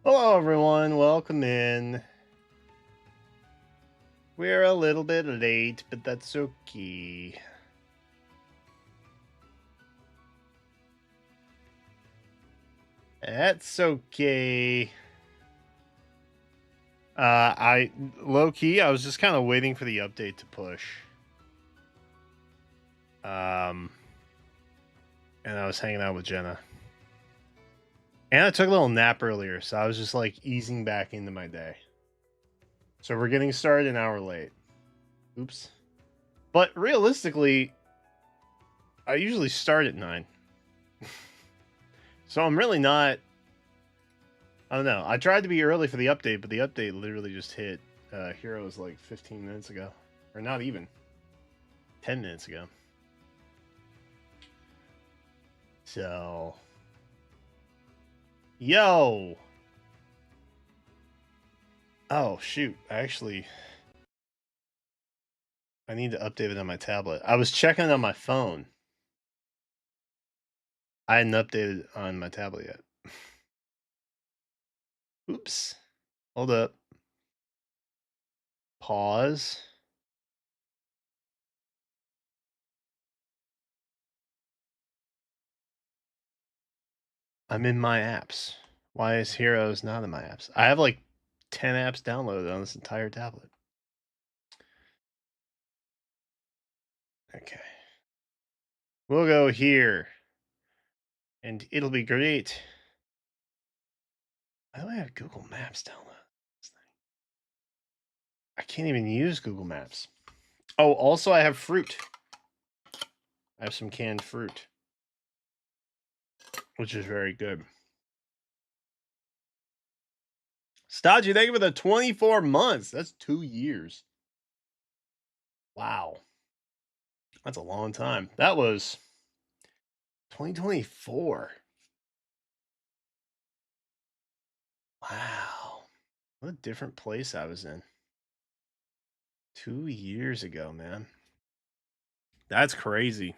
Hello, everyone. Welcome in. We're a little bit late, but that's okay. That's okay. Low key, I was just kind of waiting for the update to push. And I was hanging out with Jenna. And I took a little nap earlier, so I was just like easing back into my day. So we're getting started an hour late. Oops. But realistically, I usually start at 9. So I'm really not. I don't know. I tried to be early for the update, but the update literally just hit Heroes like 15 minutes ago. Or not even. 10 minutes ago. So. Yo! Oh, shoot. I need to update it on my tablet. I was checking it on my phone. I hadn't updated on my tablet yet. Oops. Hold up. Pause. I'm in my apps. Why is Heroes not in my apps? I have like 10 apps downloaded on this entire tablet. Okay. We'll go here. And it'll be great. Why do I have Google Maps downloaded? I can't even use Google Maps. Oh, also I have fruit. I have some canned fruit, which is very good. Stodgy, thank you for the 24 months. That's 2 years. Wow. That's a long time. That was 2024. Wow. What a different place I was in. 2 years ago, man. That's crazy.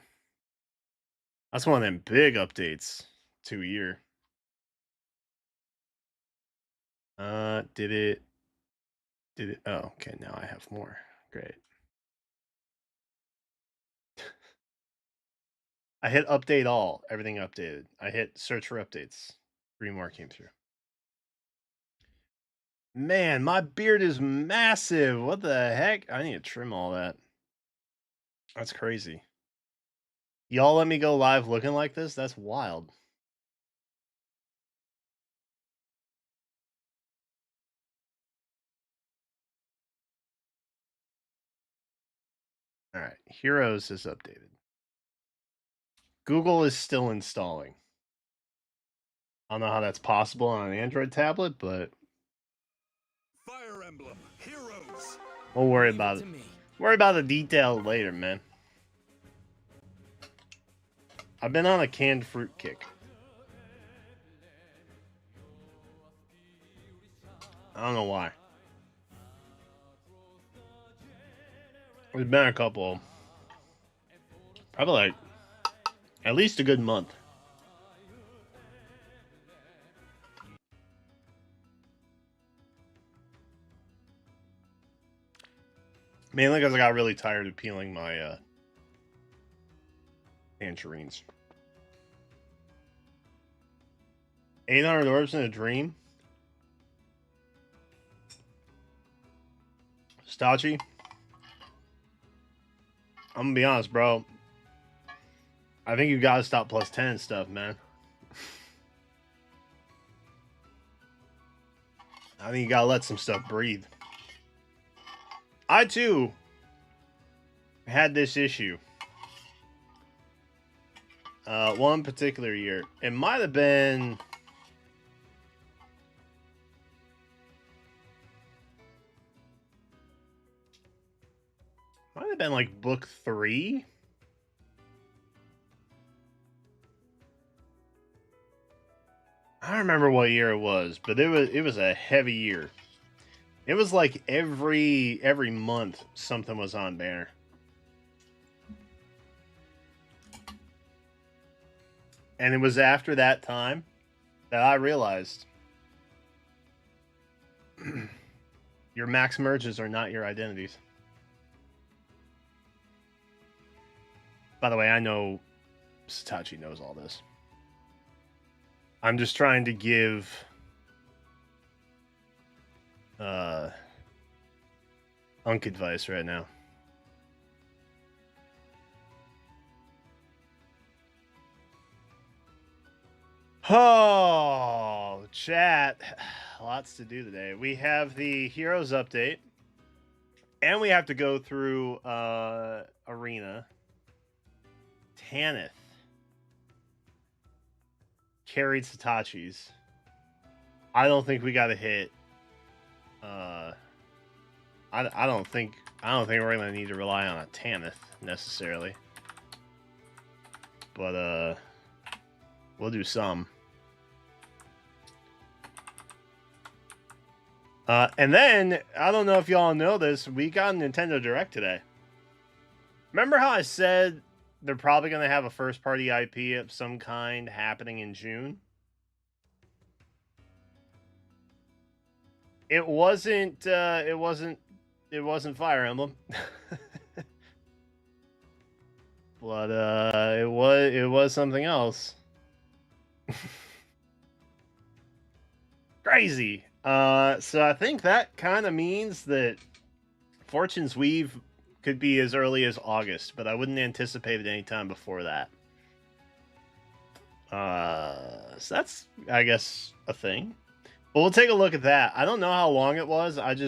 That's one of them big updates. 2 year. Did it? Oh, okay. Now I have more. Great. I hit update all. Everything updated. I hit search for updates. 3 more came through. Man, my beard is massive. What the heck? I need to trim all that. That's crazy. Y'all let me go live looking like this? That's wild. All right. Heroes is updated. Google is still installing. I don't know how that's possible on an Android tablet, but Fire Emblem Heroes. we'll worry about it. Worry about the detail later, man. I've been on a canned fruit kick. I don't know why. There's been a couple. Probably like at least a good month. Mainly because I got really tired of peeling my tangerines. 800 orbs in a dream? Stachi? I'm gonna be honest, bro. I think you gotta stop plus 10 and stuff, man. I think you gotta let some stuff breathe. I too had this issue. One particular year. It might have been. Might have been like book 3. I don't remember what year it was, but it was a heavy year. It was like every month something was on banner. And it was after that time that I realized Your max merges are not your identities. By the way, I know Satachi knows all this. I'm just trying to give Unk advice right now. Oh, chat. Lots to do today. We have the Heroes update. And we have to go through Arena. Tanith carried Satachi's. I don't think we got to hit. I don't think we're gonna need to rely on a Tanith necessarily. But we'll do some. And then, I don't know if y'all know this, we got a Nintendo Direct today. Remember how I said they're probably going to have a first-party IP of some kind happening in June? It wasn't Fire Emblem. But it was something else. Crazy. So I think that kind of means that Fortune's Weave could be as early as August, but I wouldn't anticipate it any time before that. So that's, I guess, a thing. But we'll take a look at that. I don't know how long it was. Oddly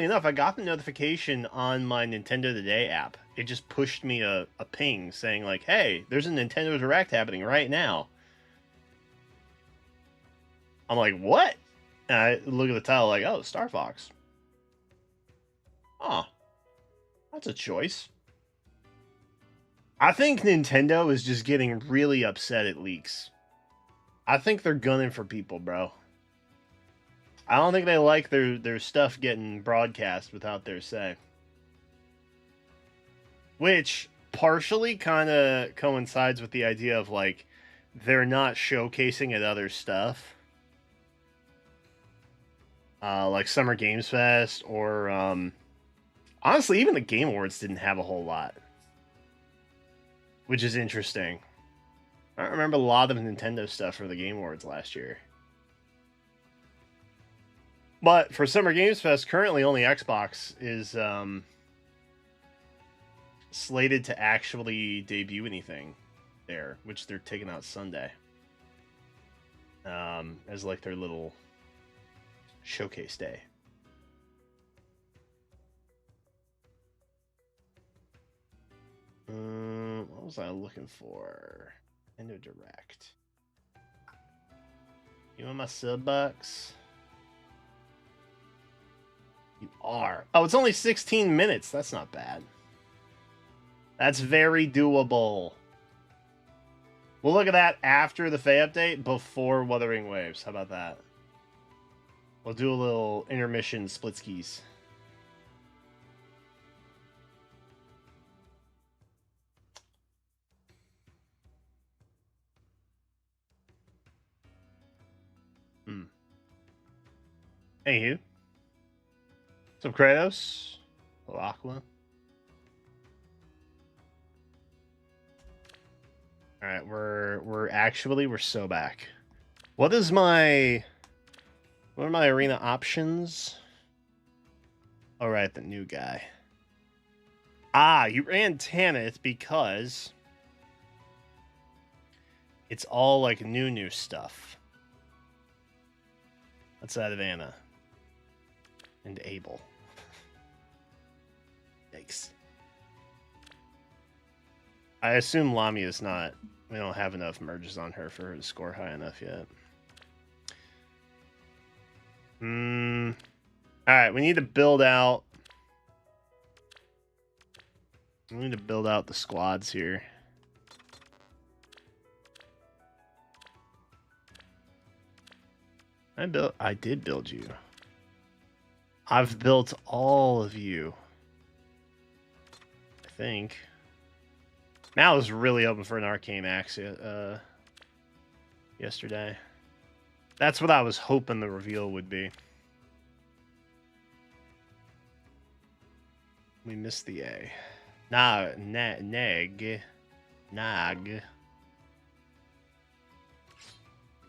enough, I got the notification on my Nintendo Today app. It just pushed me a ping saying like, hey, there's a Nintendo Direct happening right now. I'm like, what? And I look at the title like, oh, Star Fox. Oh, that's a choice. I think Nintendo is just getting really upset at leaks. I think they're gunning for people, bro. I don't think they like their stuff getting broadcast without their say. Which partially kind of coincides with the idea of, like, they're not showcasing at other stuff. Like Summer Games Fest or, honestly, even the Game Awards didn't have a whole lot. Which is interesting. I remember a lot of Nintendo stuff for the Game Awards last year. But for Summer Games Fest, currently only Xbox is slated to actually debut anything there, which they're taking out Sunday. As like their little showcase day. What was I looking for? Nintendo Direct. You want my sub bucks? You are. Oh, it's only 16 minutes. That's not bad. That's very doable. We'll look at that after the Fae update, before Wuthering Waves. How about that? We'll do a little intermission split skis. Anywho. What's up, Kratos? Hello, Aqua. Alright, we're so back. What are my arena options? Alright, the new guy. Ah, you ran Tanith because it's all like new stuff. Let's add Anna. And Abel. Yikes. I assume Lamia is not. We don't have enough merges on her for her to score high enough yet. Alright, we need to build out. We need to build out the squads here. I did build you. I've built all of you. I think. Mal was really open for an arcane axe yesterday. That's what I was hoping the reveal would be. We missed the A. Nag.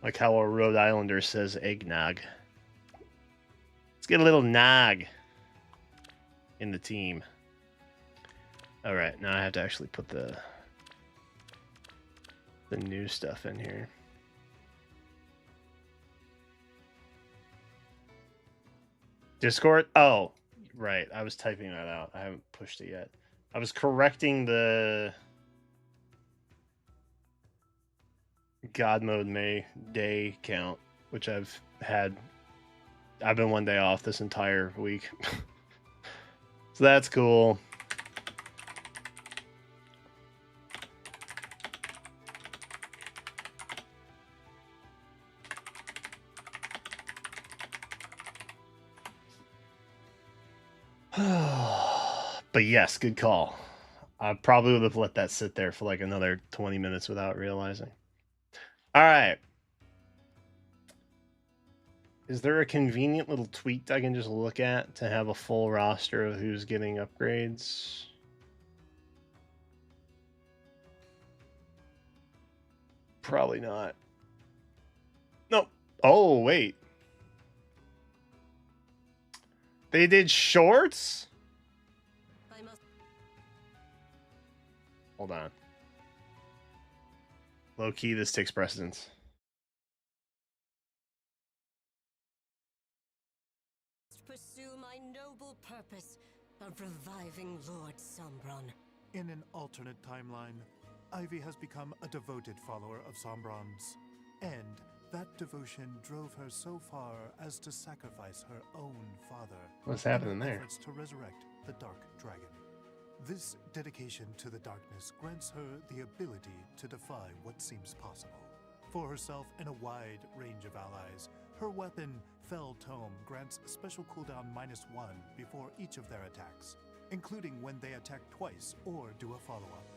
Like how a Rhode Islander says eggnog. Let's get a little nog in the team. All right, now I have to actually put the new stuff in here. Discord? Oh, right. I was typing that out. I haven't pushed it yet. I was correcting the God Mode May day count, which I've been one day off this entire week. So that's cool. But yes, good call. I probably would have let that sit there for like another 20 minutes without realizing. All right. Is there a convenient little tweak I can just look at to have a full roster of who's getting upgrades? Probably not. Nope. Oh, wait. They did shorts? Hold on. Low key, this takes precedence. Pursue my noble purpose of reviving Lord Sombron. In an alternate timeline, Ivy has become a devoted follower of Sombron's, and that devotion drove her so far as to sacrifice her own father. What's happening in her there? efforts to resurrect the Dark Dragon. This dedication to the darkness grants her the ability to defy what seems possible. For herself and a wide range of allies, her weapon, Fell Tome, grants special cooldown -1 before each of their attacks, including when they attack twice or do a follow-up.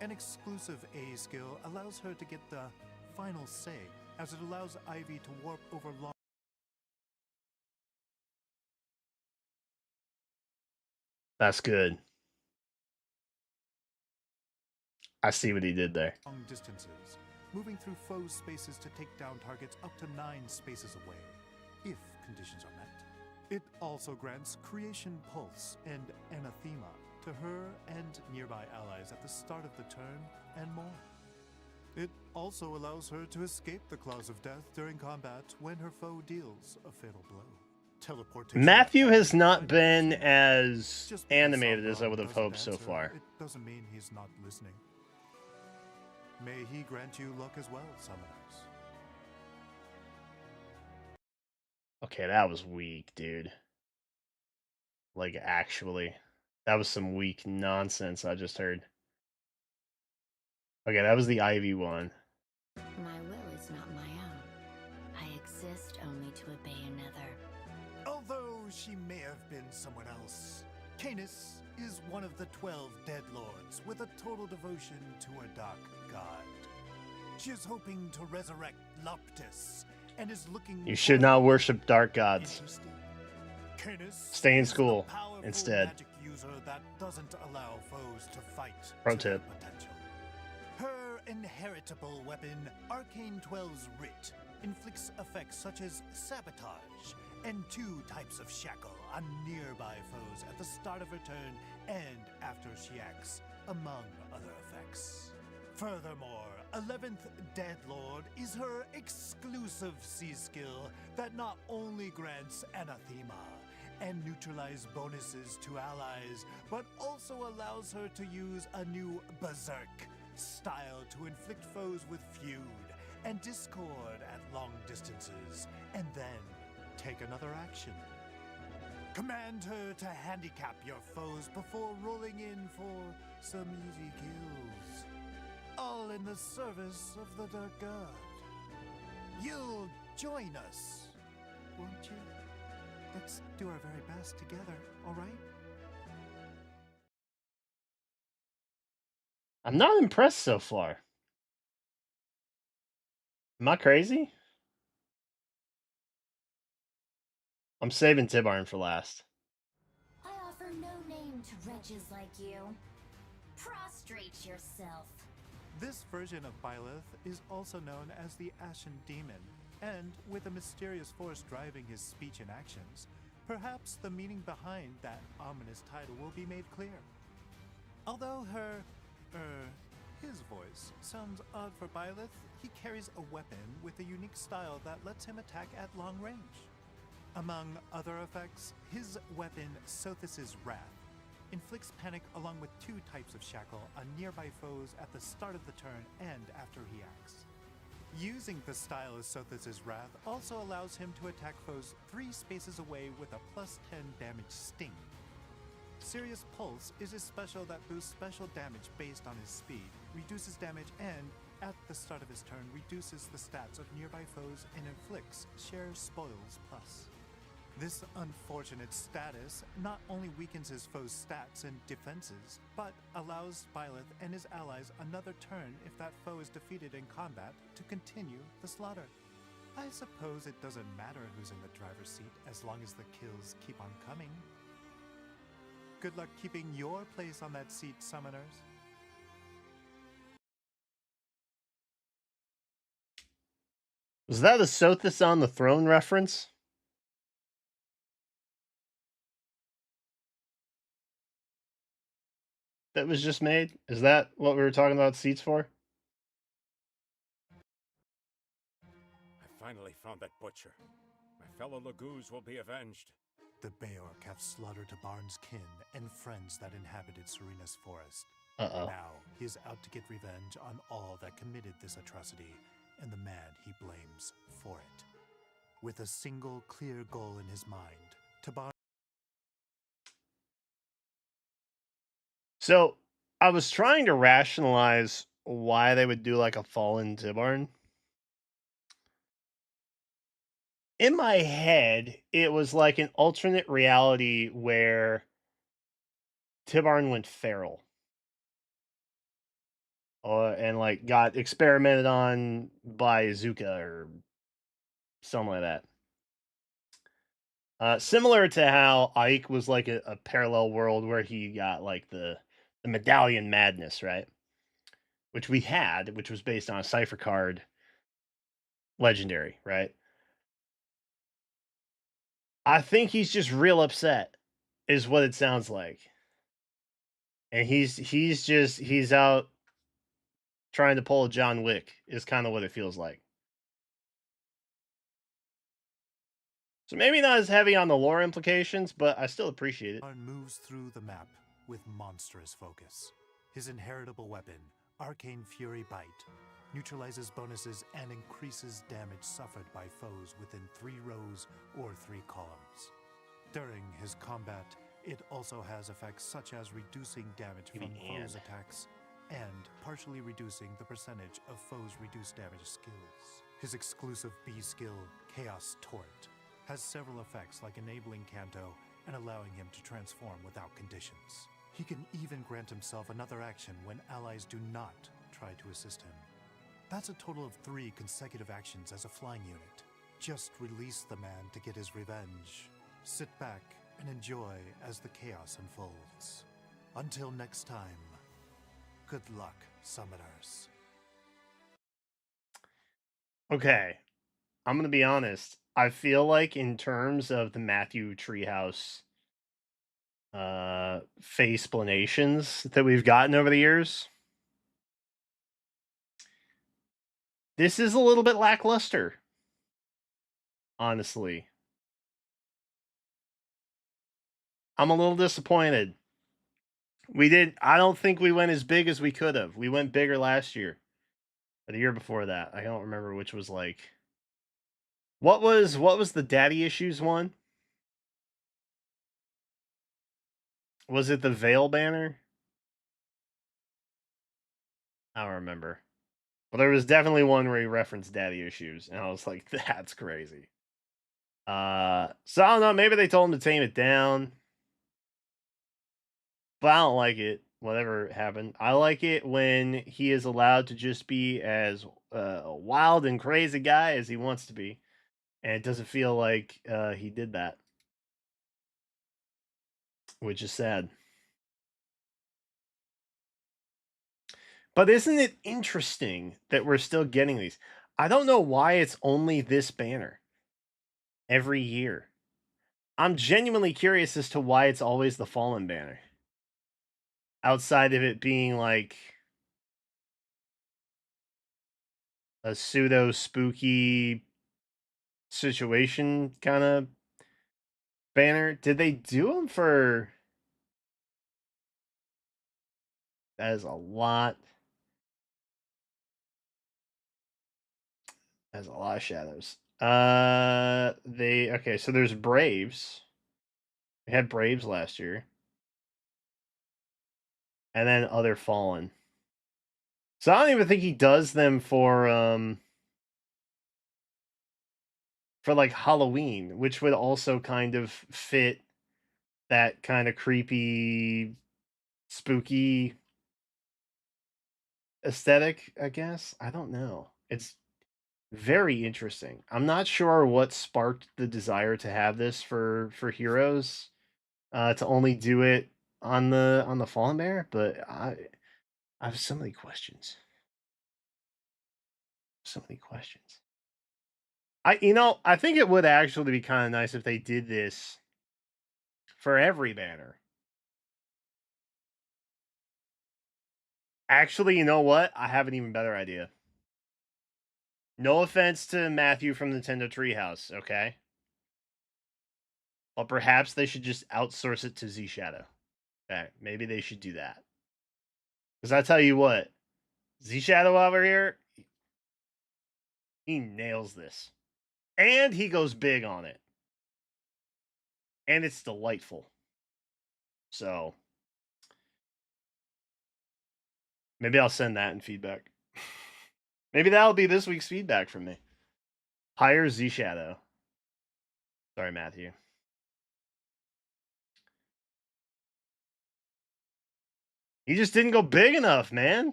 An exclusive A skill allows her to get the final say, as it allows Ivy to warp over long That's good. I see what he did there. distances, moving through foes' spaces to take down targets up to 9 spaces away, if conditions are met. It also grants Creation Pulse and Anathema to her and nearby allies at the start of the turn, and more. It also allows her to escape the claws of death during combat when her foe deals a fatal blow. Teleportation. Matthew has not been as Just because animated as I Sombron would have doesn't hoped so answer, far. It doesn't mean he's not listening. May he grant you luck as well, summoners. Okay, that was weak, dude. Like, actually. That was some weak nonsense I just heard. Okay, that was the Ivy one. My will is not my own. I exist only to obey another. Although she may have been someone else, Canis is one of the 12 Dead Lords with a total devotion to a dark god. She is hoping to resurrect Loptis and is looking. You should not worship dark gods. Interesting. Canis Stay in is a school powerful instead. magic user that doesn't allow foes to fight Pro to their tip. potential. Her inheritable weapon, Arcane 12's Writ, inflicts effects such as sabotage and 2 types of shackle on nearby foes at the start of her turn and after she acts, among other effects. Furthermore, 11th Deadlord is her exclusive C skill that not only grants Anathema and neutralize bonuses to allies, but also allows her to use a new Berserk style to inflict foes with feud and discord at long distances, and then take another action. Command her to handicap your foes before rolling in for some easy kills. All in the service of the Dark God. You'll join us, won't you? Let's do our very best together, alright? I'm not impressed so far. Am I crazy? I'm saving Tibarn for last. I offer no name to wretches like you. Prostrate yourself. This version of Byleth is also known as the Ashen Demon, and with a mysterious force driving his speech and actions, perhaps the meaning behind that ominous title will be made clear. Although his voice sounds odd for Byleth, he carries a weapon with a unique style that lets him attack at long range. Among other effects, his weapon, Sothis' Wrath, inflicts panic along with 2 types of shackle on nearby foes at the start of the turn and after he acts. Using the style of Sothis' Wrath also allows him to attack foes 3 spaces away with a +10 damage sting. Serious Pulse is a special that boosts special damage based on his speed, reduces damage, and, at the start of his turn, reduces the stats of nearby foes and inflicts Share Spoils Plus. This unfortunate status not only weakens his foe's stats and defenses, but allows Byleth and his allies another turn if that foe is defeated in combat to continue the slaughter. I suppose it doesn't matter who's in the driver's seat as long as the kills keep on coming. Good luck keeping your place on that seat, summoners. Was that a Sothis on the Throne reference? That was just made? Is that what we were talking about seats for? I finally found that butcher. My fellow Lagoos will be avenged. The Beork have slaughtered Tibarn's kin and friends that inhabited Serena's forest. Uh-oh. Now, he is out to get revenge on all that committed this atrocity and the man he blames for it. With a single clear goal in his mind, Tibarn... So, I was trying to rationalize why they would do like a fallen Tibarn. In my head, it was like an alternate reality where Tibarn went feral. And like got experimented on by Zuka or something like that. Similar to how Ike was like a parallel world where he got like the medallion madness, right? Which we had, which was based on a cipher card legendary, right? I think he's just real upset, is what it sounds like. And he's out trying to pull a John Wick, is kind of what it feels like. So maybe not as heavy on the lore implications, but I still appreciate it. moves through the map with monstrous focus. His inheritable weapon, Arcane Fury Bite, neutralizes bonuses and increases damage suffered by foes within 3 rows or 3 columns. During his combat, it also has effects such as reducing damage from foes' attacks and partially reducing the percentage of foes' reduced damage skills. His exclusive B skill, Chaos Torrent, has several effects like enabling Kanto and allowing him to transform without conditions. He can even grant himself another action when allies do not try to assist him. That's a total of 3 consecutive actions as a flying unit. Just release the man to get his revenge. Sit back and enjoy as the chaos unfolds. Until next time, good luck, summoners. Okay, I'm going to be honest. I feel like in terms of the Matthew Treehouse face explanations that we've gotten over the years, this is a little bit lackluster, honestly. I'm a little disappointed. I don't think we went as big as we could have. We went bigger last year. Or the year before that. I don't remember which was like. What was the Daddy Issues one? Was it the Veil banner? I don't remember. But there was definitely one where he referenced Daddy Issues, and I was like, that's crazy. So I don't know, maybe they told him to tame it down. But I don't like it, whatever happened. I like it when he is allowed to just be as a wild and crazy guy as he wants to be. And it doesn't feel like he did that. which is sad. But isn't it interesting that we're still getting these? I don't know why it's only this banner every year. I'm genuinely curious as to why it's always the Fallen banner. Outside of it being like a pseudo spooky situation kind of banner. Did they do them for... That is a lot. That's a lot of shadows. Okay, so there's Braves. We had Braves last year. And then other Fallen. So I don't even think he does them for like Halloween, which would also kind of fit that kind of creepy, spooky aesthetic, I guess. I don't know. It's very interesting. I'm not sure what sparked the desire to have this for Heroes, to only do it on the Fallen Bear, but I have so many questions. So many questions. I think it would actually be kind of nice if they did this for every banner. Actually, you know what? I have an even better idea. No offense to Matthew from Nintendo Treehouse, okay? But perhaps they should just outsource it to Z Shadow. Okay, maybe they should do that. Because I tell you what, Z Shadow over here, he nails this. And he goes big on it. And it's delightful. So, maybe I'll send that in feedback. Maybe that'll be this week's feedback from me. Hire Z Shadow. Sorry, Matthew. He just didn't go big enough, man.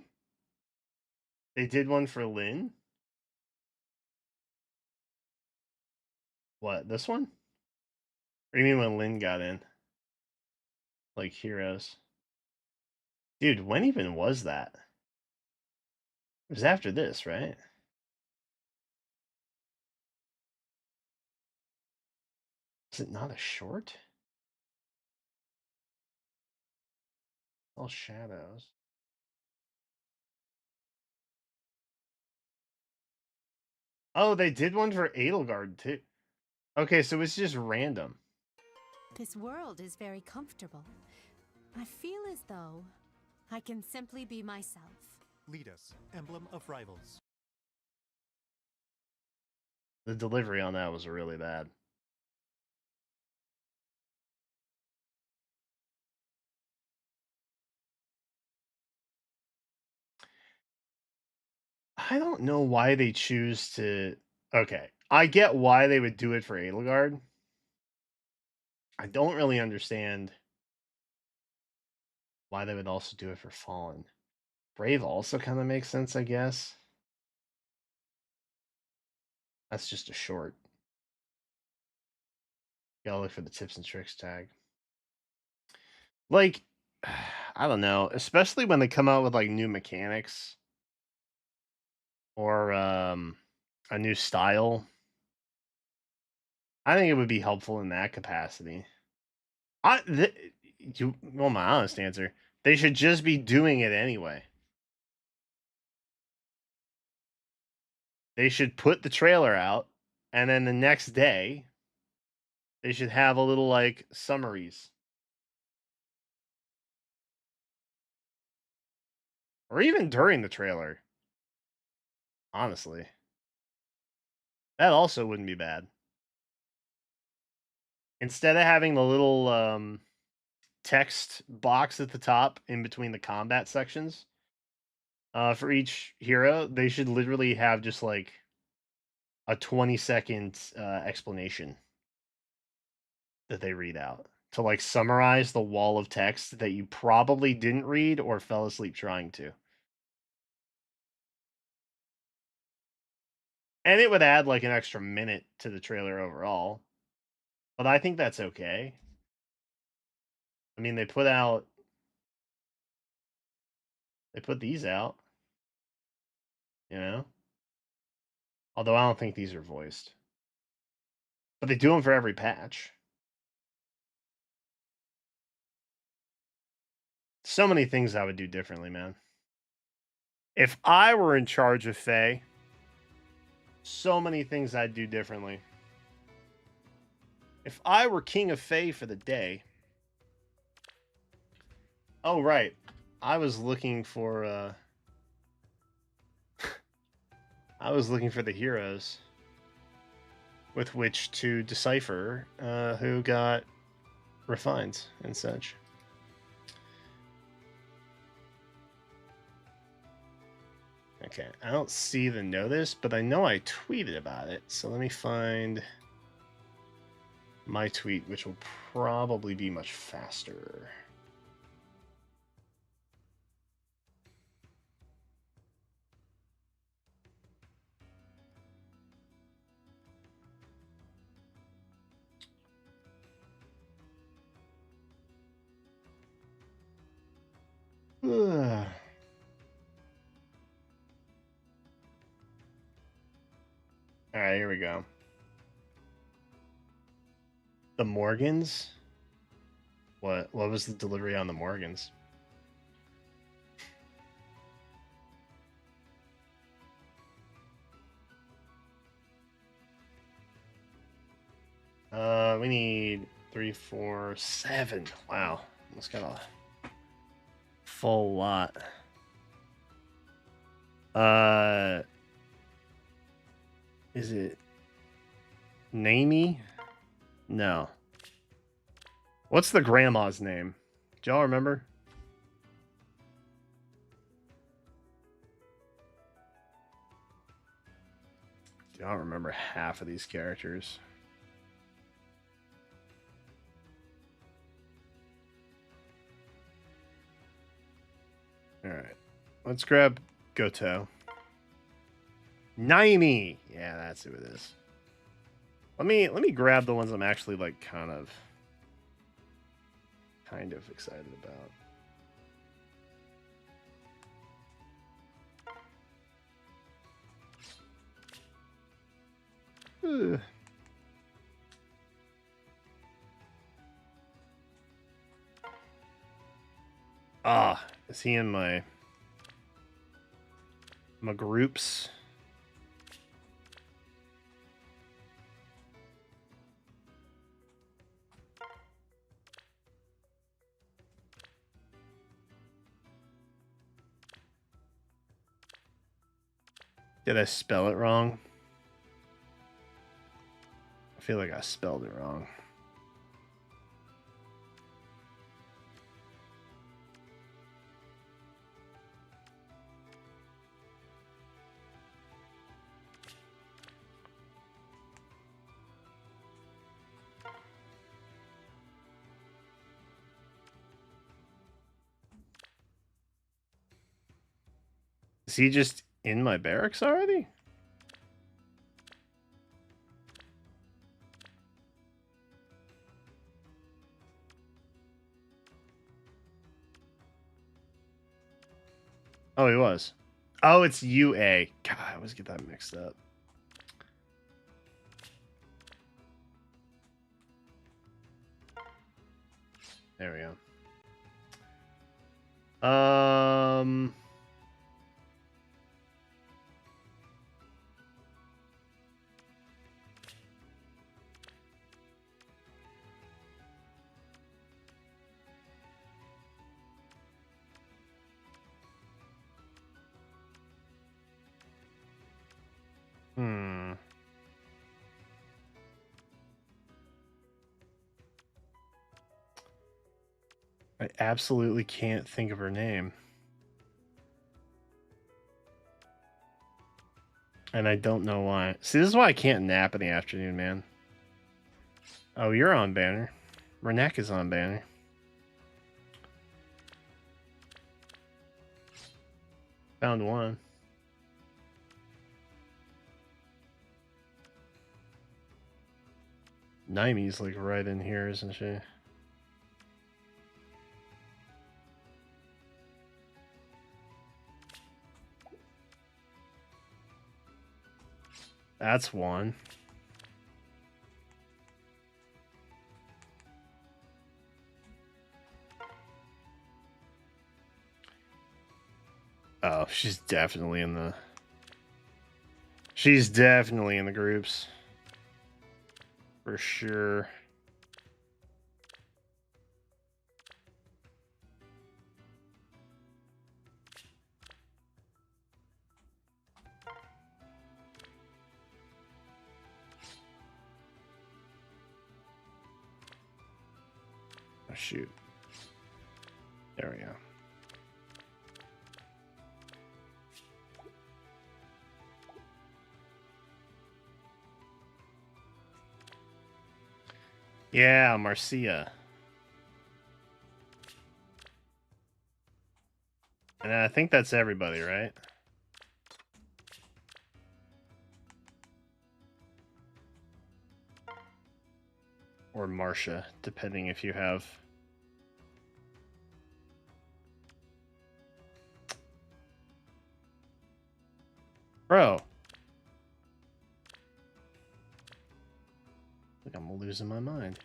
They did one for Lynn. What, this one? What do you mean when Lynn got in? Like Heroes. Dude, when even was that? It was after this, right? Is it not a short? All shadows. Oh, they did one for Edelgard too. Okay, so it's just random. This world is very comfortable. I feel as though I can simply be myself. Lead us, emblem of rivals. The delivery on that was really bad. I don't know why they choose to... Okay, I get why they would do it for Edelgard. I don't really understand why they would also do it for Fallen. Brave also kind of makes sense, I guess. That's just a short. Gotta look for the tips and tricks tag. Like, I don't know, especially when they come out with like new mechanics or a new style. I think it would be helpful in that capacity. Well, my honest answer, they should just be doing it anyway. They should put the trailer out, and then the next day, they should have a little like summaries. Or even during the trailer. Honestly. That also wouldn't be bad. Instead of having the little text box at the top in between the combat sections for each hero, they should literally have just like a 20-second explanation that they read out to like summarize the wall of text that you probably didn't read or fell asleep trying to. And it would add like an extra minute to the trailer overall. But I think that's okay. I mean, they put these out, you know? Although I don't think these are voiced. But they do them for every patch. So many things I would do differently, man. If I were in charge of Faye, so many things I'd do differently. If I were king of Faye for the day... Oh, right. I was looking for... I was looking for the heroes with which to decipher who got refined and such. Okay, I don't see the notice, but I know I tweeted about it. So let me find my tweet, which will probably be much faster. Ugh. All right, here we go. The Morgans? What was the delivery on the Morgans? We need 3, 4, 7. Wow, almost got a full lot. Is it Namey? No. What's the grandma's name? Do y'all remember? I don't remember half of these characters. All right, let's grab Goto. Naimi. Yeah, that's who it is. Let me grab the ones I'm actually like kind of excited about. Ugh. Ah, is he in my groups? Did I spell it wrong? I feel like I spelled it wrong. Is he just in my barracks already? Oh, he was. Oh, it's UA. God, I always get that mixed up. There we go. I absolutely can't think of her name. And I don't know why. See, this is why I can't nap in the afternoon, man. Oh, you're on banner. Renek is on banner. Found one. Naimi's like right in here, isn't she? That's one. Oh, she's definitely in the... She's definitely in the groups. For sure. Oh, shoot. There we go. Yeah, Marcia. And I think that's everybody, right? Or Marcia, depending if you have... Bro. I think I'm losing my mind.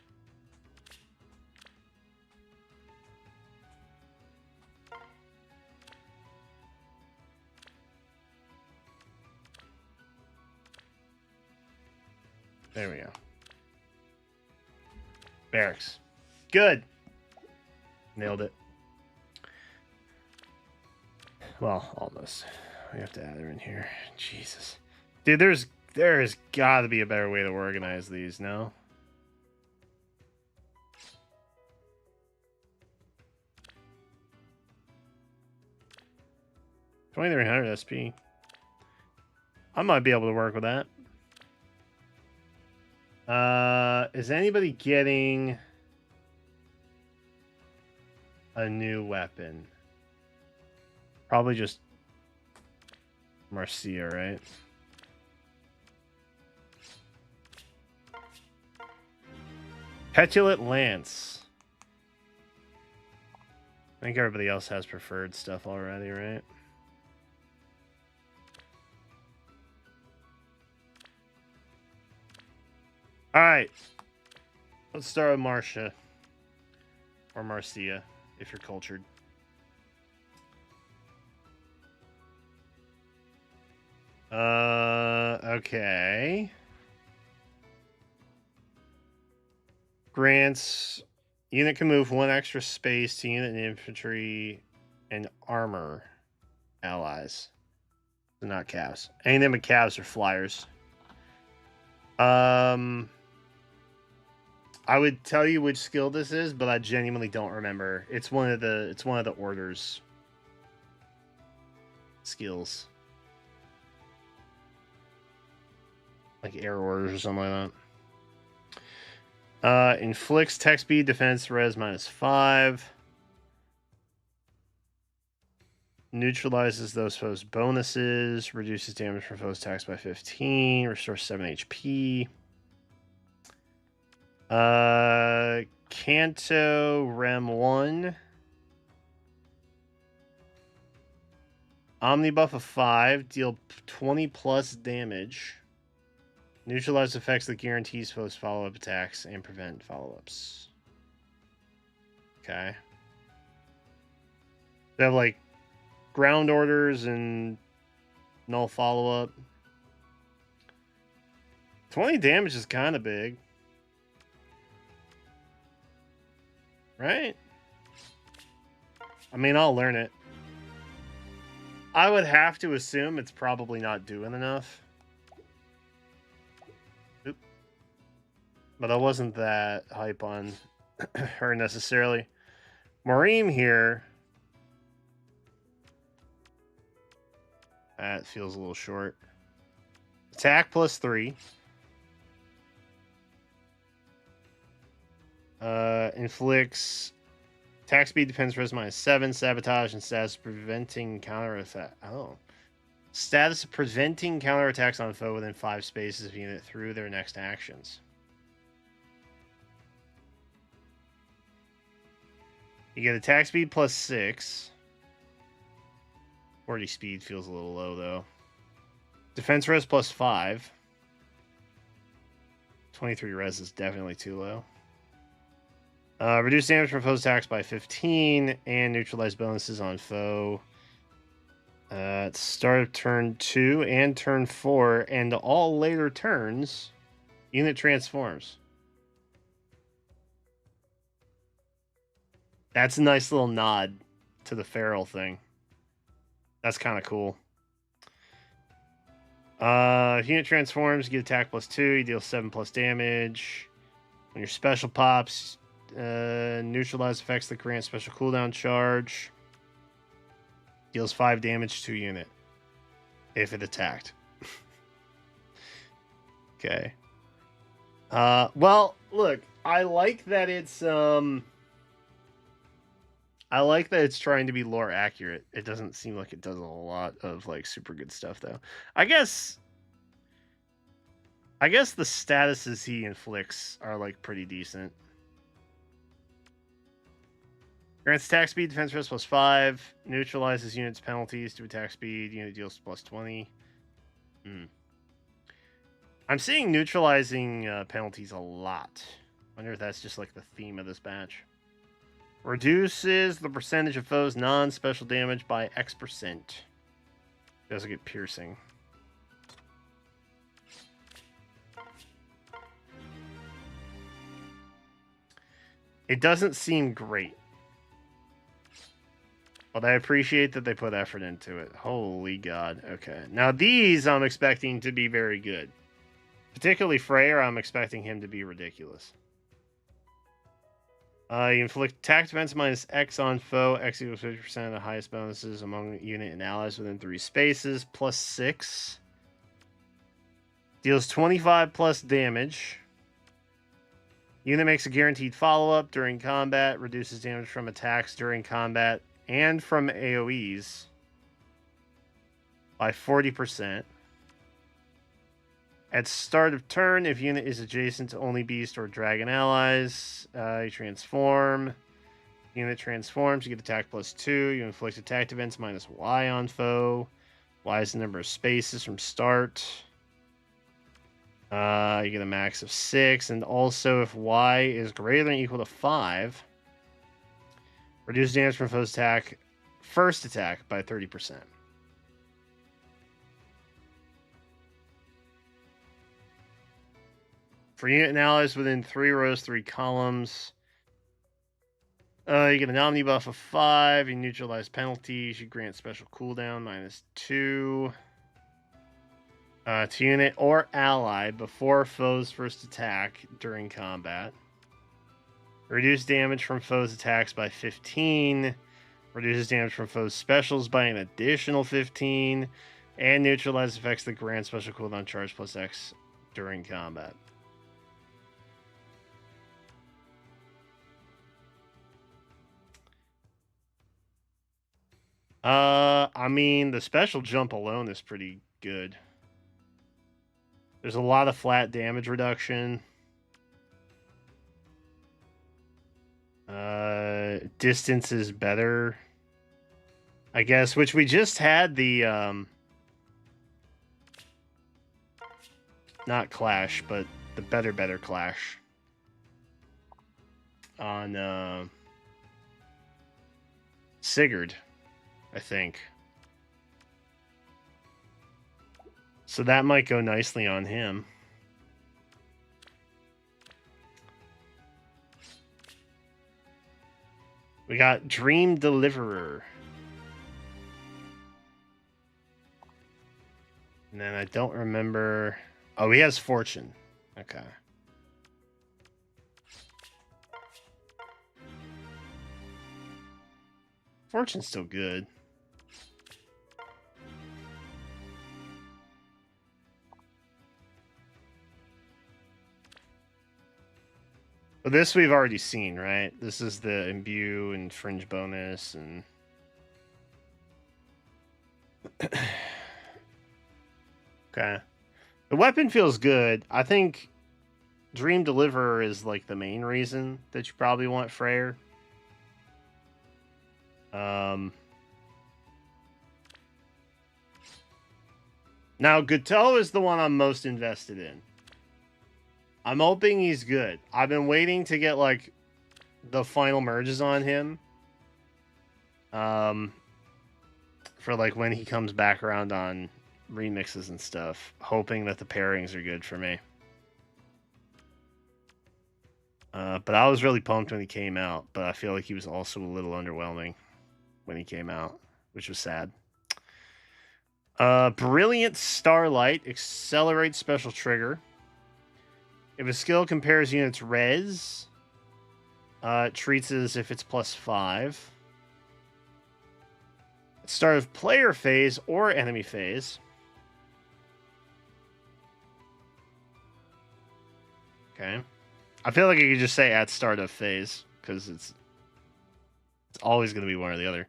There we go. Barracks. Good. Nailed it. Well, almost. We have to add her in here. Jesus. Dude, there's got to be a better way to organize these, no? $2,300 SP. I might be able to work with that. Is anybody getting a new weapon? Probably just Marcia, right? Petulant Lance. I think everybody else has preferred stuff already, right? All right. Let's start with Marcia. Or Marcia, if you're cultured. Okay. Grants. Unit can move 1 extra space to unit and infantry and armor allies. So not calves. Anything but calves or flyers. I would tell you which skill this is, but I genuinely don't remember. It's one of the orders skills. Like air orders or something like that. Inflicts tech speed, defense, res -5. Neutralizes those foes' bonuses. Reduces damage from foes' attacks by 15. Restores 7 HP. Canto Rem 1. Omni buff of 5. Deal 20 plus damage. Neutralize effects that guarantees foes follow-up attacks and prevent follow-ups. Okay. They have like ground orders and null follow-up. 20 damage is kind of big. Right? I mean, I'll learn it. I would have to assume it's probably not doing enough. Oop. But I wasn't that hype on her necessarily. Mareem here. That feels a little short. Attack +3. Inflicts attack speed, defense, res -7, sabotage, and status preventing counter attack. Oh, status preventing counter attacks on foe within 5 spaces of unit through their next actions. You get attack speed +6. 40 speed feels a little low though. Defense res +5. 23 res is definitely too low. Reduce damage from foe's attacks by 15 and neutralize bonuses on foe. At start of turn 2 and turn 4 and all later turns, unit transforms. That's a nice little nod to the feral thing. That's kind of cool. If unit transforms, you get attack +2, you deal 7+ damage. When your special pops, neutralize effects that grant special cooldown charge. Deals 5 damage to unit if it attacked. Okay. Well, look, I like that it's trying to be lore accurate. It doesn't seem like it does a lot of like super good stuff though. I guess the statuses he inflicts are like pretty decent. Grants attack speed, defense risk +5. Neutralizes units' penalties to attack speed. Unit deals +20. I'm seeing neutralizing penalties a lot. Wonder if that's just like the theme of this batch. Reduces the percentage of foes' non-special damage by X%. Doesn't get piercing. It doesn't seem great. But I appreciate that they put effort into it. Holy God. Okay. Now these I'm expecting to be very good. Particularly Freyr, I'm expecting him to be ridiculous. You inflict attack defense -X on foe. X equals 50% of the highest bonuses among unit and allies within 3 spaces. +6. Deals 25+ damage. Unit makes a guaranteed follow-up during combat. Reduces damage from attacks during combat and from AoEs by 40%. At start of turn, if unit is adjacent to only beast or dragon allies, you transform. Unit transforms, you get attack +2. You inflict attack events -Y on foe. Y is the number of spaces from start. You get a max of 6. And also, if Y is greater than or equal to 5, reduce damage from foe's attack, first attack by 30%. For unit and allies within 3 rows, 3 columns, you get an Omni buff of 5. You neutralize penalties. You grant special cooldown -2 to unit or ally before foe's first attack during combat. Reduce damage from foe's attacks by 15. Reduces damage from foe's specials by an additional 15. And neutralize effects that grant special cooldown charge +X during combat. I mean, the special jump alone is pretty good. There's a lot of flat damage reduction. Distance is better, I guess, which we just had the, not clash, but the better clash on, Sigurd, I think. So that might go nicely on him. We got Dream Deliverer. And then I don't remember. Oh, he has Fortune. Okay. Fortune's still good. But this we've already seen, right? This is the imbue and fringe bonus and okay. The weapon feels good. I think Dream Deliverer is like the main reason that you probably want Freyr. Now Guteau is the one I'm most invested in. I'm hoping he's good. I've been waiting to get like the final merges on him. For like when he comes back around on remixes and stuff, hoping that the pairings are good for me. But I was really pumped when he came out, but I feel like he was also a little underwhelming when he came out, which was sad. Brilliant Starlight, accelerate special trigger. If a skill compares units res, it treats it as if it's +5. Start of player phase or enemy phase. Okay. I feel like I could just say at start of phase, because it's always going to be one or the other.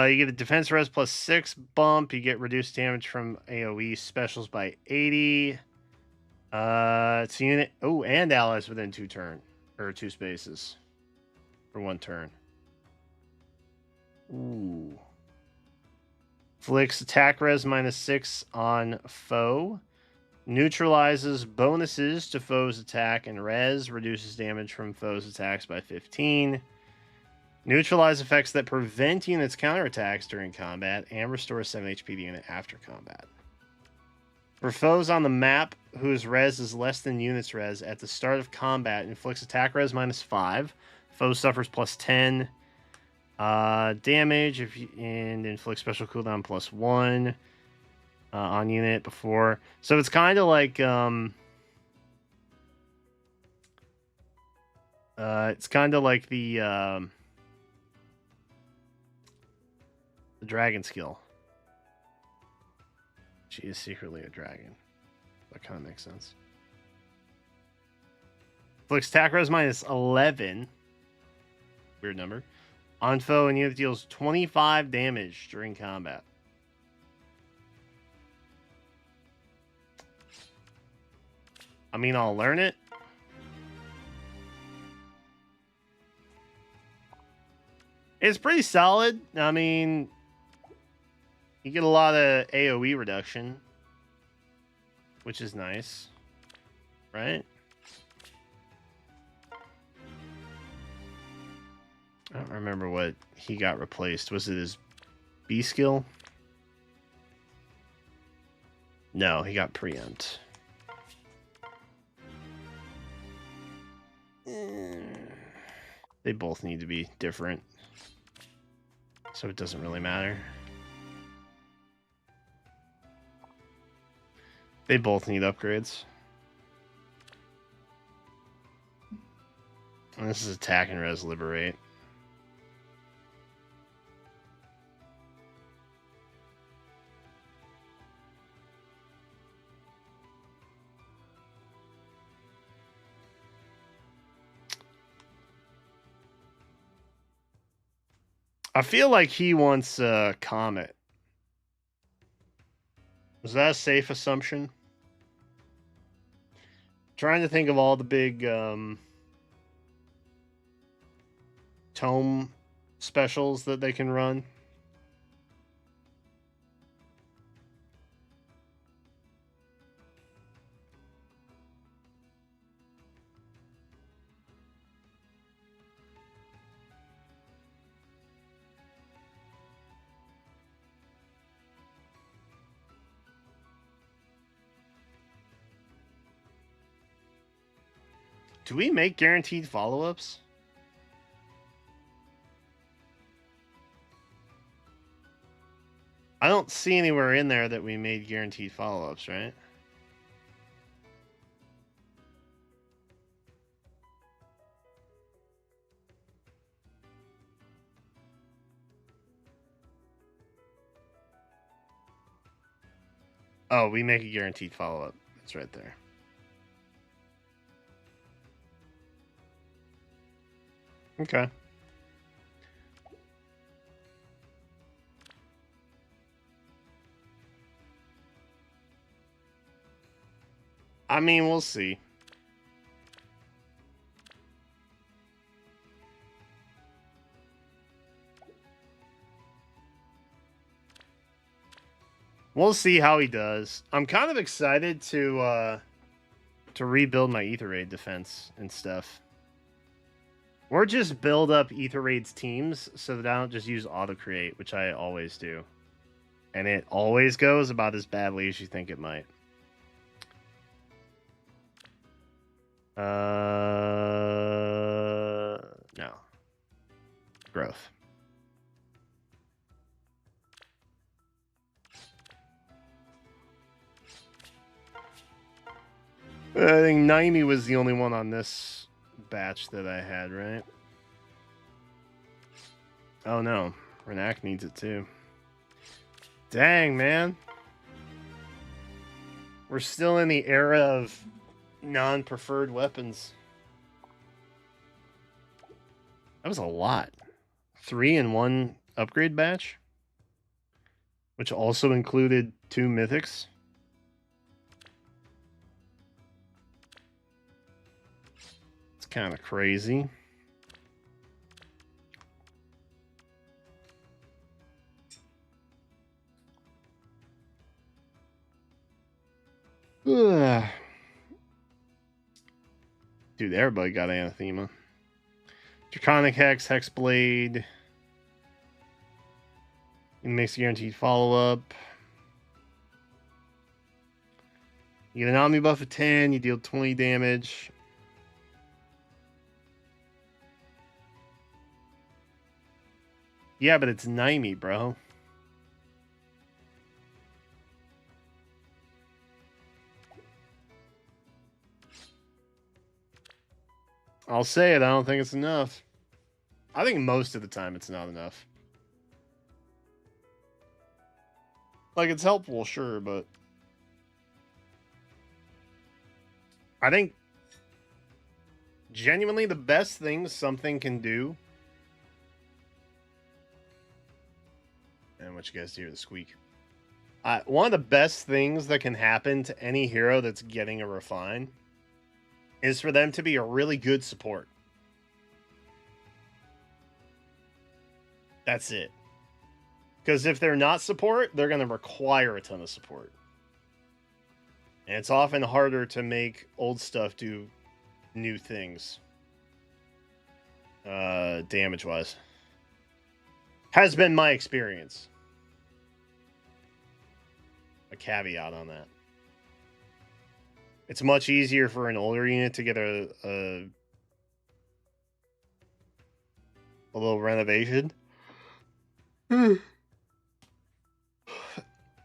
You get a defense res +6 bump. You get reduced damage from AoE specials by 80. It's a unit. Oh, and allies within 2 spaces for 1 turn. Ooh. Flicks attack res -6 on foe. Neutralizes bonuses to foe's attack and res. Reduces damage from foe's attacks by 15. Neutralize effects that prevent units' counterattacks during combat and restore 7 HP to unit after combat. For foes on the map whose res is less than units res at the start of combat, inflicts attack res -5. Foe suffers +10 damage and inflicts special cooldown +1 on unit before. So it's kind of like the dragon skill. She is secretly a dragon. That kind of makes sense. Inflicts attack res -11. Weird number. On foe, and unit deals 25 damage during combat. I mean, I'll learn it. It's pretty solid. I mean, you get a lot of AoE reduction, which is nice, right? I don't remember what he got replaced. Was it his B skill? No, he got preempt. They both need to be different, so it doesn't really matter. They both need upgrades. And this is attack and res liberate. I feel like he wants Comet. Was that a safe assumption? Trying to think of all the big tome specials that they can run. Do we make guaranteed follow-ups? I don't see anywhere in there that we made guaranteed follow-ups, right? Oh, we make a guaranteed follow-up. It's right there. Okay. I mean, we'll see. We'll see how he does. I'm kind of excited to to rebuild my Ether Raid defense and stuff. Or just build up Ether Raid's teams so that I don't just use auto create, which I always do. And it always goes about as badly as you think it might. No. Growth. I think Naimi was the only one on this batch that I had, right? Oh no, Renak needs it too. Dang, man. We're still in the era of non-preferred weapons. That was a lot. 3 in 1 upgrade batch, which also included 2 mythics. It's kind of crazy. Ugh. Dude, everybody got Anathema. Draconic Hex, Hexblade. It makes a guaranteed follow-up. You get an Omni buff of 10, you deal 20 damage. Yeah, but it's Naimi, bro. I'll say it, I don't think it's enough. I think most of the time it's not enough. Like, it's helpful, sure, but I think genuinely the best thing something can do. And what you guys hear the squeak. One of the best things that can happen to any hero that's getting a refine is for them to be a really good support. That's it. Because if they're not support, they're going to require a ton of support. And it's often harder to make old stuff do new things. Damage-wise. Has been my experience. A caveat on that. It's much easier for an older unit to get a little renovation. And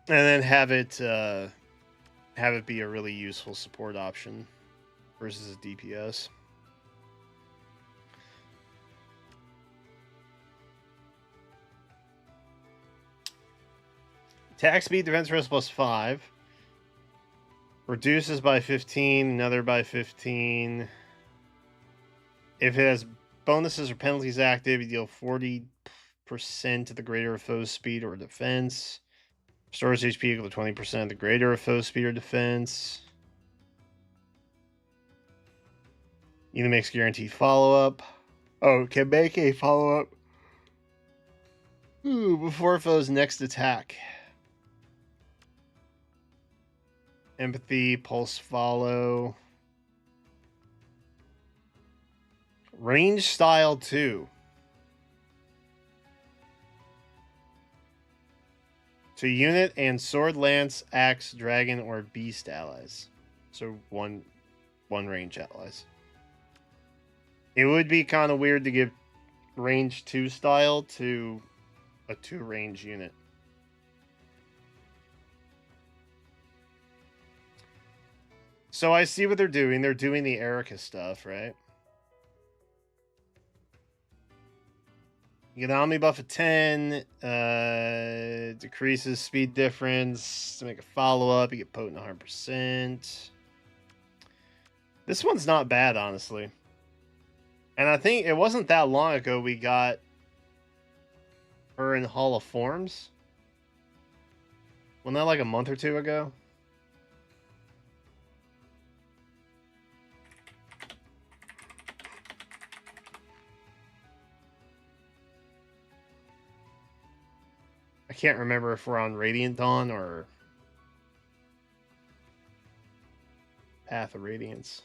then have it be a really useful support option versus a DPS. Attack speed, defense rest plus 5. Reduces by 15, another by 15. If it has bonuses or penalties active, you deal 40% to the greater of foe's speed or defense. Restores HP equal to 20% of the greater of foe's speed or defense. Either makes guaranteed follow-up. Oh, can make a follow-up before foe's next attack. Empathy, pulse follow. Range style 2. To unit and sword, lance, axe, dragon, or beast allies. So one range allies. It would be kind of weird to give range 2 style to a 2 range unit. So I see what they're doing. They're doing the Erica stuff, right? You get an Omni buff of 10, decreases speed difference to make a follow-up. You get potent 100%. This one's not bad, honestly. And I think it wasn't that long ago we got her in Hall of Forms. Wasn't that like a month or 2 ago? I can't remember if we're on Radiant Dawn or Path of Radiance.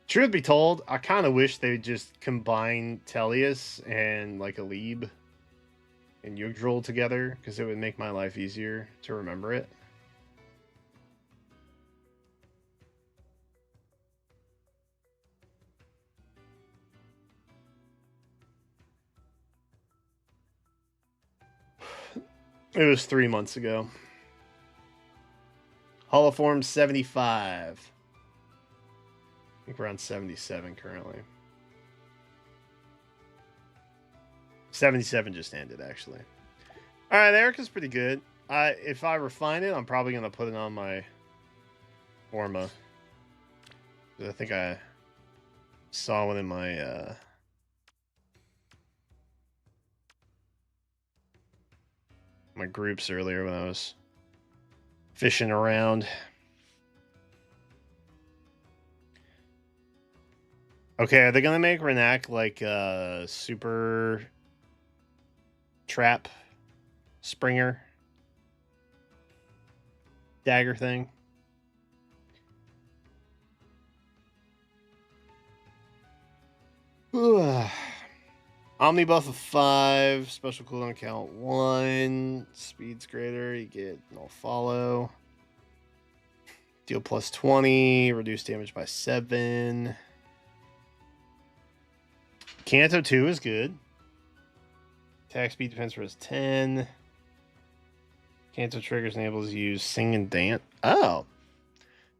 Truth be told, I kind of wish they would just combine Tellius and like Alib and Yggdrasil together, because it would make my life easier to remember it. It was 3 months ago. Holoform 75. I think we're on 77 currently. 77 just ended, actually. All right, Erica's pretty good. If I refine it, I'm probably going to put it on my Orma. I think I saw one in my... my groups earlier when I was fishing around. Okay, are they gonna make Renak like a super trap Springer dagger thing? Omnibuff of 5, special cooldown count 1, speed's greater, you get no follow. Deal plus 20, reduce damage by 7. Kanto 2 is good. Attack speed defense for is 10. Kanto triggers enables you to use Sing and Dance. Oh!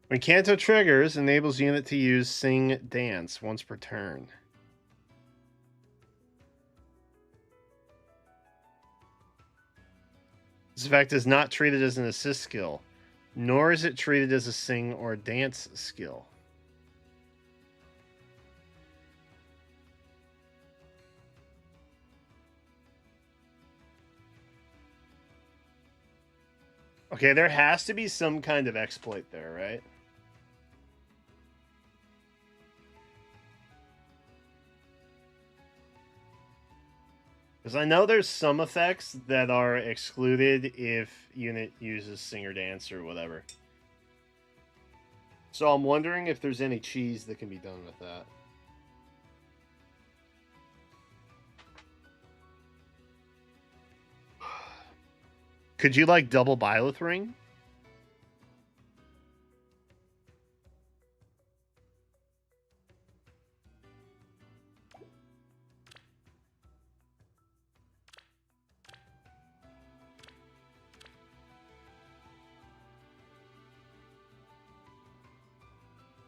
When Kanto triggers, enables unit to use Sing Dance once per turn. This effect is not treated as an assist skill, nor is it treated as a sing or dance skill. Okay, there has to be some kind of exploit there, right? Because I know there's some effects that are excluded if unit uses Sing or Dance or whatever. So I'm wondering if there's any cheese that can be done with that. Could you like double Byleth Ring?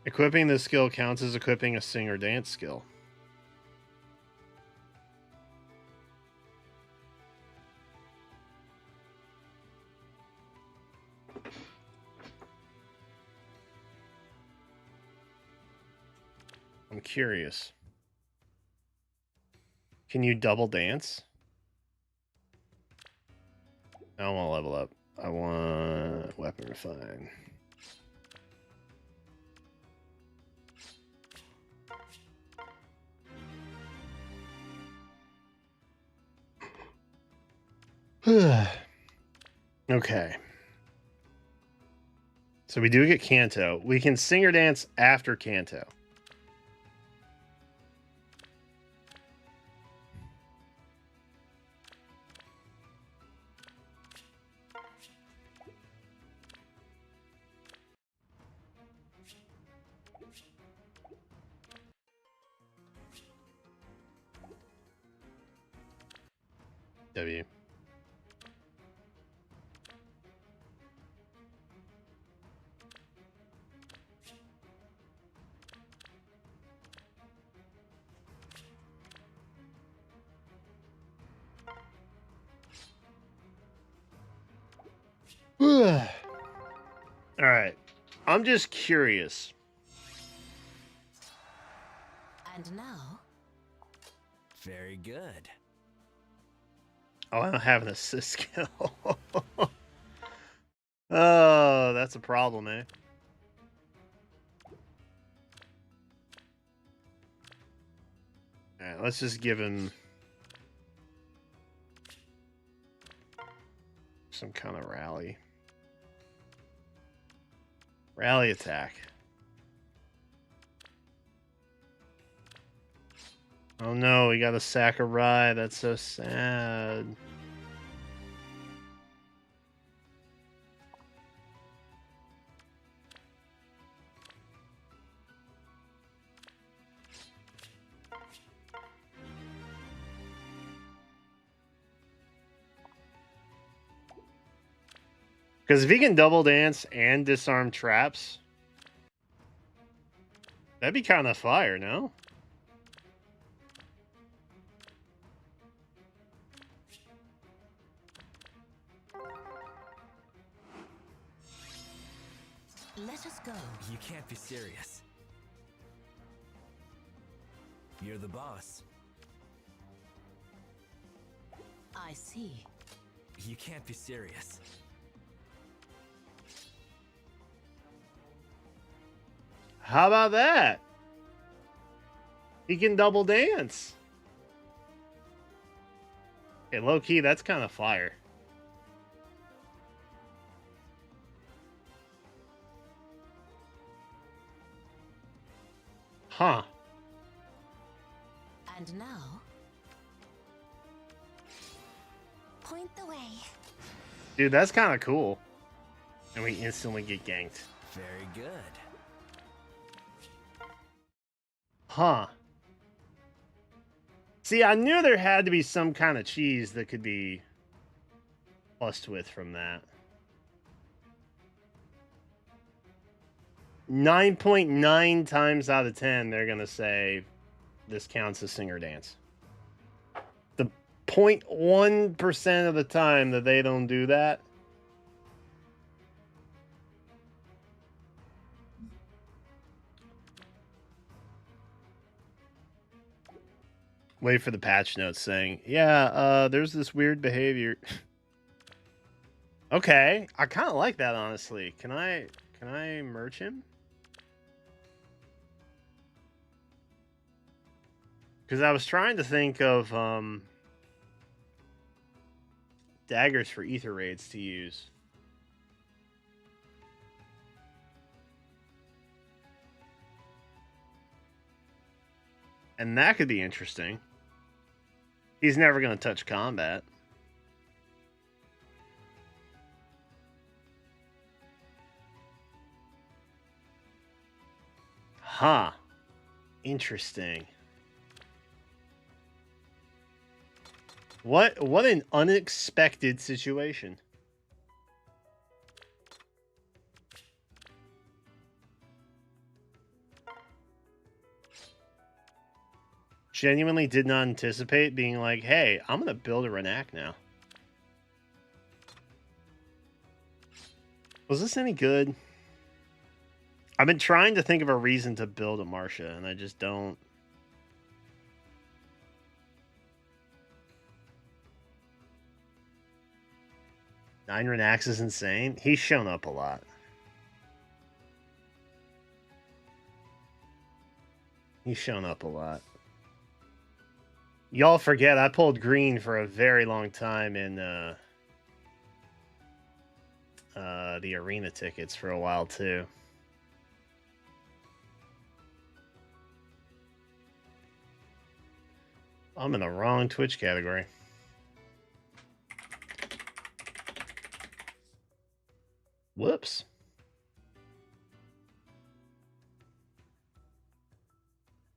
Equipping this skill counts as equipping a Sing or Dance skill. I'm curious. Can you double dance? I don't want to level up. I want weapon refine. Okay. So we do get Kanto. We can Sing or Dance after Kanto. W. All right. I'm just curious. And now, Very good. Oh, I don't have an assist skill. Oh, that's a problem, eh? Alright, let's just give him some kind of rally. Rally attack. Oh no, we got a Sakurai. That's so sad. Because if he can double dance and disarm traps, that'd be kind of fire, no? Let us go. You can't be serious. You're the boss. I see. You can't be serious. How about that? He can double dance. Hey, low key, that's kind of fire. Huh. And now, point the way. Dude, that's kind of cool. And we instantly get ganked. Very good. Huh. See, I knew there had to be some kind of cheese that could be plussed with from that. 9.9 times out of 10, they're going to say this counts as singer dance. The 0.1% of the time that they don't do that, wait for the patch notes saying, yeah, there's this weird behavior. Okay, I kind of like that, honestly. Can I merge him? Because I was trying to think of daggers for ether raids to use. And that could be interesting. He's never going to touch combat. Huh. Interesting. What an unexpected situation. Genuinely did not anticipate being like, hey, I'm going to build a Renak now. Was this any good? I've been trying to think of a reason to build a Marcia, and I just don't. Nine Renaks is insane. He's shown up a lot. He's shown up a lot. Y'all forget I pulled green for a very long time in the arena tickets for a while too. I'm in the wrong Twitch category. Whoops.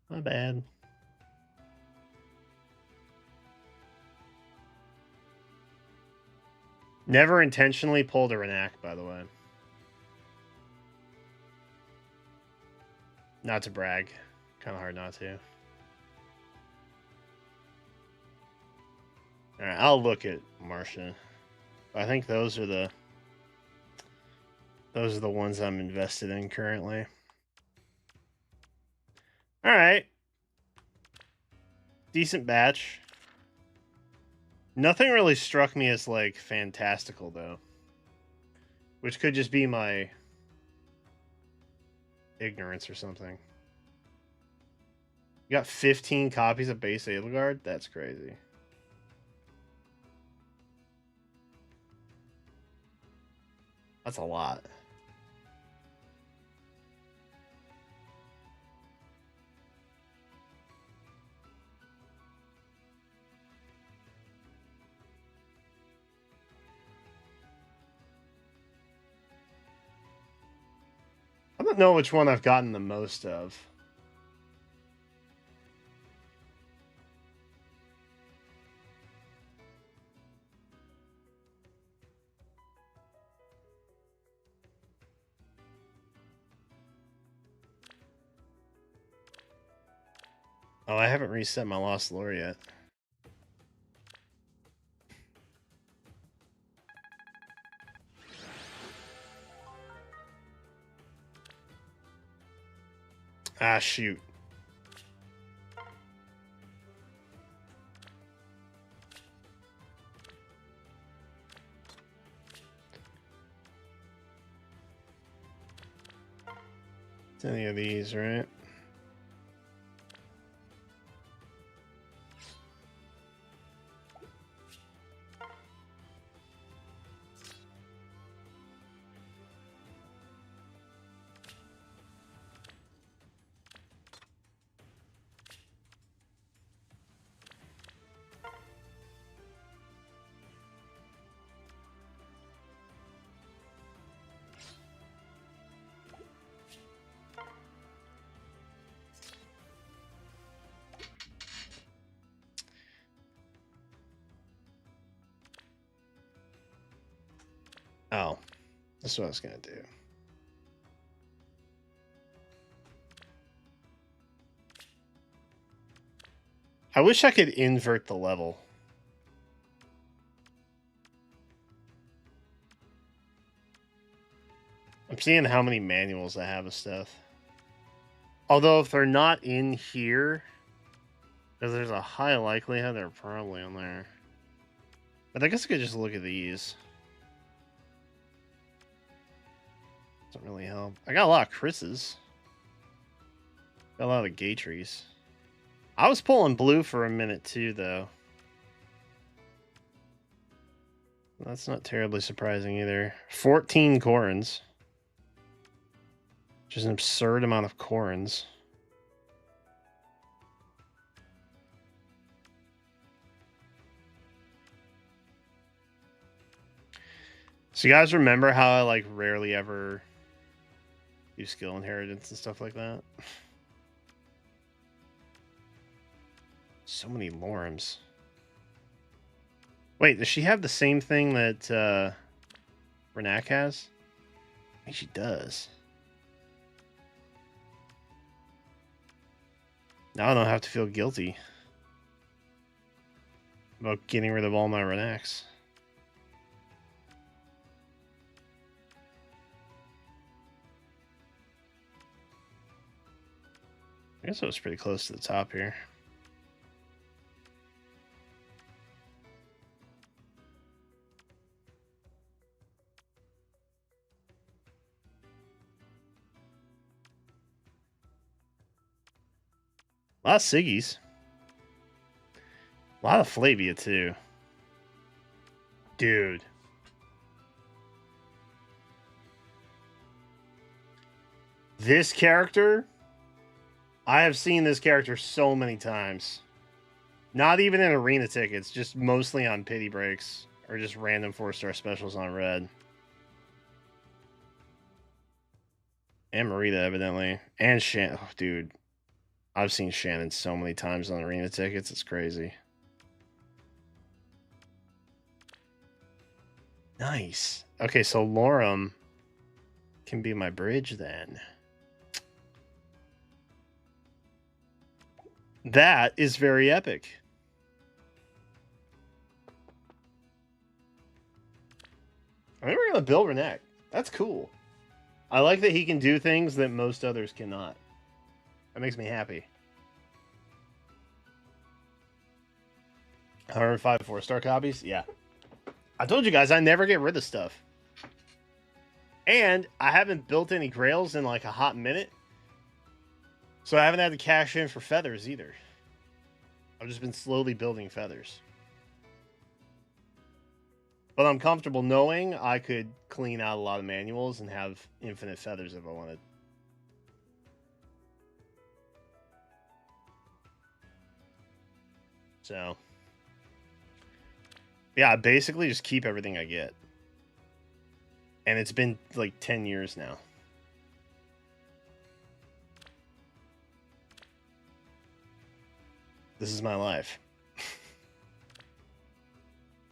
My bad. Never intentionally pulled a Renak, by the way. Not to brag. Kind of hard not to. Alright, I'll look at Marcia. I think those are the ones I'm invested in currently. Alright. Decent batch. Nothing really struck me as, like, fantastical, though. Which could just be my ignorance or something. You got 15 copies of base Edelgard? That's crazy. That's a lot. don't know which one I've gotten the most of. Oh, I haven't reset my Lost Lore yet. Ah, shoot. It's any of these, right? Oh, that's what I was gonna do. I wish I could invert the level. I'm seeing how many manuals I have of stuff. Although if they're not in here, because there's a high likelihood they're probably on there. But I guess I could just look at these. Doesn't really help. I got a lot of Chris's. Got a lot of Gatries. I was pulling blue for a minute too, though. That's not terribly surprising either. 14 Corins. Which is an absurd amount of Corins. So you guys remember how I like rarely ever do skill inheritance and stuff like that? So many Lorms. Wait, does she have the same thing that Renac has? I think she does. Now I don't have to feel guilty about getting rid of all my Renacs. I guess I was pretty close to the top here. A lot of Siggies. A lot of Flavia, too. Dude. This character, I have seen this character so many times. Not even in arena tickets, just mostly on pity breaks or just random 4-star specials on red. And Marita, evidently. And Shannon. Oh, dude. I've seen Shannon so many times on arena tickets. It's crazy. Nice. Okay, so Lorem can be my bridge then. That is very epic. I think we're going to build Renac. That's cool. I like that he can do things that most others cannot. That makes me happy. 105 4-star copies? Yeah. I told you guys I never get rid of stuff. And I haven't built any Grails in like a hot minute. So I haven't had to cash in for feathers either. I've just been slowly building feathers. But I'm comfortable knowing I could clean out a lot of manuals and have infinite feathers if I wanted. So, yeah, I basically just keep everything I get. And it's been like 10 years now. This is my life.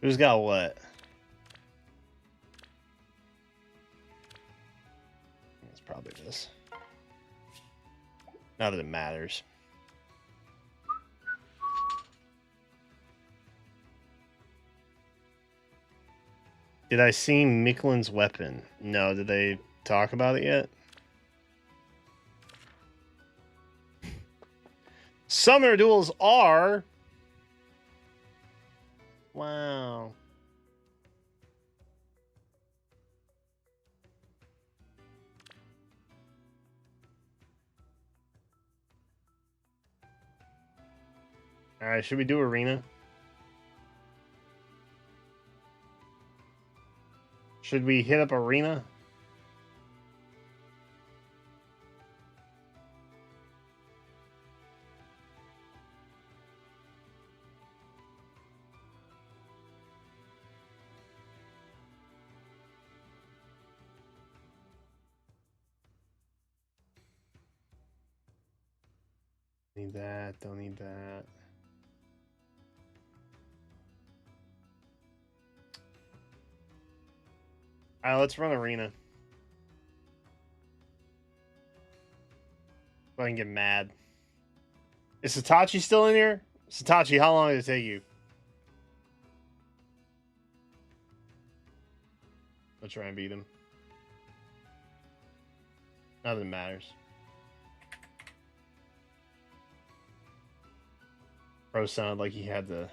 Who's got what? It's probably this. Not that it matters. Did I see Miklin's weapon? No, did they talk about it yet? Summoner duels are... Wow. Alright, should we do arena? Should we hit up arena? Need that, don't need that. Alright, let's run arena. So I can get mad. Is Satachi still in here? Satachi, how long did it take you? Let's try and beat him. Nothing matters. Bro sounded like he had to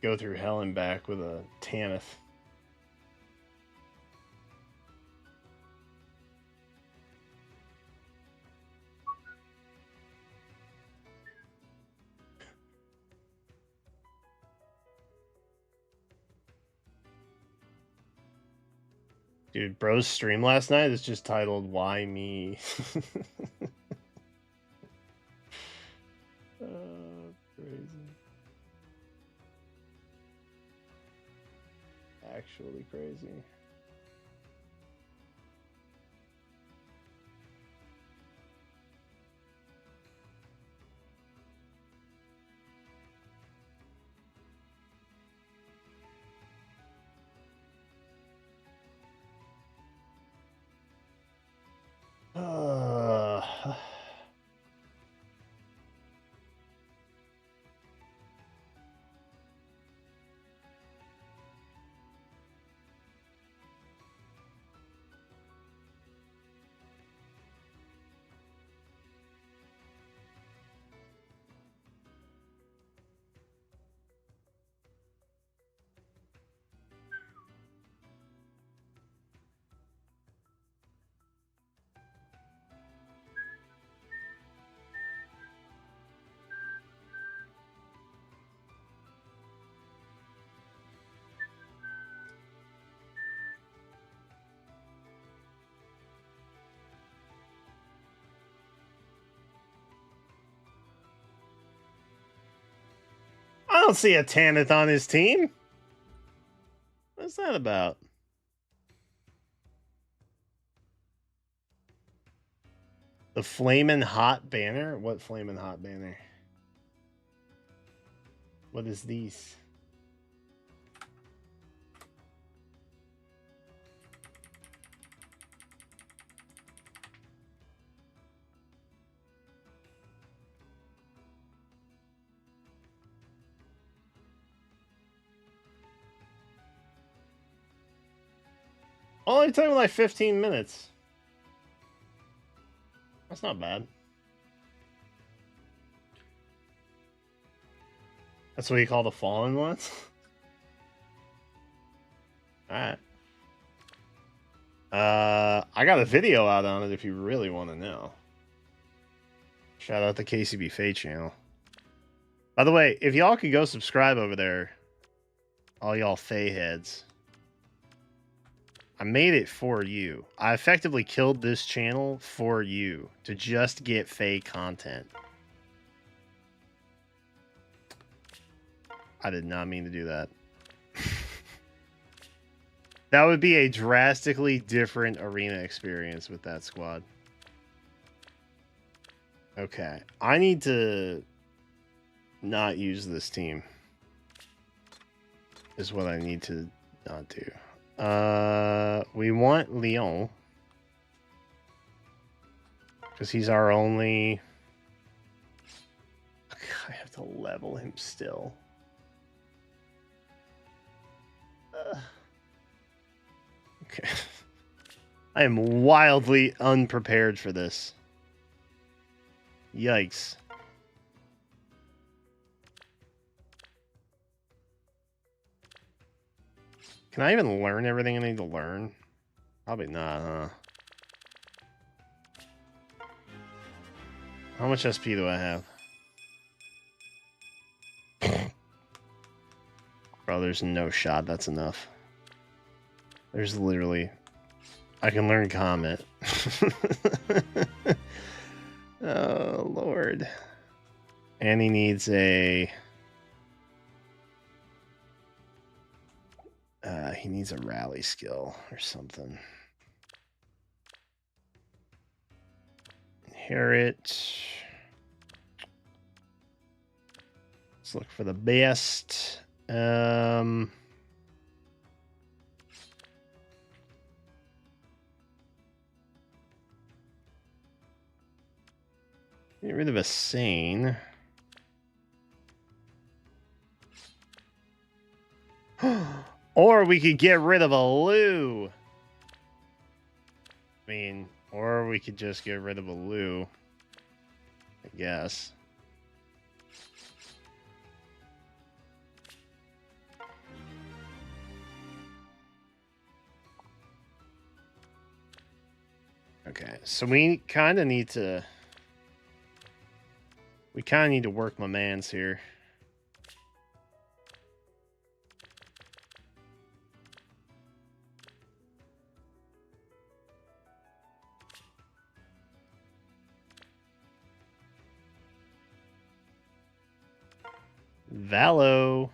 go through hell and back with a Tanith. Dude, bro's stream last night is just titled "Why Me." Crazy. Actually crazy. I don't see a Tanith on his team. What's that about? The Flamin' Hot banner? What Flamin' Hot banner? What is these? Only took me like 15 minutes. That's not bad. That's what you call the fallen ones? Alright. I got a video out on it if you really want to know. Shout out the KCB Faye channel. By the way, if y'all could go subscribe over there, all y'all Faye heads. I made it for you. I effectively killed this channel for you to just get Faye content. I did not mean to do that. That would be a drastically different arena experience with that squad. Okay. I need to not use this team. Is what I need to not do. We want Leon. Because he's our only... I have to level him still. Okay. I am wildly unprepared for this. Yikes. Can I even learn everything I need to learn? Probably not, huh? How much SP do I have? Bro, there's no shot that's enough. There's literally... I can learn Comet. Oh, Lord. And he needs a... he needs a rally skill or something. Inherit. Let's look for the best. Get rid of a Sane. Or we could get rid of a Lou. I mean, or we could just get rid of a Lou. I guess. Okay, so we kind of need to... We kind of need to work my mans here. Valo.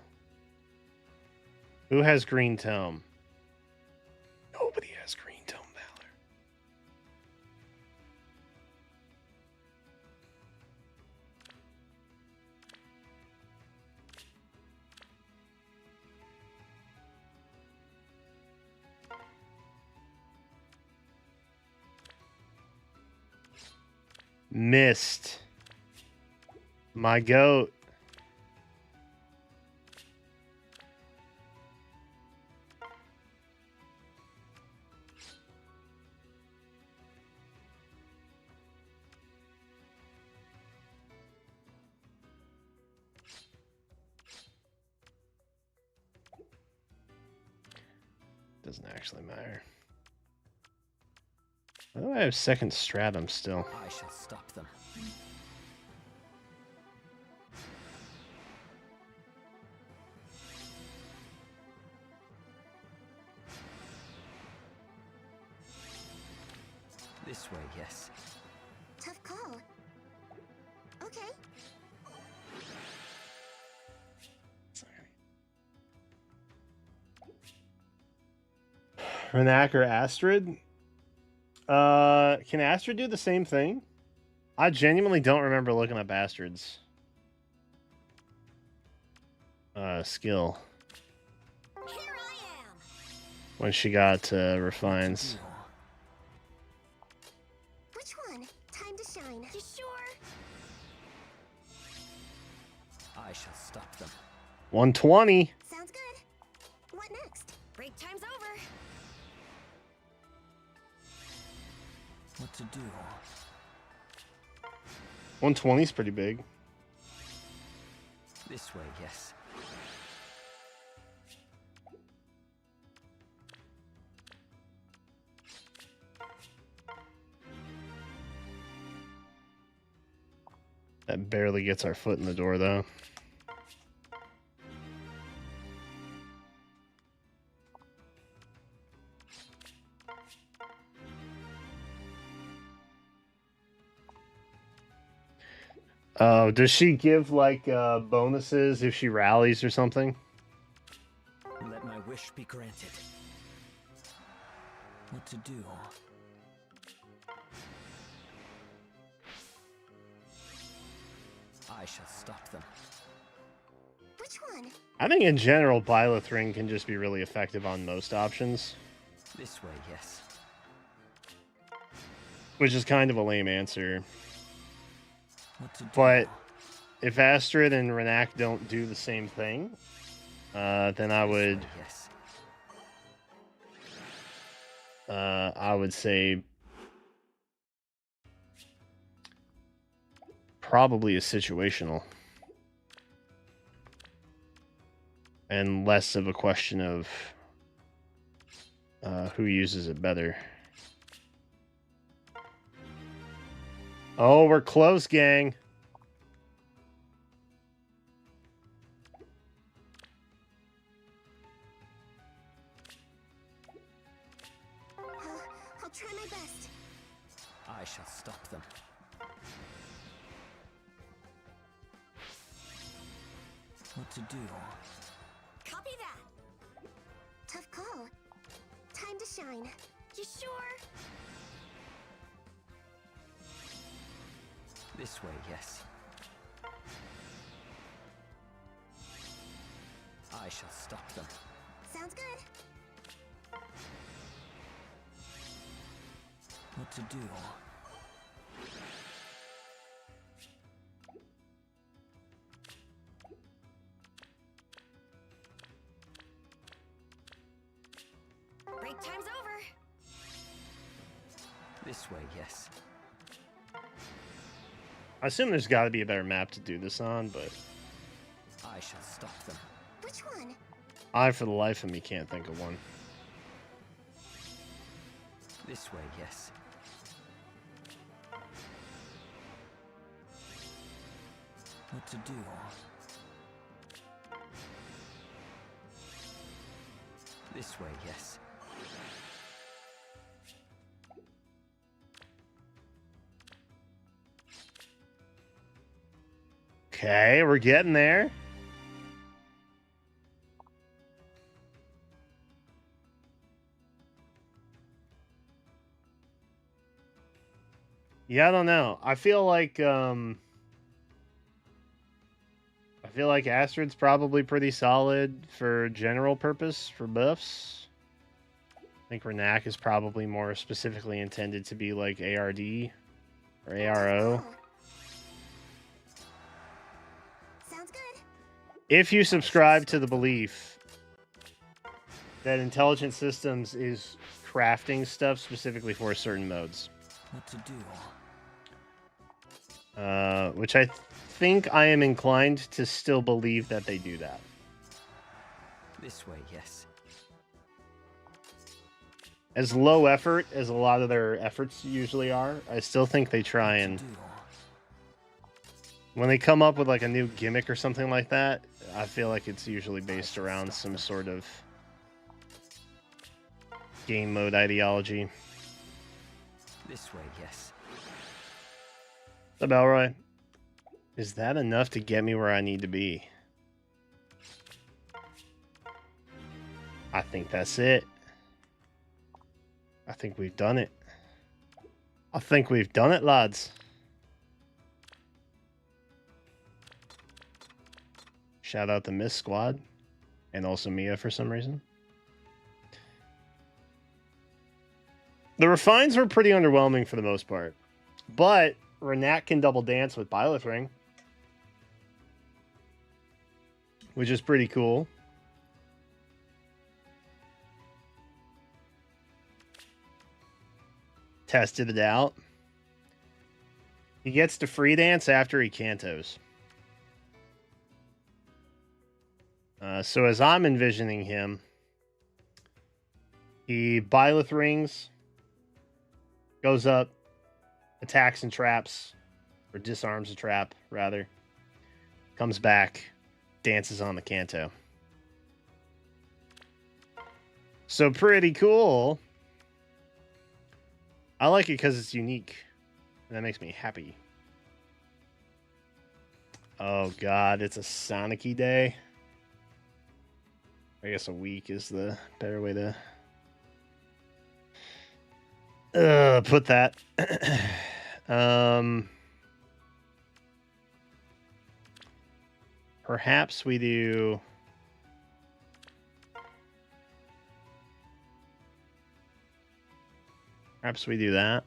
Who has Green Tome? Nobody has Green Tome Valor. Missed. My goat. Doesn't actually matter. Why do I have second stratum still? I shall stop them. This way, yes. Tough call. Okay. Renak or Astrid? Can Astrid do the same thing? I genuinely don't remember looking up Astrid's skill Here I am. when she got refines. Which one? Time to shine. You sure? I shall stop them. 120. Sounds good. What next? Break time's over. What to do? 120 is pretty big. This way, yes. That barely gets our foot in the door, though. Oh, does she give, like, bonuses if she rallies or something? Let my wish be granted. What to do? I shall stop them. Which one? I think in general, Byleth Ring can just be really effective on most options, This way, yes. which is kind of a lame answer. What to do? But if Astrid and Renak don't do the same thing, then I This would way, yes. I would say probably a situational. And less of a question of who uses it better. Oh, we're close, gang. I'll try my best. I shall stop them. What to do? Copy that. Tough call. Time to shine. You sure? This way, yes. I shall stop them. Sounds good. What to do? Break time's over. This way, yes. I assume there's got to be a better map to do this on, but I shall stop them. Which one? I, for the life of me, can't think of one. This way, yes. What to do? This way, yes. Okay, we're getting there. Yeah, I don't know. I feel like Astrid's probably pretty solid for general purpose for buffs. I think Renak is probably more specifically intended to be like ARD or ARO. Sounds good. If you subscribe to the belief that Intelligent Systems is crafting stuff specifically for certain modes. What to do? Which I think I am inclined to still believe that they do that. This way, yes. As low effort as a lot of their efforts usually are, I still think they try and Do. when they come up with like a new gimmick or something like that, I feel like it's usually based around some sort of game mode ideology. This way, yes. The Belroy, is that enough to get me where I need to be? I think that's it. I think we've done it. I think we've done it, lads. Shout out the Miss Squad. And also Mia for some reason. The refines were pretty underwhelming for the most part. But Renak can double dance with Byleth Ring, which is pretty cool. Tested it out. He gets to free dance after he cantos. So as I'm envisioning him, he Byleth Rings, goes up, attacks and traps, or disarms a trap, rather. Comes back, dances on the canto. So pretty cool. I like it because it's unique. And that makes me happy. Oh god, it's a Sonic-y day. I guess a week is the better way to put that. Perhaps we do. Perhaps we do that.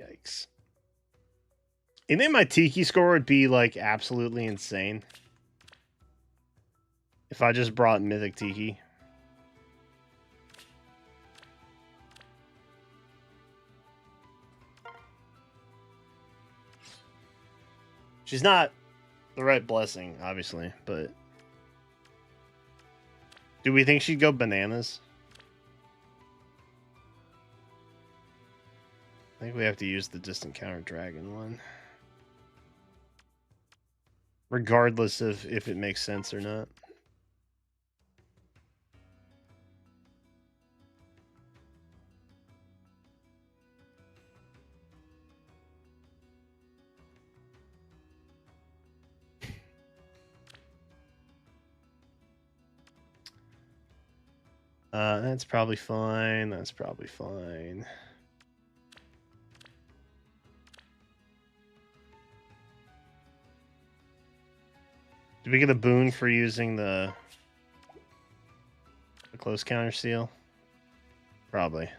Yikes. And then my Tiki score would be like absolutely insane if I just brought Mythic Tiki. She's not the right blessing, obviously, but do we think she'd go bananas? I think we have to use the distant counter dragon one. Regardless of if it makes sense or not. That's probably fine. That's probably fine. Did we get a boon for using the close counter seal? Probably.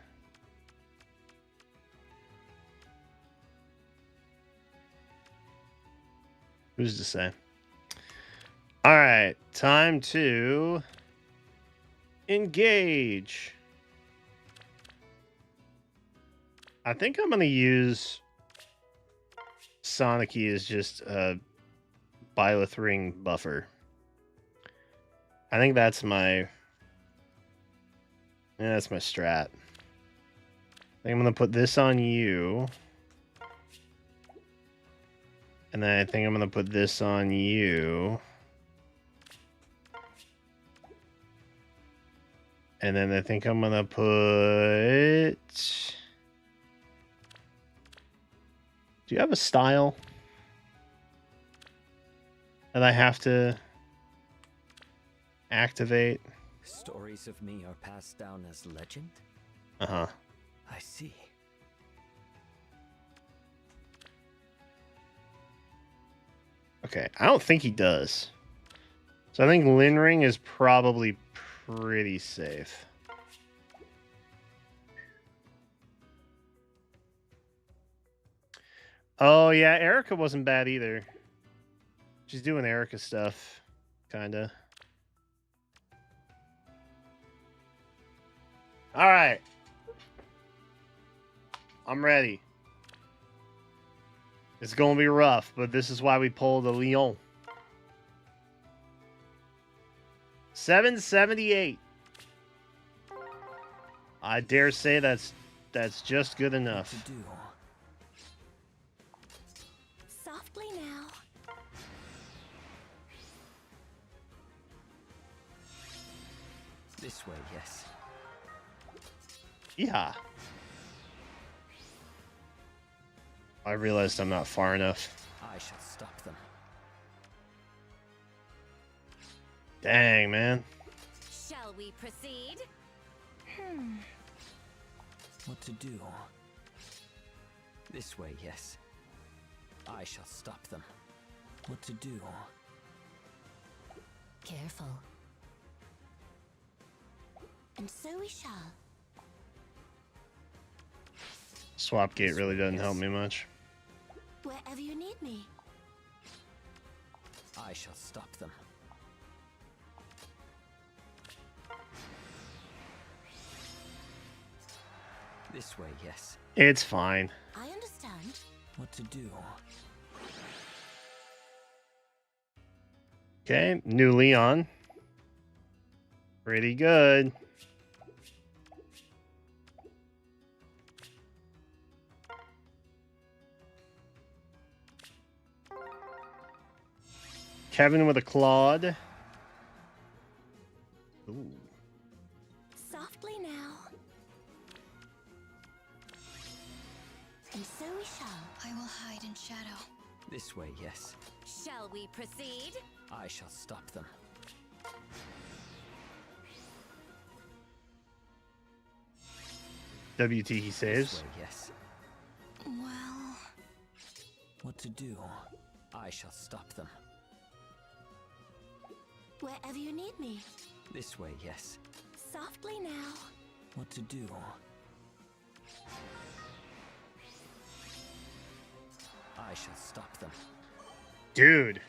Who's to say? All right, time to engage. I think I'm going to use Sonicy as just a Byleth Ring buffer. I think that's my strat. I think I'm going to put this on you. And then I think I'm going to put this on you. And then I think I'm going to put... Do you have a style that I have to activate? Stories of me are passed down as legend? Uh-huh. I see. Okay, I don't think he does. So I think Linring is probably pretty safe. Oh yeah, Erica wasn't bad either. She's doing Erica stuff, kinda. All right, I'm ready. It's gonna be rough, but this is why we pulled the Leon. 778. I dare say that's just good enough. What to do? Softly now. This way, yes. Yeah. I realized I'm not far enough. I shall stop them. Dang, man. Shall we proceed? What to do? This way, yes. I shall stop them. What to do? Careful. And so we shall. Swap gate really doesn't help me much. Wherever you need me. I shall stop them. This way, yes. It's fine. I understand. What to do? Okay, new Leon. Pretty good. Kevin with a Claude. Ooh. Softly now. And so we shall. I will hide in shadow. This way, yes. Shall we proceed? I shall stop them. WT he This saves. way, yes. Well, What to do? I shall stop them. wherever you need me. This way, yes. Softly now. What to do? I shall stop them. Dude.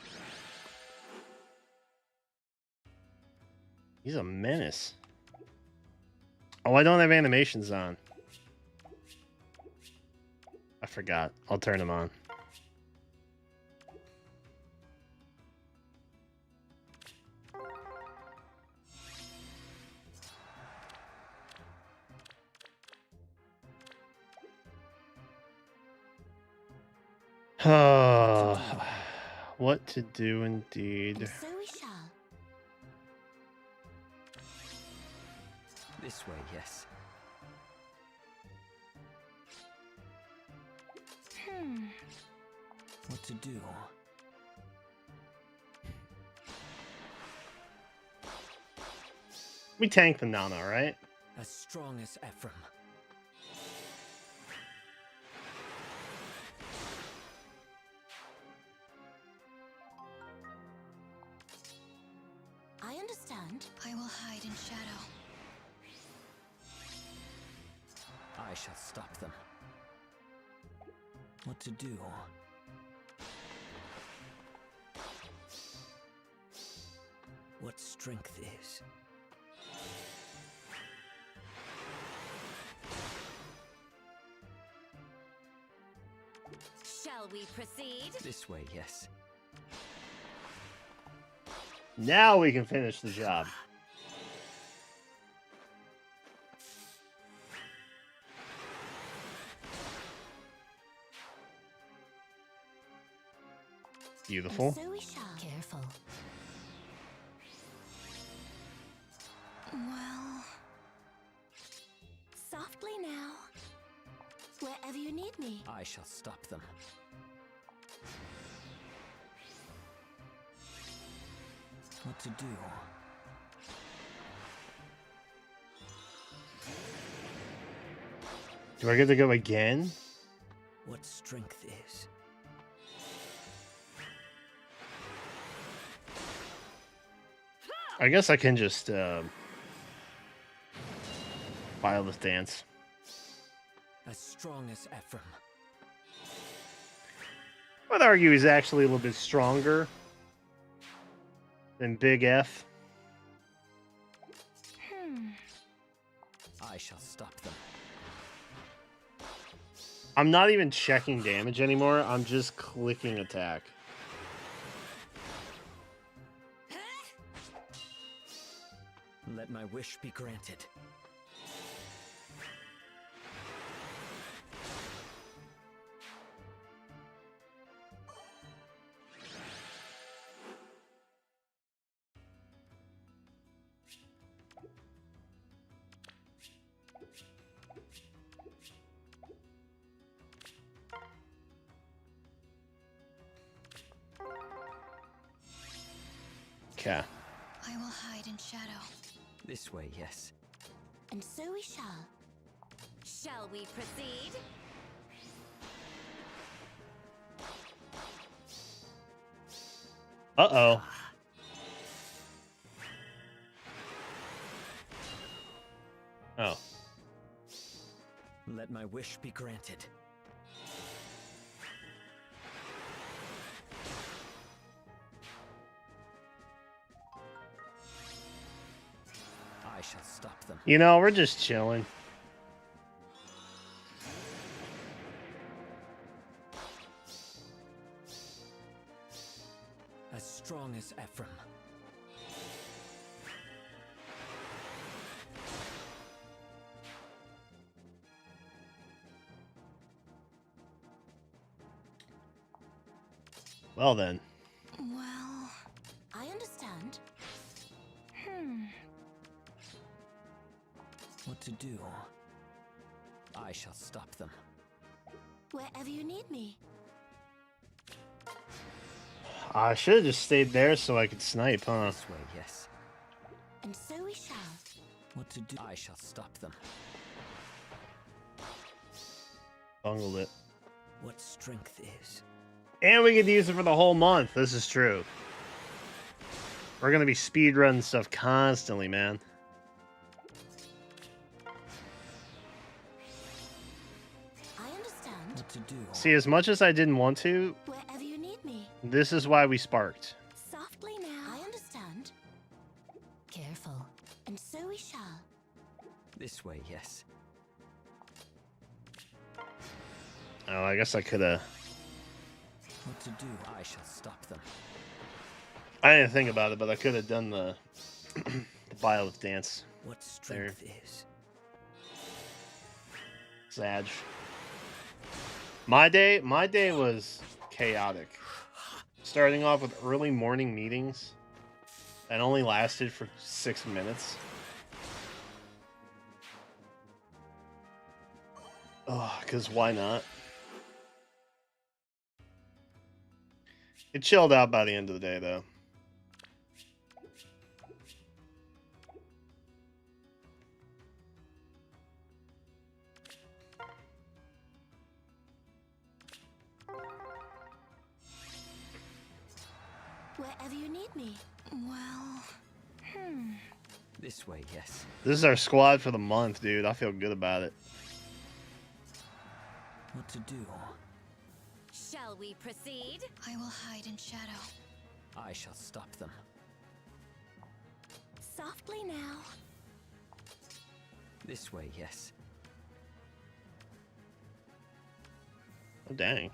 He's a menace. Oh, I don't have animations on. I forgot. I'll turn them on. What to do indeed. And so we shall. This way, yes. What to do? We tank them down, all right? As strong as Ephraim. I understand. I will hide in shadow. I shall stop them. What to do? What strength is? Shall we proceed? This way, yes. Now we can finish the job. Beautiful. So we shall. Careful. Well, softly now. Wherever you need me. I shall stop them. What to do? Do I get to go again? What strength is? I guess I can just file this dance. As strong as Ephraim. I'd argue he's actually a little bit stronger than Big F. I shall stop them. I'm not even checking damage anymore. I'm just clicking attack. Let my wish be granted. Okay. I will hide in shadow. This way, yes. And so we shall. Shall we proceed? Uh-oh. Oh. Let my wish be granted. I shall stop them. You know, we're just chilling. As strong as Ephraim. Well then. Well, I understand. What to do? I shall stop them. Wherever you need me. I should have just stayed there so I could snipe, huh? This way, yes. And so we shall. What to do? I shall stop them. Bungled it. what strength is. And we get to use it for the whole month. This is true. We're gonna be speedrunning stuff constantly, man. I understand. What to do? See, as much as I didn't want to, Wherever you need me. this is why we sparked. Softly now. I understand. Careful. And so we shall. This way, yes. Oh, I guess I could have. What to do? I shall stop them. I didn't think about it, but I could have done the the Byleth dance. What strength is. Sag. My day was chaotic. Starting off with early morning meetings that only lasted for 6 minutes. Oh, because why not? It chilled out by the end of the day, though. Wherever you need me. Well, This way, yes. This is our squad for the month, dude. I feel good about it. What to do? Shall we proceed? I will hide in shadow. I shall stop them. Softly now. This way, yes. Oh, dang.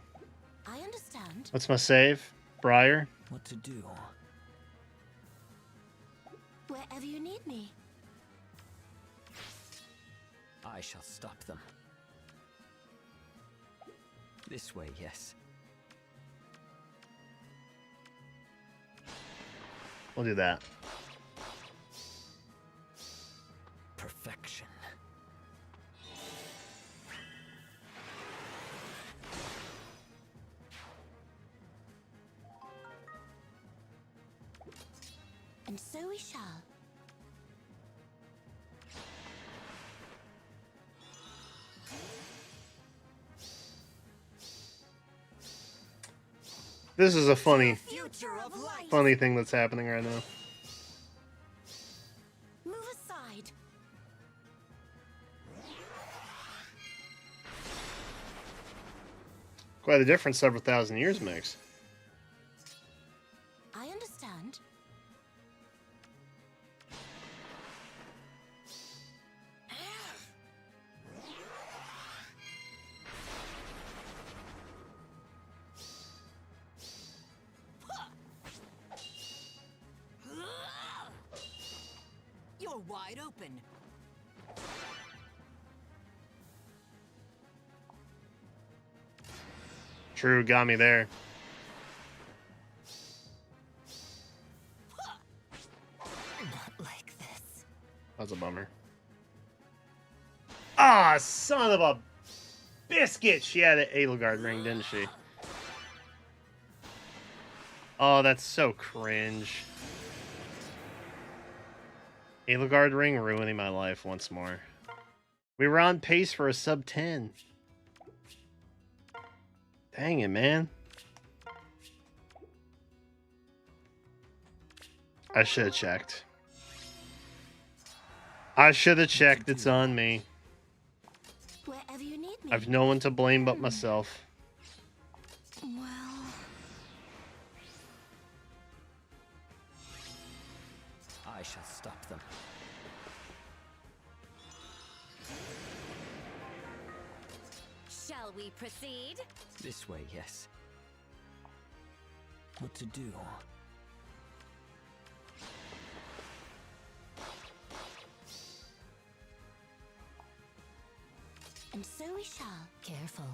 I understand. What's my save? Briar? What to do? Wherever you need me. I shall stop them. This way, yes. We'll do that. Perfection. And so we shall. This is a funny Future of life. thing that's happening right now. Move aside. Quite a difference several thousand years makes. I understand. You're wide open. True, got me there. Not like this. That's a bummer. Ah, son of a biscuit! She had an Edelgard ring, didn't she? Oh, that's so cringe. Edelgard ring ruining my life once more. We were on pace for a sub 10. Dang it, man. I should have checked. I should have checked. It's on me. Wherever you need me. I've no one to blame but myself. Well, I shall stop them. shall we proceed? This way, yes. What to do? And so we shall. Careful.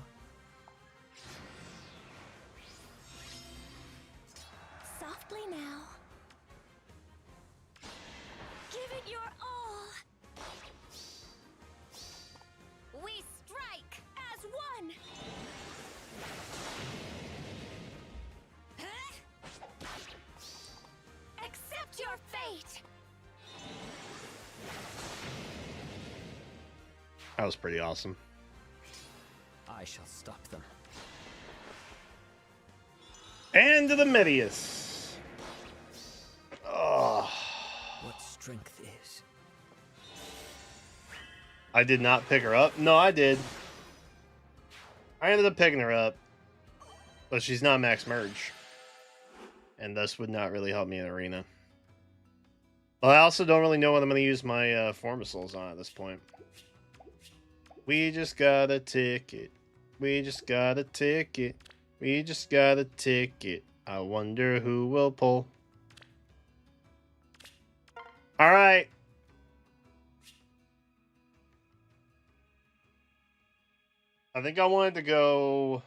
Softly now. Give it your all. We strike as one. Accept your fate. That was pretty awesome. I shall stop them. And to the Medius. Oh, What strength is? I did not pick her up. No, I did. I ended up picking her up. But she's not max merge. And thus would not really help me in arena. Well, I also don't really know what I'm going to use my Formicles on at this point. We just got a ticket. We just got a ticket. We just got a ticket. I wonder who will pull. All right. I think I wanted to go...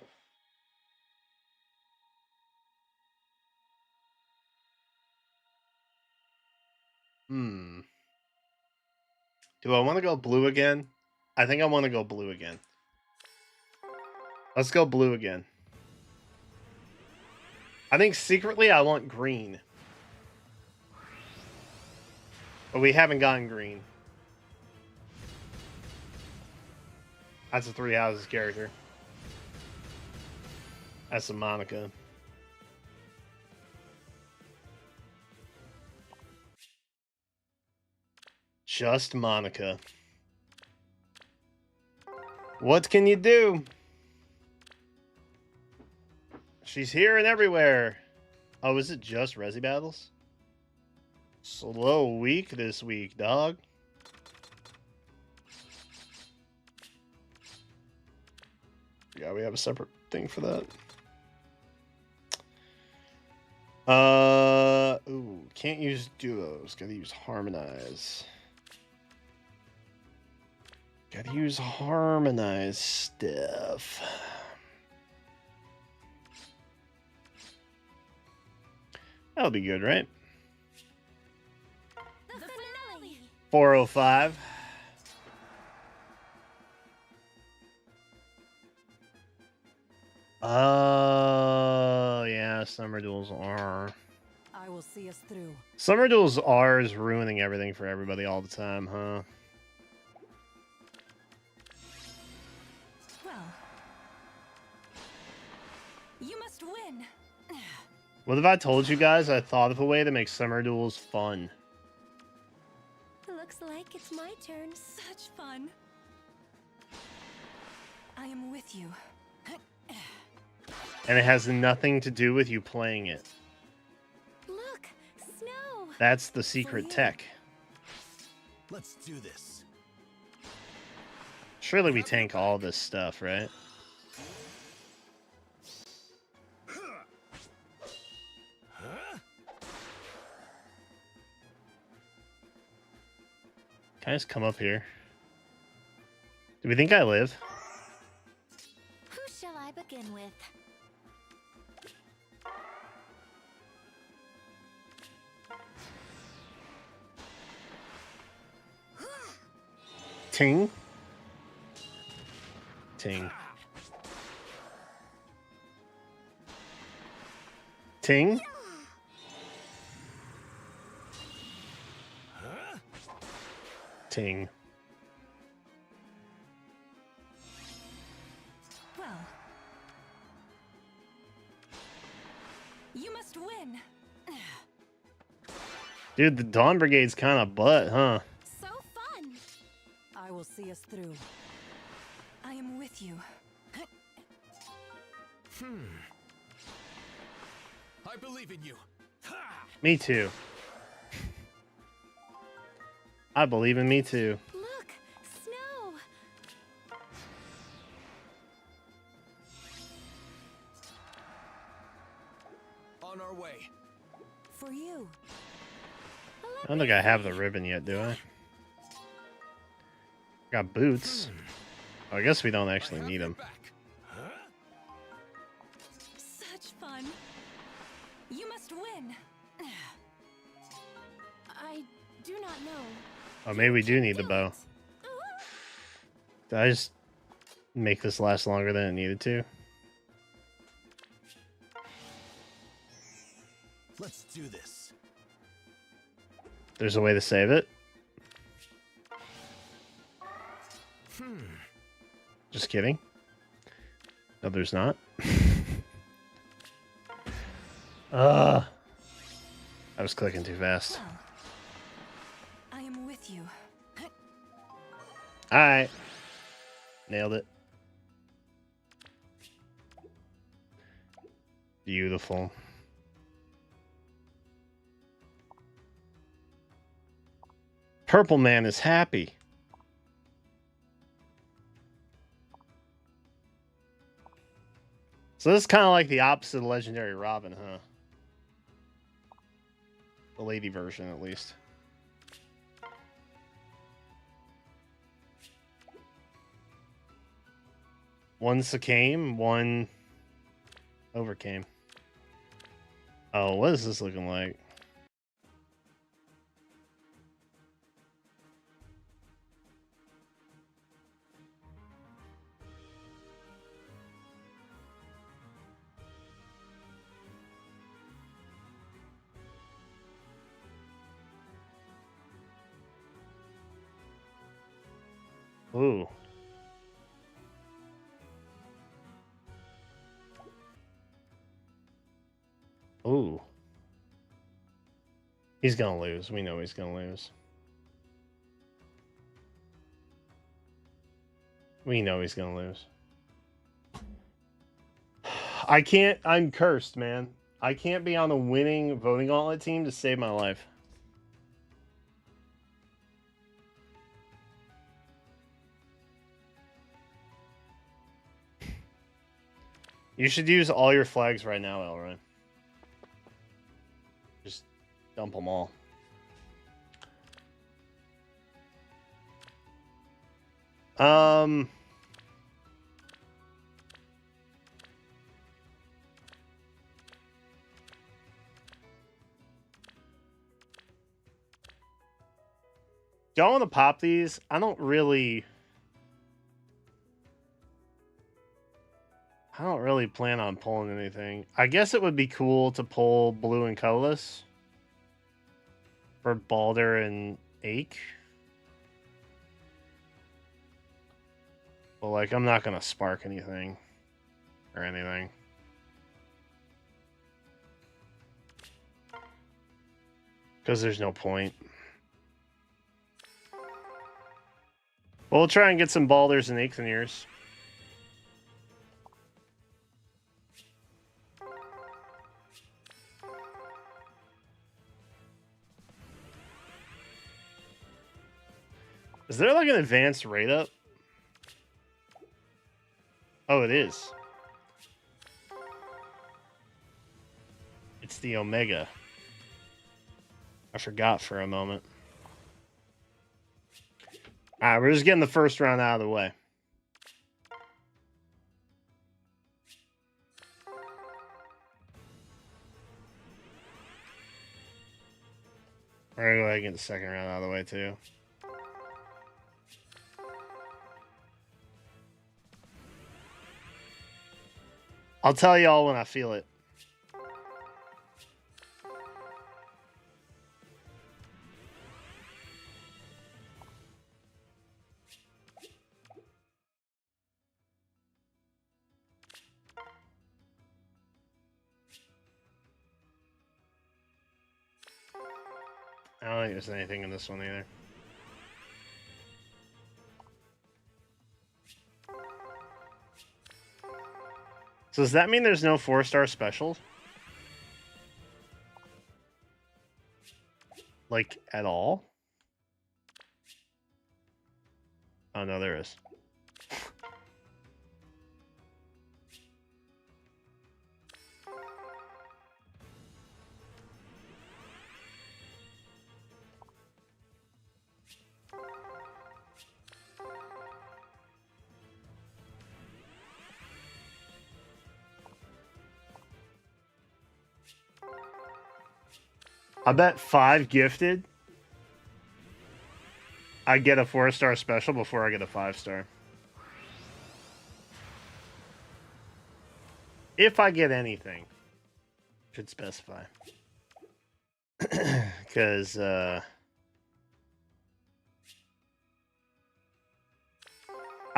Do I want to go blue again? I think I want to go blue again. Let's go blue again. I think secretly I want green. But we haven't gotten green. That's a Three Houses character. That's a Monica. Just Monica. What can you do? She's here and everywhere. Oh, is it just Resi battles? Slow week this week, dog. Yeah, we have a separate thing for that. Ooh, can't use duos. Gotta use harmonize. Gotta use harmonize stuff. That'll be good, right? The finale. 405. Oh, yeah, Summer Duels are. I will see us through. Summer Duels R is ruining everything for everybody all the time, huh? Well, you must win. What if I told you guys I thought of a way to make Summer Duels fun? Looks like it's my turn. Such fun. I am with you. And it has nothing to do with you playing it. Look, snow. That's the secret tech. Let's do this. Surely we tank all this stuff, right? Can I just come up here? Do we think I live? Who shall I begin with? Ting? Ting. Ting? Ting. Well, you must win. Dude, the Dawn Brigade's kind of butt, huh? So fun. I will see us through. I am with you. I believe in you. Me too. I believe in me too. Look, snow. On our way. For you. I don't think I have the ribbon yet, do I? Got boots. Oh, I guess we don't actually need them. Such fun. You must win. I do not know. Oh, maybe we do need the bow. Did I just make this last longer than it needed to? Let's do this. There's a way to save it. Just kidding. No, there's not. I was clicking too fast. I am with you. Alright. Nailed it. Beautiful. Purple Man is happy. So this is kind of like the opposite of Legendary Robin, huh? The lady version, at least. One succumb, one overcame. Oh, what is this looking like? Ooh. Ooh. He's gonna lose. We know he's gonna lose. We know he's gonna lose. I can't. I'm cursed, man. I can't be on a winning voting gauntlet team to save my life. You should use all your flags right now, Elroy. Just dump them all. Do y'all want to pop these? I don't really plan on pulling anything. I guess it would be cool to pull blue and colorless for Balder and Ache. But like, I'm not gonna spark anything or anything. Because there's no point. We'll try and get some Balders and Aethanirs. Is there like an advanced rate up? Oh, it is. It's the Omega. I forgot for a moment. Alright, we're just getting the first round out of the way. We're gonna go ahead and get the second round out of the way too. I'll tell y'all when I feel it. I don't think there's anything in this one either. So does that mean there's no 4-star special? Like, at all? Oh, no, there is. I bet 5 gifted. I get a 4-star special before I get a 5-star. If I get anything. Should specify. Because, I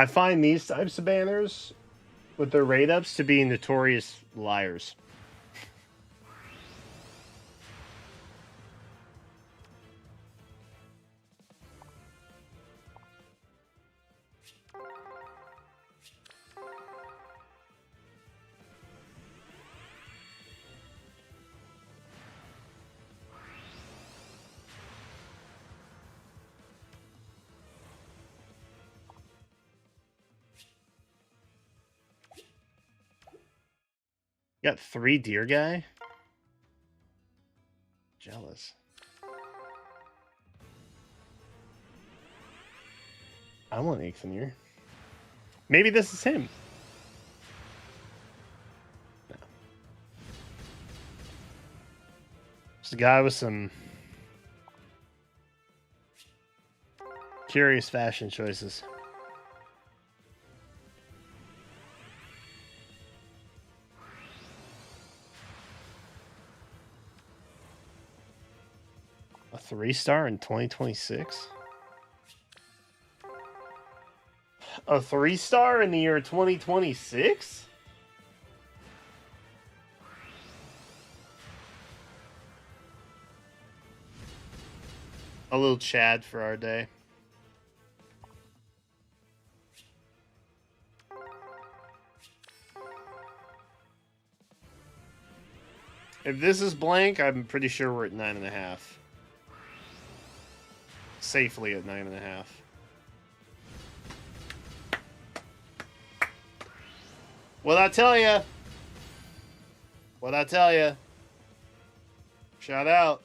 find these types of banners with their rate ups to be notorious liars. Got 3 deer guy? Jealous. I want Ichthonir. Maybe this is him. No. Just a guy with some curious fashion choices. A 3-star in 2026? A 3-star in the year 2026? A little Chad for our day. If this is blank, I'm pretty sure we're at 9.5. Safely at 9.5. What'd I tell you? What'd I tell you? Shout out.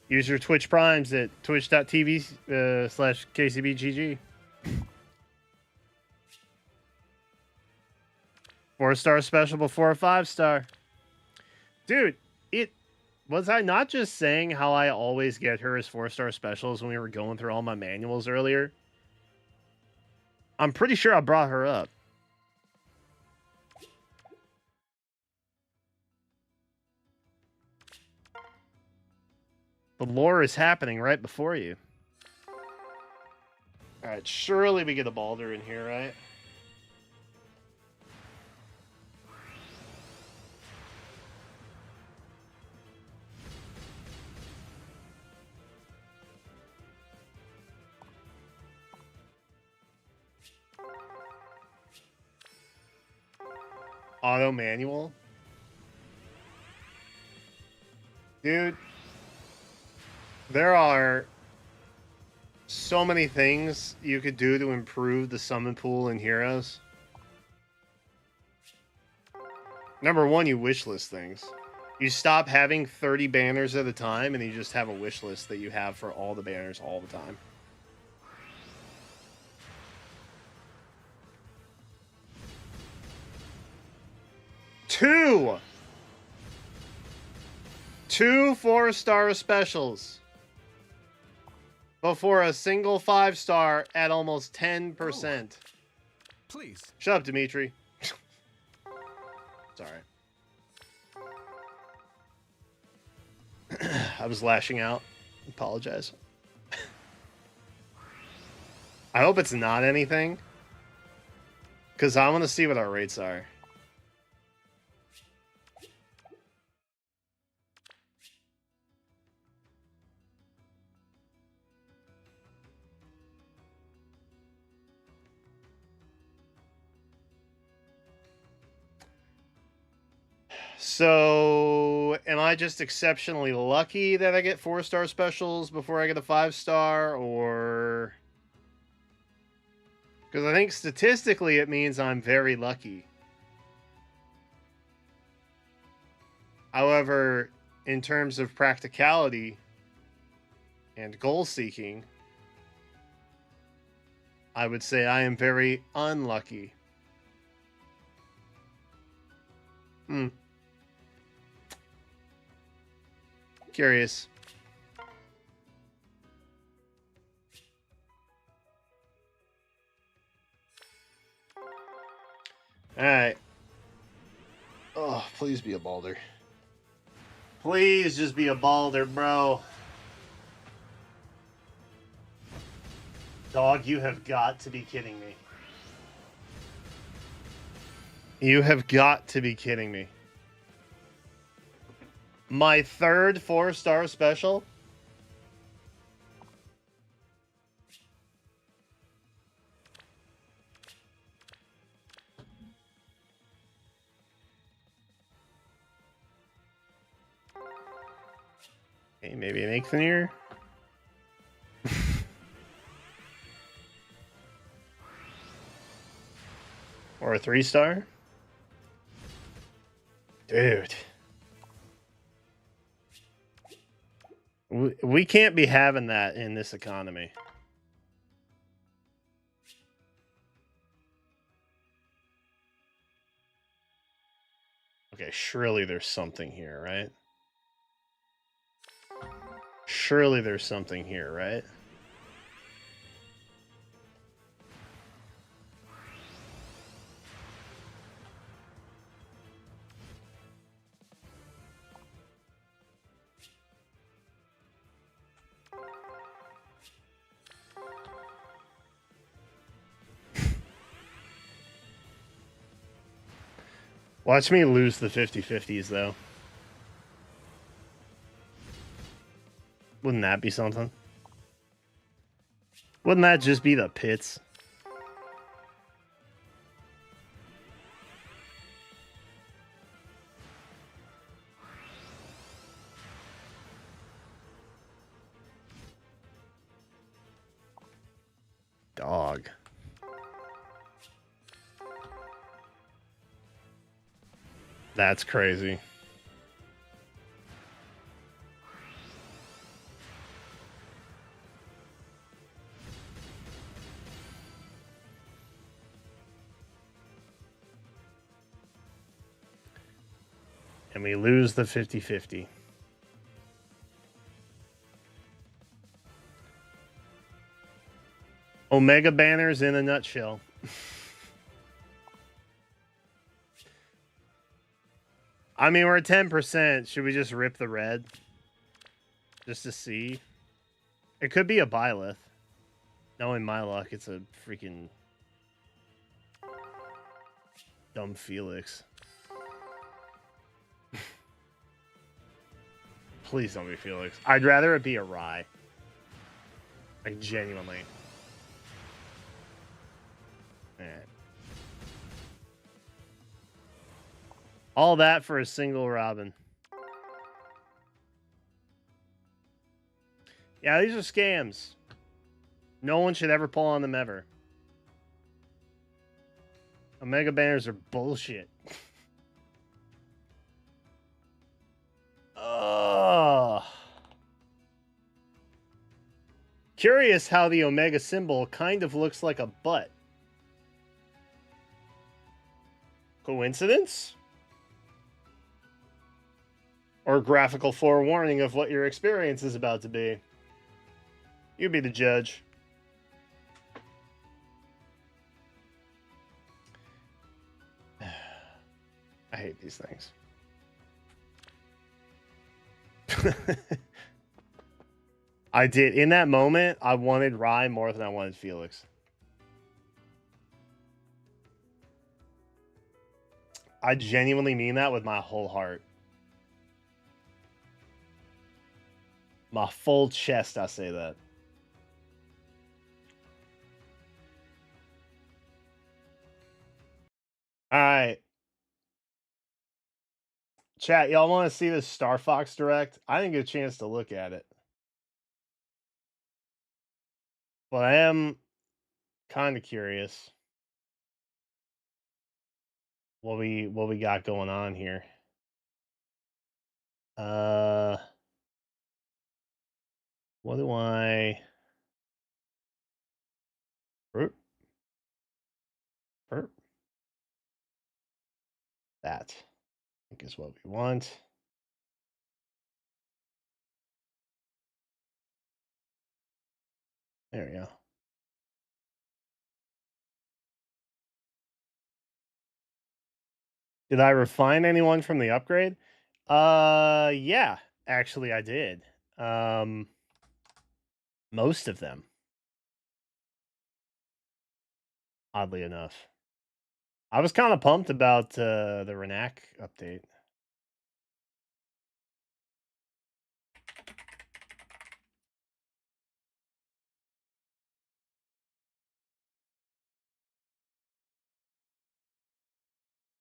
Use your Twitch Primes at twitch.tv/KCBGG. 4-star special before a 5-star. Dude, was I not just saying how I always get her as 4-star specials when we were going through all my manuals earlier? I'm pretty sure I brought her up. The lore is happening right before you. Alright, surely we get a Balder in here, right? Auto manual? Dude, there are so many things you could do to improve the summon pool in Heroes. Number one, you wishlist things. You stop having 30 banners at a time and you just have a wish list that you have for all the banners all the time. Two 4-star specials before a single 5-star at almost 10%. Oh, please. Shut up, Dimitri. Sorry. I was lashing out. Apologize. I hope it's not anything, because I want to see what our rates are. So, am I just exceptionally lucky that I get 4-star specials before I get a 5-star, or... Because I think statistically it means I'm very lucky. However, in terms of practicality and goal seeking, I would say I am very unlucky. Curious. Alright. Oh, please be a Balder. Please just be a Balder, bro. Dog, you have got to be kidding me. You have got to be kidding me. My third 4-star special? Okay, maybe an Ichthynir? Or a 3-star? Dude. We can't be having that in this economy. Okay, surely there's something here, right? Surely there's something here, right? Watch me lose the 50-50s, though. Wouldn't that be something? Wouldn't that just be the pits? Dog. That's crazy. And we lose the 50-50. Omega banners in a nutshell. I mean, we're at 10%. Should we just rip the red? Just to see? It could be a Byleth. Knowing my luck, it's a freaking dumb Felix. Please don't be Felix. I'd rather it be a Rye. Like, genuinely. Man. All that for a single Robin. Yeah, these are scams. No one should ever pull on them ever. Omega banners are bullshit. Ugh. Curious how the Omega symbol kind of looks like a butt. Coincidence? Or graphical forewarning of what your experience is about to be? You be the judge. I hate these things. I did. In that moment, I wanted Rye more than I wanted Felix. I genuinely mean that with my whole heart. My full chest, I say that. All right. Chat, y'all want to see this Star Fox Direct? I didn't get a chance to look at it. But I am kind of curious what we got going on here. What do I... That, I think, is what we want. There we go. Did I refine anyone from the upgrade? Yeah, actually I did. Most of them. Oddly enough. I was kind of pumped about the Renac update.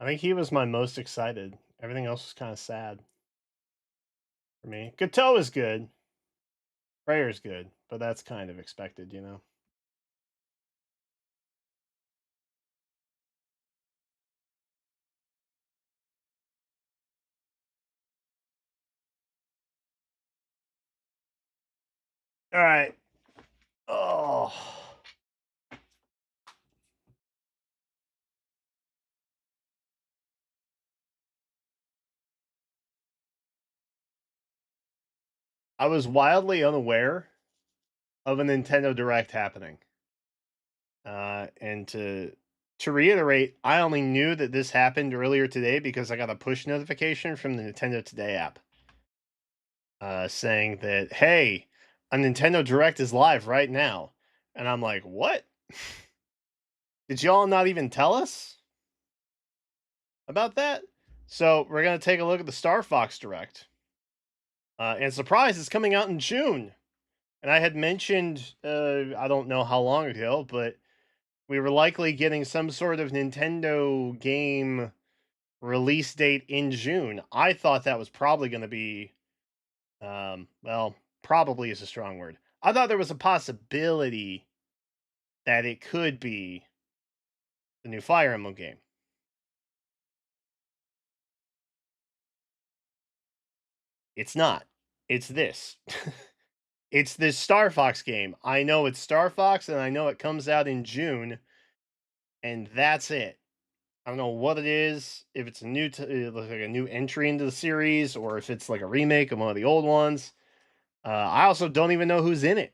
I think he was my most excited. Everything else was kind of sad for me. Gateau is good. Prayer's good, but that's kind of expected, you know. All right. Oh. I was wildly unaware of a Nintendo Direct happening. And to reiterate, I only knew that this happened earlier today because I got a push notification from the Nintendo Today app saying that, hey, a Nintendo Direct is live right now. And I'm like, what? Did y'all not even tell us about that? So we're going to take a look at the Star Fox Direct. And surprise, it's coming out in June. And I had mentioned, I don't know how long ago, but we were likely getting some sort of Nintendo game release date in June. I thought that was probably going to be, well, probably is a strong word. I thought there was a possibility that it could be the new Fire Emblem game. It's not. It's this. It's this Star Fox game. I know it's Star Fox, and I know it comes out in June, and that's it. I don't know what it is. If it's a new, like a new entry into the series, or if it's like a remake of one of the old ones. I also don't even know who's in it.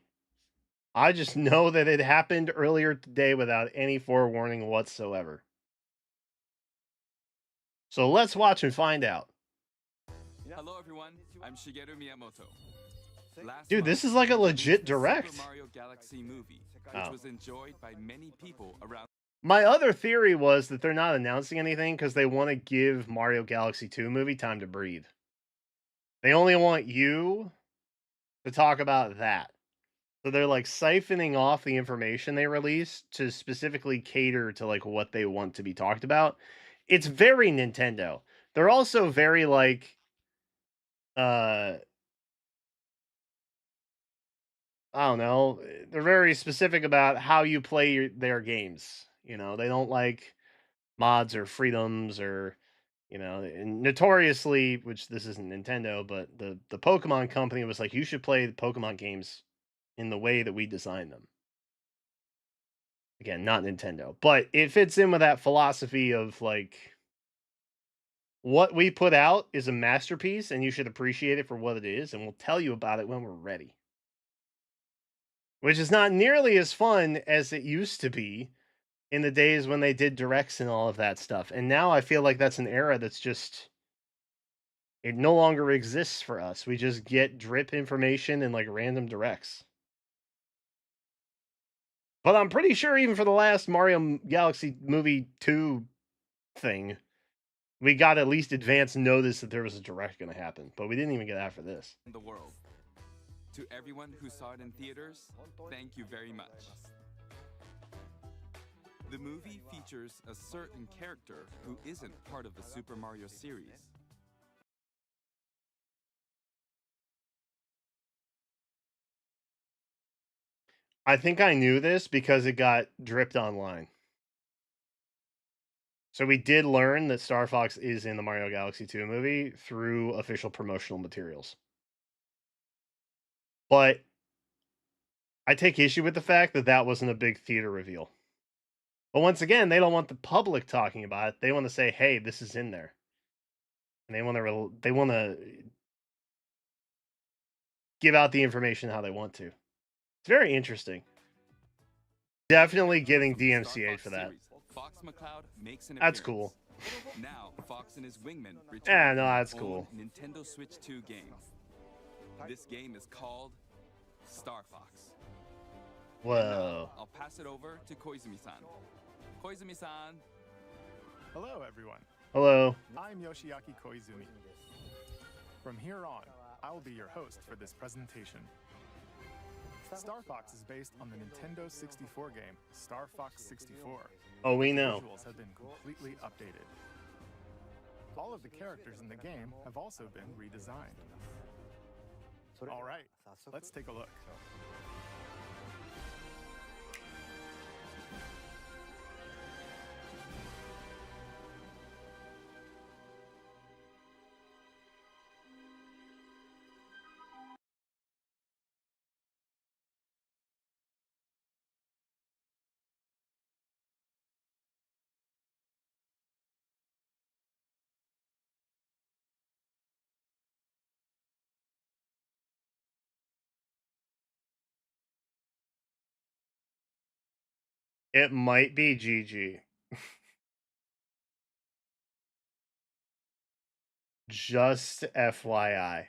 I just know that it happened earlier today without any forewarning whatsoever. So let's watch and find out. Hello everyone, I'm Shigeru Miyamoto. Dude, this is like a legit Direct. Super Mario Galaxy movie, which was enjoyed by many people around. My other theory was that they're not announcing anything because they want to give Mario Galaxy 2 movie time to breathe. They only want you to talk about that. So they're like siphoning off the information they release to specifically cater to like what they want to be talked about. It's very Nintendo. They're also very like I don't know. They're very specific about how you play their games. You know, they don't like mods or freedoms or, you know, and notoriously, which this isn't Nintendo, but the Pokemon company was like, you should play the Pokemon games in the way that we designed them. Again, not Nintendo, but it fits in with that philosophy of like, what we put out is a masterpiece and you should appreciate it for what it is, and we'll tell you about it when we're ready. Which is not nearly as fun as it used to be in the days when they did directs and all of that stuff. And now I feel like that's an era that's just, it no longer exists for us. We just get drip information and like random directs. But I'm pretty sure even for the last Mario Galaxy Movie 2 thing, we got at least advance notice that there was a direct going to happen. But we didn't even get that for this. The world. To everyone who saw it in theaters, thank you very much. The movie features a certain character who isn't part of the Super Mario series. I think I knew this because it got dripped online. So we did learn that Star Fox is in the Mario Galaxy 2 movie through official promotional materials. But I take issue with the fact that that wasn't a big theater reveal. But once again, they don't want the public talking about it. They want to say, "Hey, this is in there," and they want to give out the information how they want to. It's very interesting. Definitely getting DMCA for that. Fox McCloud makes an That's appearance. cool. Now, Fox and his wingmen return Yeah, no, to that's their cool. own Nintendo Switch 2 game. This game is called Star Fox. Whoa. I'll pass it over to Koizumi-san. Koizumi-san. Hello, everyone. Hello. I'm Yoshiaki Koizumi. From here on, I will be your host for this presentation. Star Fox is based on the Nintendo 64 game Star Fox 64. Oh, we know. Visuals have been completely updated. All of the characters in the game have also been redesigned. All right, let's take a look. It might be GG. Just FYI.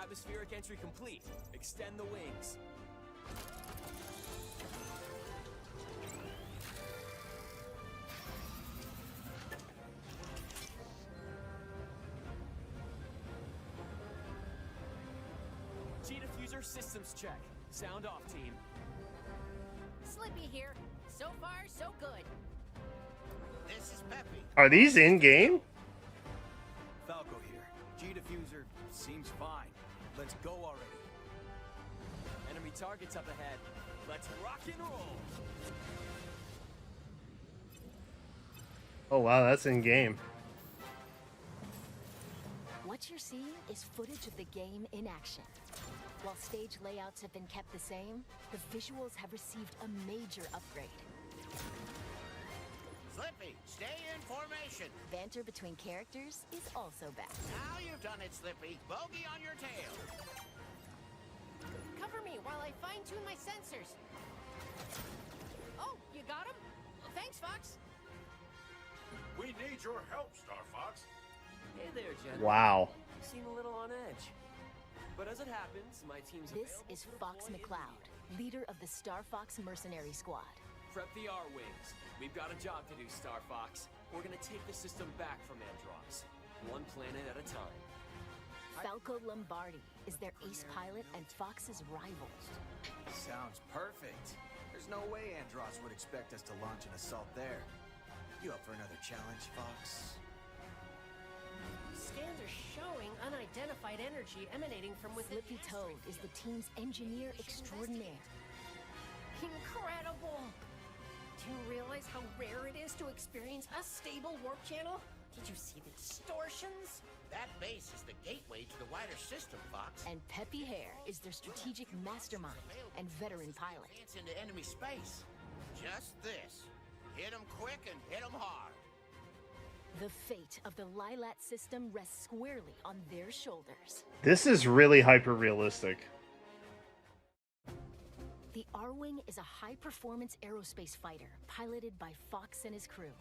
Atmospheric entry complete. Extend the wings. G-diffuser systems check. Sound off, team. Slippy here. So far, so good. This is Peppy. Are these in game? Falco here. G-diffuser seems fine. Let's go already. Enemy targets up ahead. Let's rock and roll. Oh wow, that's in game. What you're seeing is footage of the game in action. While stage layouts have been kept the same, the visuals have received a major upgrade. Slippy, stay in formation. Banter between characters is also back. Now you've done it, Slippy. Bogey on your tail. Cover me while I fine-tune my sensors. Oh, you got him? Thanks, Fox. We need your help, Star Fox. Hey there, Jenna. Wow. You seem a little on edge. But as it happens, my team's This is Fox McCloud, leader of the Star Fox Mercenary Squad. Prep the R-Wings. We've got a job to do, Star Fox. We're gonna take the system back from Andross, one planet at a time. Falco Lombardi is their ace pilot and Fox's rival. Sounds perfect. There's no way Andross would expect us to launch an assault there. You up for another challenge, Fox? Scans are showing unidentified energy emanating from within. Flippy Toad is the team's engineer extraordinaire. Incredible! Do you realize how rare it is to experience a stable warp channel? Did you see the distortions? That base is the gateway to the wider system, Fox. And Peppy Hare is their strategic mastermind and veteran pilot. It's into enemy space. Just this. Hit 'em quick and hit 'em hard. The fate of the Lilat system rests squarely on their shoulders. This is really hyper realistic. The R-Wing is a high-performance aerospace fighter piloted by Fox and his crew.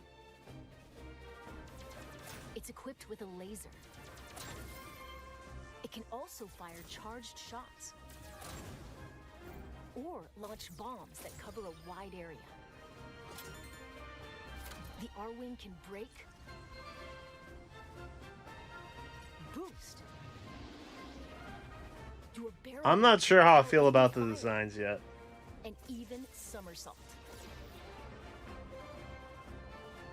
It's equipped with a laser. It can also fire charged shots or launch bombs that cover a wide area. The R-Wing can brake, boost, do a barrel. I'm not sure how I feel about the designs yet. And even somersault.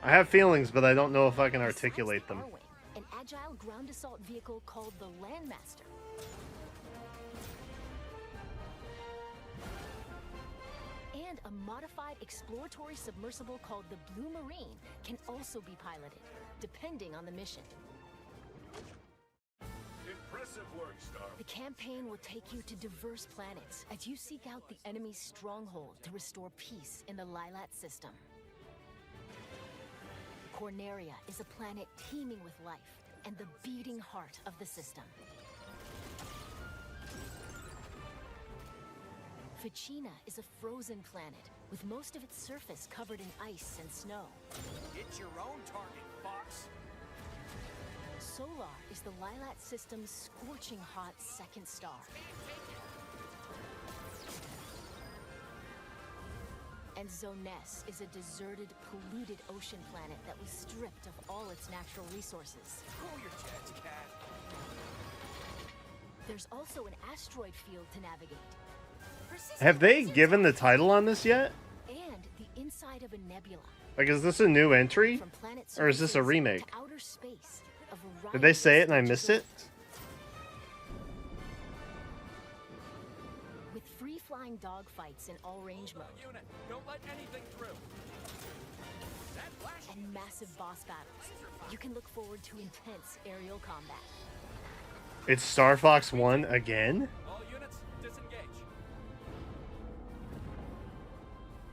I have feelings, but I don't know if I can articulate them. R-Wing, an agile ground assault vehicle called the Landmaster. And a modified exploratory submersible called the Blue Marine can also be piloted, depending on the mission. Impressive Impressive work, Star. The campaign will take you to diverse planets as you seek out the enemy's stronghold to restore peace in the Lylat system. Corneria is a planet teeming with life and the beating heart of the system. Ficina is a frozen planet with most of its surface covered in ice and snow. Get your own target, Fox. Solar is the Lylat system's scorching hot second star. And Zoness is a deserted, polluted ocean planet that was stripped of all its natural resources. Cool your jets, Cat. There's also an asteroid field to navigate. Have they given the title on this yet? And the inside of a nebula. Like, is this a new entry? Or is this a remake? To outer space, a Did they say it and I missed it? With free-flying dogfights in all-range mode. Unit, don't let anything through. And massive boss battles. You can look forward to intense aerial combat. It's Star Fox 1 again? All units, disengage.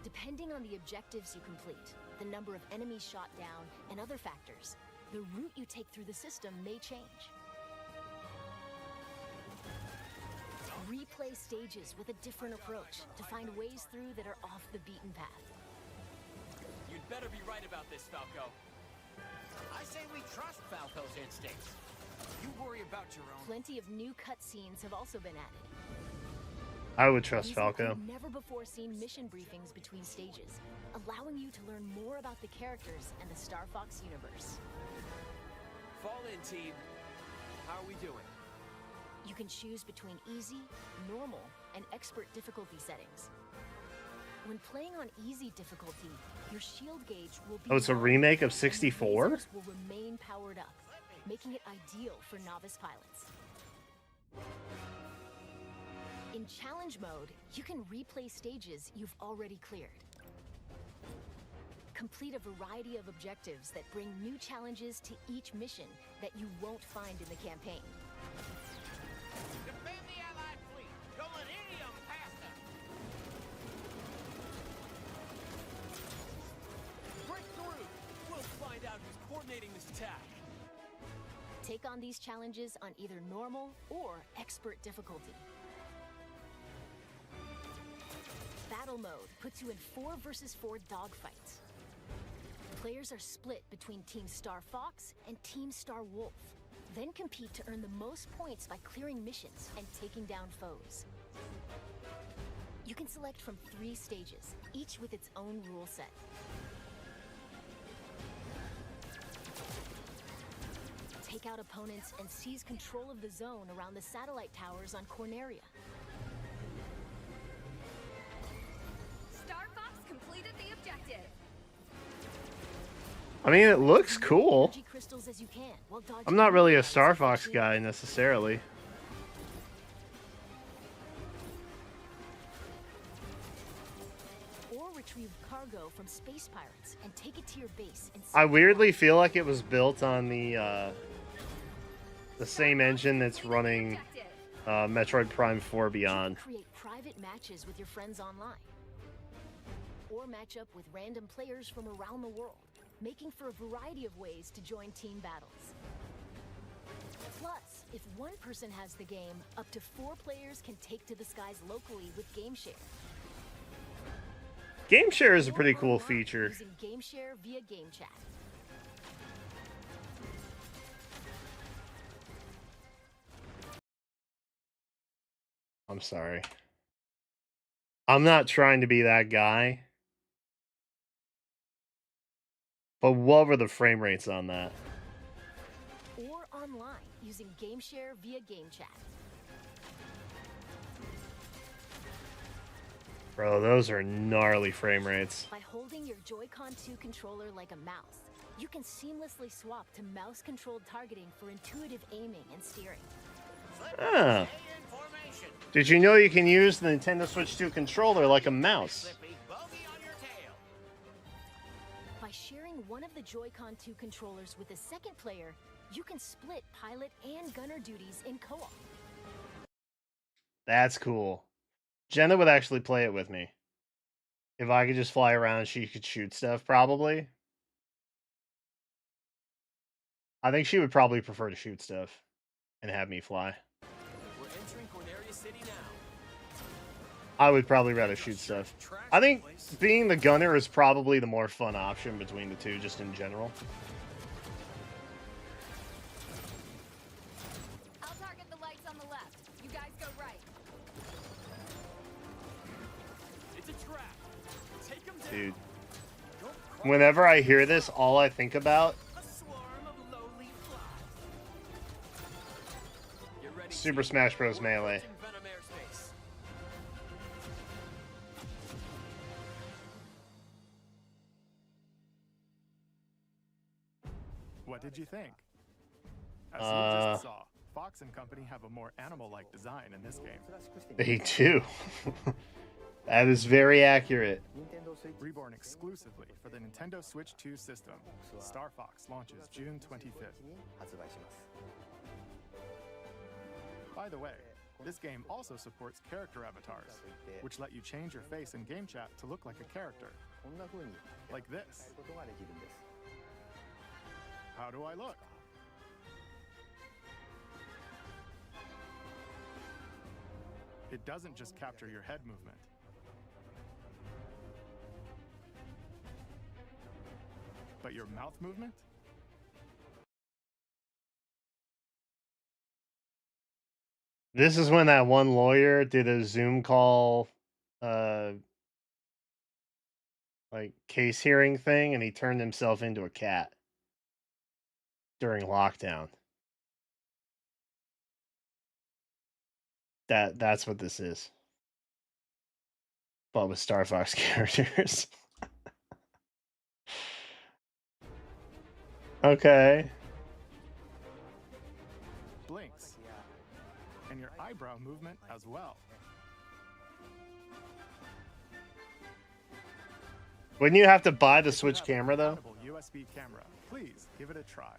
Depending on the objectives you complete, the number of enemies shot down, and other factors, the route you take through the system may change. Replay stages with a different approach to find ways through that are off the beaten path. You'd better be right about this, Falco. I say we trust Falco's instincts. You worry about your own. Plenty of new cutscenes have also been added. I would trust These Falco. include never-before-seen mission briefings between stages, allowing you to learn more about the characters and the Star Fox universe. Fall in, team. How are we doing? You can choose between easy, normal, and expert difficulty settings. When playing on easy difficulty, your shield gauge will be Oh, it's a low, remake of and 64? lasers will remain powered up, making it ideal for novice pilots. In challenge mode, you can replay stages you've already cleared. Complete a variety of objectives that bring new challenges to each mission that you won't find in the campaign. Defend the Allied fleet! Don't let any of them pass us! Break through! We'll find out who's coordinating this attack. Take on these challenges on either normal or expert difficulty. Battle mode puts you in 4 versus 4 dogfights. Players are split between Team Star Fox and Team Star Wolf. Then compete to earn the most points by clearing missions and taking down foes. You can select from 3 stages, each with its own rule set. Take out opponents and seize control of the zone around the satellite towers on Corneria. Star Fox completed the objective. I mean, it looks cool. Energy crystals as you can, while dodging I'm not really a Star Fox guy necessarily. or retrieve cargo from space pirates and take it to your base. I weirdly feel like it was built on the same engine that's running Metroid Prime 4 Beyond. Create private matches with your friends online, or match up with random players from around the world, making for a variety of ways to join team battles. Plus, if one person has the game, up to 4 players can take to the skies locally with GameShare. GameShare is a pretty cool feature. Using GameShare via Game Chat. I'm sorry. I'm not trying to be that guy. But what were the frame rates on that? Or online using GameShare via Game Chat. Bro, those are gnarly frame rates. By holding your Joy-Con 2 controller like a mouse, you can seamlessly swap to mouse-controlled targeting for intuitive aiming and steering. Ah. Did you know you can use the Nintendo Switch 2 controller like a mouse? By sharing one of the Joy-Con 2 controllers with a second player, You can split pilot and gunner duties in co-op. That's cool. Jenna would actually play it with me. If I could just fly around, she could shoot stuff, probably. I think she would probably prefer to shoot stuff and have me fly. We're entering Corneria City now. I would probably rather shoot stuff. I think being the gunner is probably the more fun option between the two, just in general. I'll target the lights on the left. You guys go right. It's a trap. Take them down. Dude. Whenever I hear this, all I think about Super Smash Bros. Melee. What did you think? As you just saw, Fox and Company have a more animal-like design in this game. They do. That is very accurate. Reborn exclusively for the Nintendo Switch 2 system, Star Fox launches June 25th. By the way, this game also supports character avatars, which let you change your face in game chat to look like a character. Like this. How do I look? It doesn't just capture your head movement. But your mouth movement? This is when that one lawyer did a Zoom call, like case hearing thing, and he turned himself into a cat during lockdown. That's what this is. But with Star Fox characters. Okay. Blinks. And your eyebrow movement as well. Wouldn't you have to buy the Switch camera though? USB camera. Please give it a try.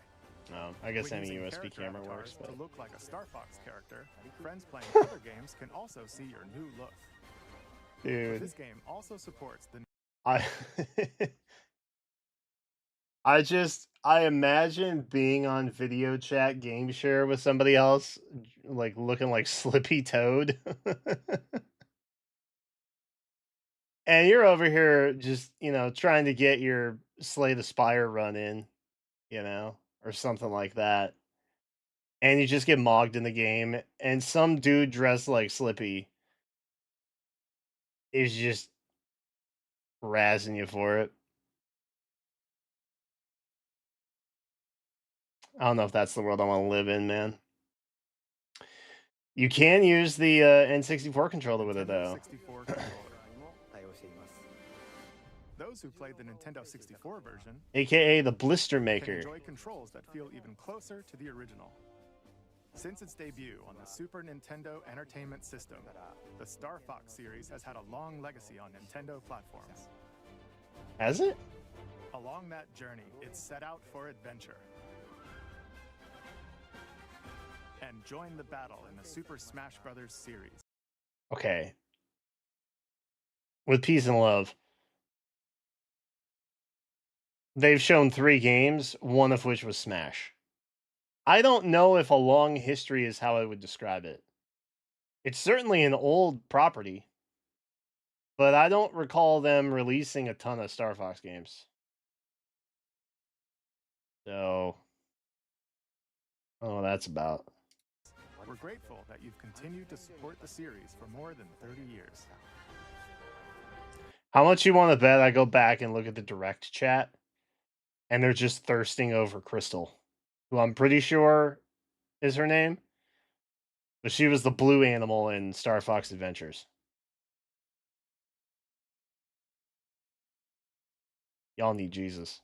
No, I guess When any using USB character camera avatars works, but to look like a Star Fox character, friends playing other games can also see your new look. dude, This game also supports the I imagine being on video chat game share with somebody else, like looking like Slippy Toad. And you're over here just, trying to get your Slay the Spire run in, or something like that. And you just get mogged in the game, and some dude dressed like Slippy is just razzing you for it. I don't know if that's the world I want to live in, man. You can use the N64 controller with it, though. 64 controller. Those who played the Nintendo 64 version, AKA the Blister can Maker. enjoy controls that feel even closer to the original. Since its debut on the Super Nintendo Entertainment System, the Star Fox series has had a long legacy on Nintendo platforms. Has it? Along that journey, it set out for adventure. And join the battle in the Super Smash Bros. Series. Okay. With peace and love. They've shown 3 games, one of which was Smash. I don't know if a long history is how I would describe it. It's certainly an old property, but I don't recall them releasing a ton of Star Fox games. So, I don't know what that's about. We're grateful that you've continued to support the series for more than 30 years. How much you want to bet I go back and look at the direct chat, and they're just thirsting over Crystal, who I'm pretty sure is her name, but she was the blue animal in Star Fox Adventures. Y'all need Jesus.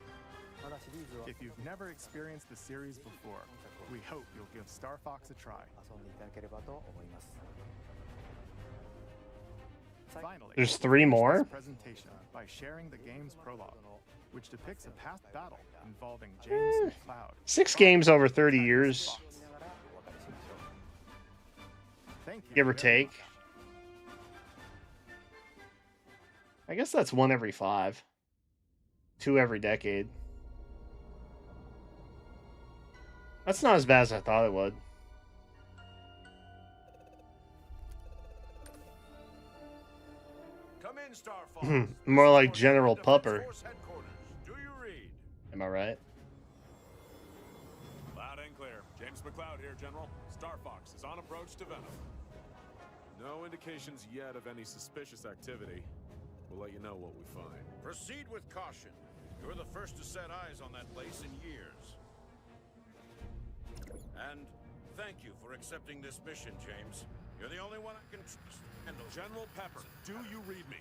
If you've never experienced the series before, we hope you'll give Star Fox a try. Finally, There's we'll 3 finish more? this presentation by sharing the game's prologue, which depicts a past battle involving James and Cloud. 6 games over 30 years. Thank you Give or very take. much. I guess that's 1 every 5. 2 every decade. That's not as bad as I thought it would. Come in, Star Fox. More like General Pupper. Force headquarters. Do you read? Am I right? Loud and clear. James McCloud here, General. Star Fox is on approach to Venom. No indications yet of any suspicious activity. We'll let you know what we find. Proceed with caution. You're the first to set eyes on that place in years. And thank you for accepting this mission, James. You're the only one I can handle. General Pepper, do you read me?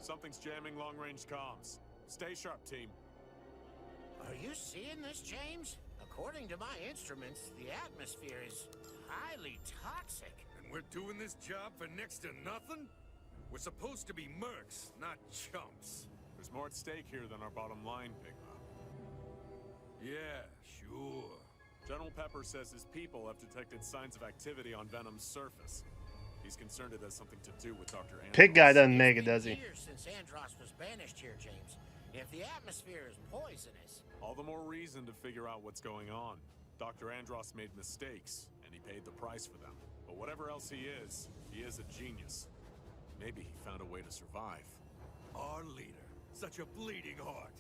Something's jamming long-range comms. Stay sharp, team. Are you seeing this, James? According to my instruments, the atmosphere is highly toxic. And we're doing this job for next to nothing? We're supposed to be mercs, not chumps. There's more at stake here than our bottom line, Pigma. Yeah, sure. General Pepper says his people have detected signs of activity on Venom's surface. He's concerned it has something to do with Dr. Andros. Pig guy doesn't make it, does he? Years since Andros was banished here, James. If the atmosphere is poisonous, All the more reason to figure out what's going on. Dr. Andros made mistakes, and he paid the price for them. But whatever else he is a genius. Maybe he found a way to survive. Our leader, such a bleeding heart.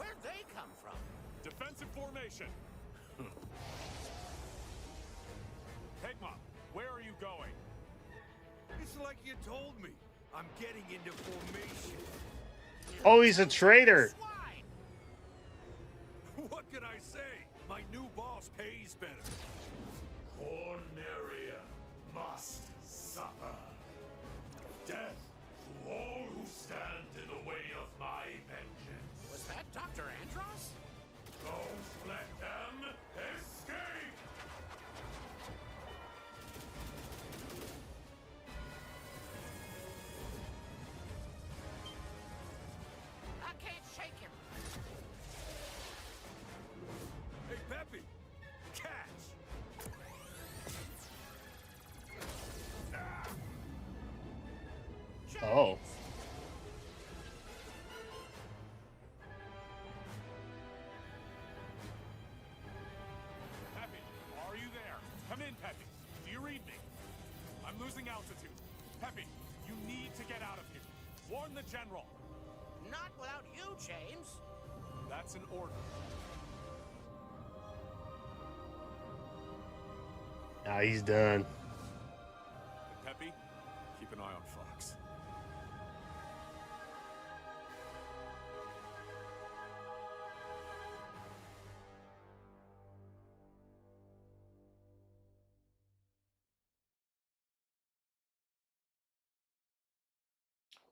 where'd they come from? Defensive formation! Pigma, where are you going? It's like you told me. I'm getting into formation. Oh, he's a traitor. What can I say? My new boss pays better. Corneria must suffer. Death to all who stand in the way of my vengeance. Was that Dr. Andros? Don't let them escape! I can't shake him. Hey, Peppy! Catch! Oh. Peppy, are you there? Come in, Peppy. Do you read me? I'm losing altitude. Peppy, you need to get out of here. Warn the General. Not without you, James. That's an order. Nah, he's done. And Peppy, keep an eye on Fox.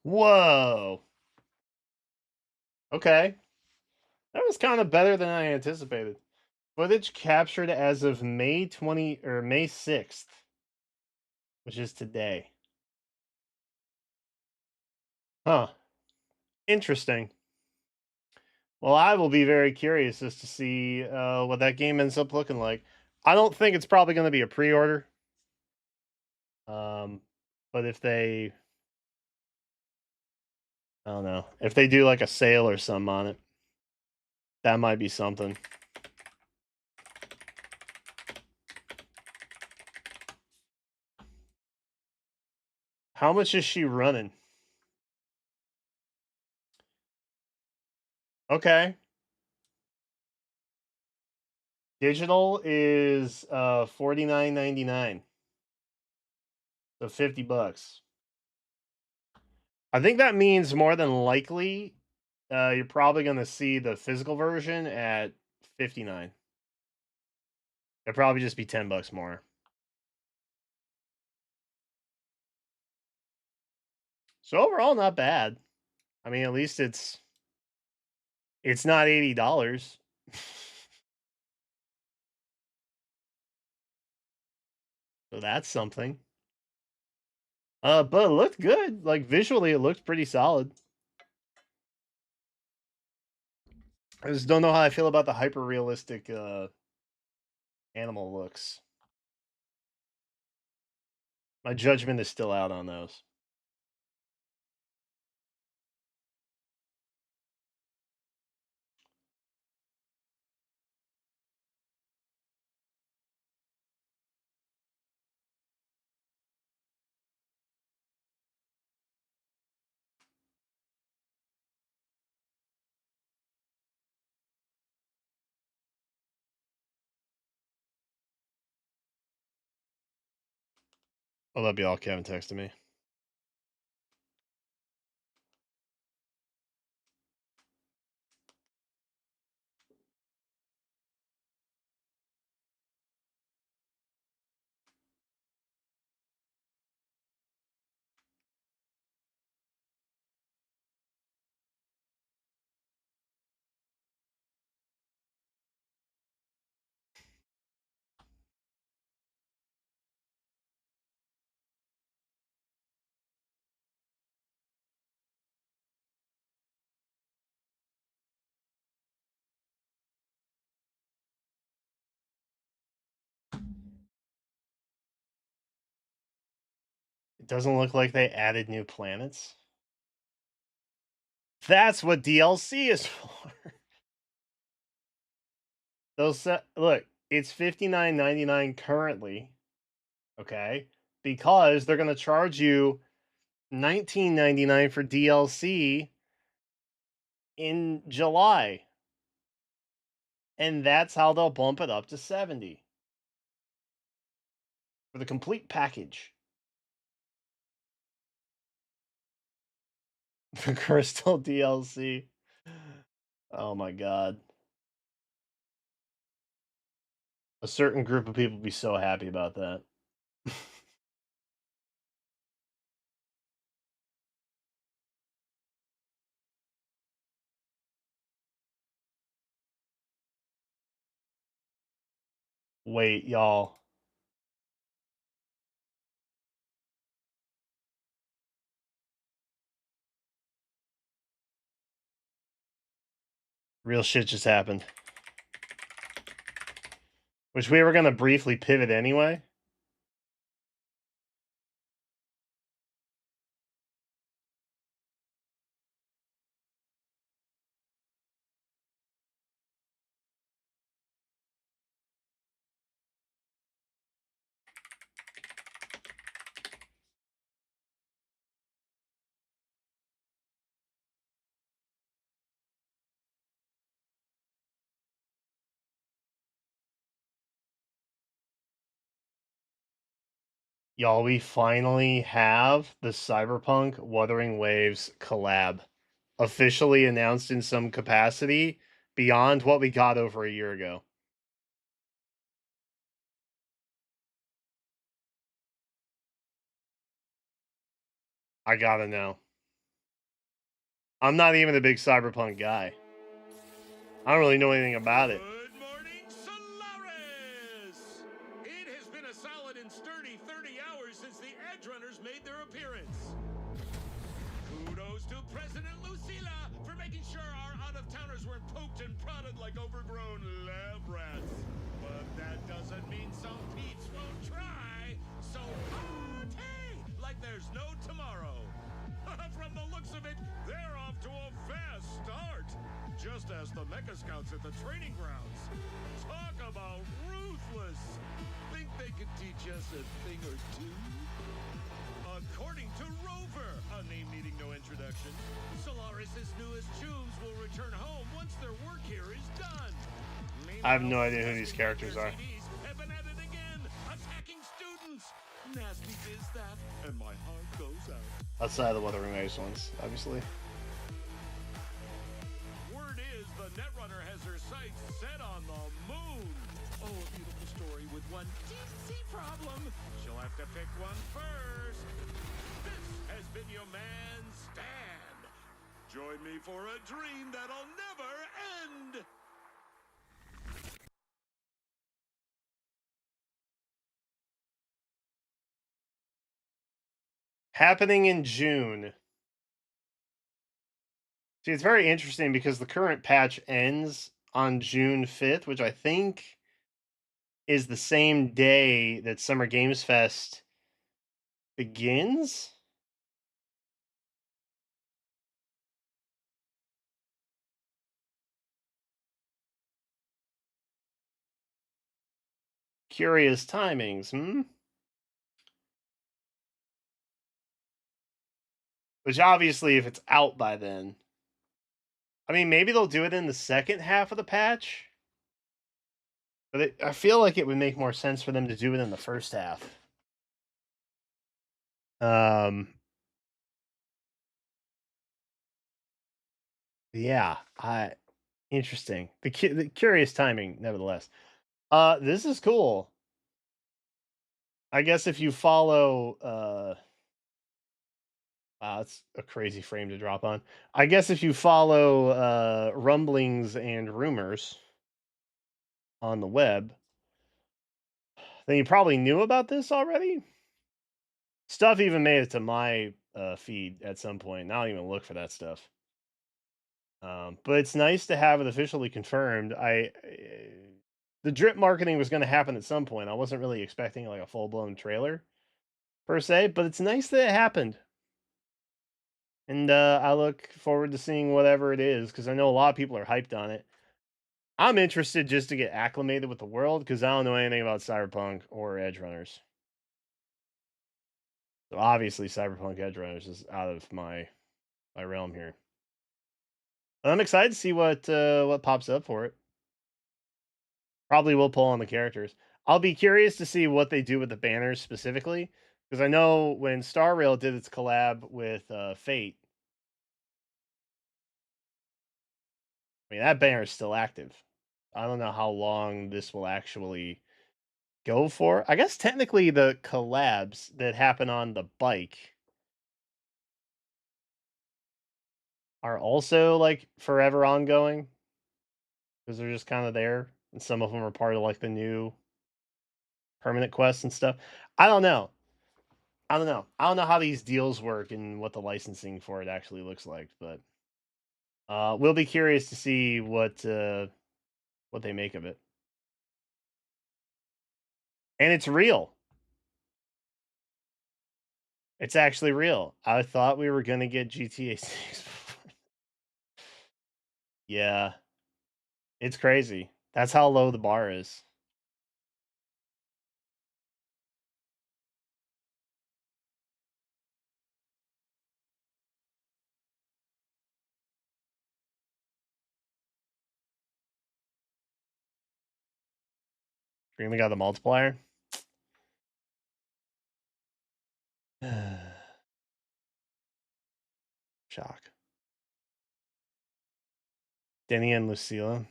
Whoa. Okay. That was kind of better than I anticipated. Footage captured as of May 6th, which is today. Huh. Interesting. Well, I will be very curious as to see what that game ends up looking like. I don't think it's probably going to be a pre-order. But if they, I don't know, if they do like a sale or something on it, that might be something. How much is she running? Okay. Digital is $49.99. So $50. I think that means more than likely you're probably going to see the physical version at $59. It'll probably just be $10 more. So overall, not bad. I mean, at least it's not $80. So that's something. But it looked good. Like visually, it looked pretty solid. I just don't know how I feel about the hyper realistic animal looks. My judgment is still out on those. Oh, that'd be all Kevin texted me. It doesn't look like they added new planets. That's what DLC is for. Those look, it's $59.99 currently. Okay? Because they're going to charge you $19.99 for DLC in July. And that's how they'll bump it up to $70 for the complete package. The Crystal DLC. Oh my god. A certain group of people would be so happy about that. Wait, y'all. Real shit just happened. Which we were going to briefly pivot anyway. Y'all, we finally have the Cyberpunk Wuthering Waves collab officially announced in some capacity beyond what we got over a year ago. I gotta know. I'm not even a big Cyberpunk guy. I don't really know anything about it. Good morning, Solaris! It has been a solid and sturdy 30 hours since the Edgerunners made their appearance. Kudos to President Lucilla for making sure our out-of-towners weren't poked and prodded like overgrown lab rats. But that doesn't mean some Pete's won't try. So party like there's no tomorrow. From the looks of it, they're off to a fast start. Just as the Mecha Scouts at the training grounds. Talk about ruthless. Think they could teach us a thing or two? According to Rover, a name needing no introduction, Solaris' newest Chooms will return home once their work here is done. I have no idea who these characters are. Have been at it again, attacking students. Nasty is that, and my heart goes out. Outside of the Wuthering Waves ones, obviously. Word is the Netrunner has her sights set on the moon. Oh, a beautiful story with one DC problem. She'll have to pick one first. This has been your man, Stan. Join me for a dream that'll never end. Happening in June. See, it's very interesting because the current patch ends on June 5th, which I think is the same day that Summer Games Fest begins. Curious timings, Which obviously, if it's out by then, I mean, maybe they'll do it in the second half of the patch. But I feel like it would make more sense for them to do it in the first half. Yeah, interesting. The curious timing, nevertheless. This is cool. I guess if you follow, wow, that's a crazy frame to drop on. I guess if you follow rumblings and rumors on the web, then you probably knew about this already. Stuff even made it to my feed at some point. Now I don't even look for that stuff. But it's nice to have it officially confirmed. The drip marketing was going to happen at some point. I wasn't really expecting like a full blown trailer per se, but it's nice that it happened. And I look forward to seeing whatever it is because I know a lot of people are hyped on it. I'm interested just to get acclimated with the world because I don't know anything about Cyberpunk or Edgerunners. So obviously, Cyberpunk Edgerunners is out of my realm here. But I'm excited to see what pops up for it. Probably will pull on the characters. I'll be curious to see what they do with the banners specifically because I know when Star Rail did its collab with Fate, I mean that banner is still active. I don't know how long this will actually go for. I guess technically the collabs that happen on the bike are also like forever ongoing because they're just kind of there, and some of them are part of like the new permanent quests and stuff. I don't know. I don't know how these deals work and what the licensing for it actually looks like, but we'll be curious to see what they make of it. And it's real. It's actually real. I thought we were gonna get GTA 6. Yeah. It's crazy. That's how low the bar is. Dreaming got the multiplier. Shock. Denny and Lucilla.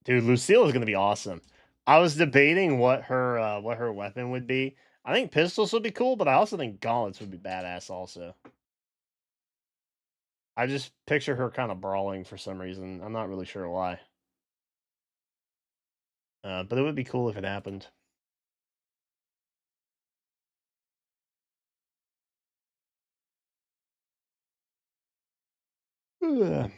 Dude, Lucille is gonna be awesome. I was debating what her weapon would be. I think pistols would be cool, but I also think gauntlets would be badass also. I just picture her kind of brawling for some reason. I'm not really sure why. But it would be cool if it happened. Ugh.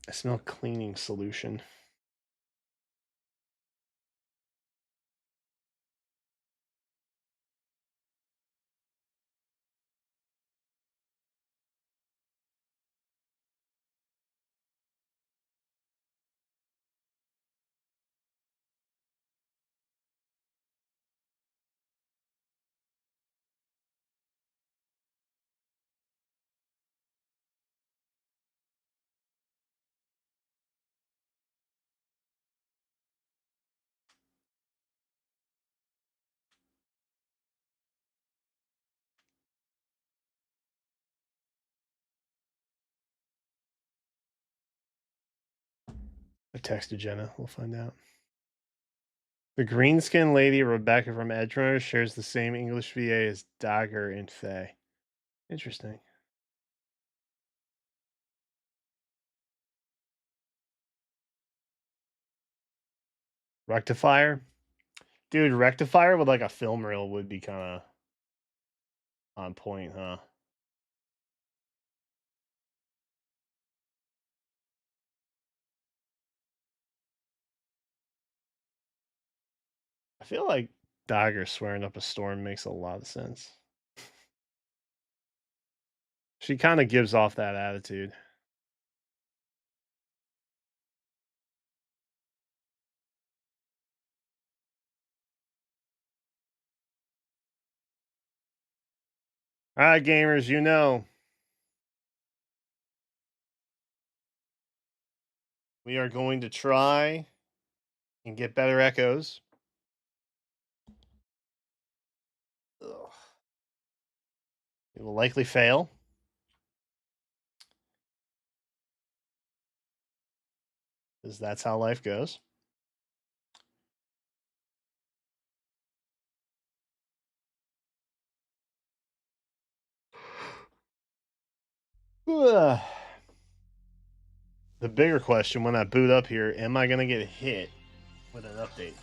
I smell cleaning solution. I texted Jenna. We'll find out. The green skin lady Rebecca from Edgerunners shares the same English VA as Dagger in Fae. Interesting. Rectifier? Dude, Rectifier with like a film reel would be kind of on point, huh? I feel like Dagger swearing up a storm makes a lot of sense. She kind of gives off that attitude. All right, gamers, you know. We are going to try and get better echoes. Ugh. It will likely fail. Because that's how life goes. Ugh. The bigger question when I boot up here, am I going to get hit with an update?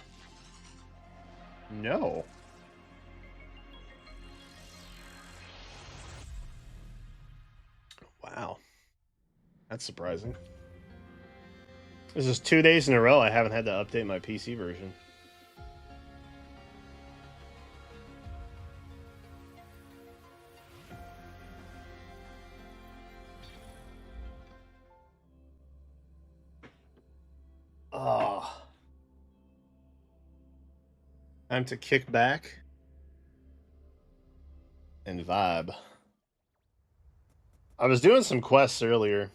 No. Wow. That's surprising. This is 2 days in a row I haven't had to update my PC version. Oh. Time to kick back and vibe. I was doing some quests earlier.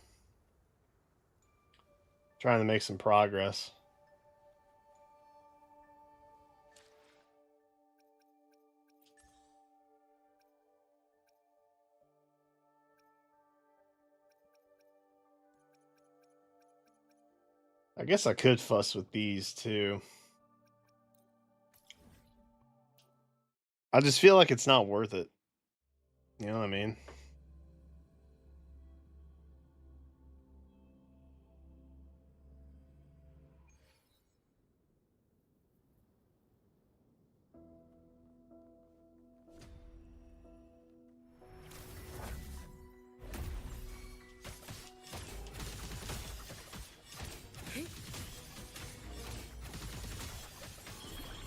Trying to make some progress. I guess I could fuss with these too. I just feel like it's not worth it. You know what I mean?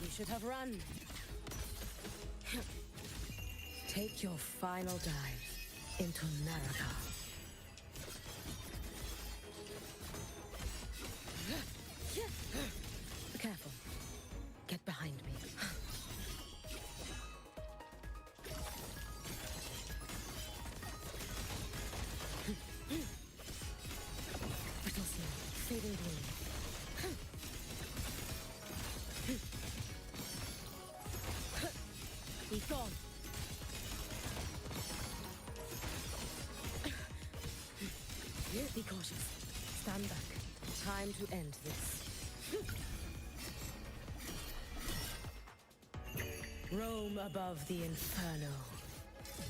You should have run. Take your final dive into Naraka. Be careful. Get behind me. Brittle snow, fading bloom. Be gone. Be cautious. Stand back. Time to end this. Roam above the inferno,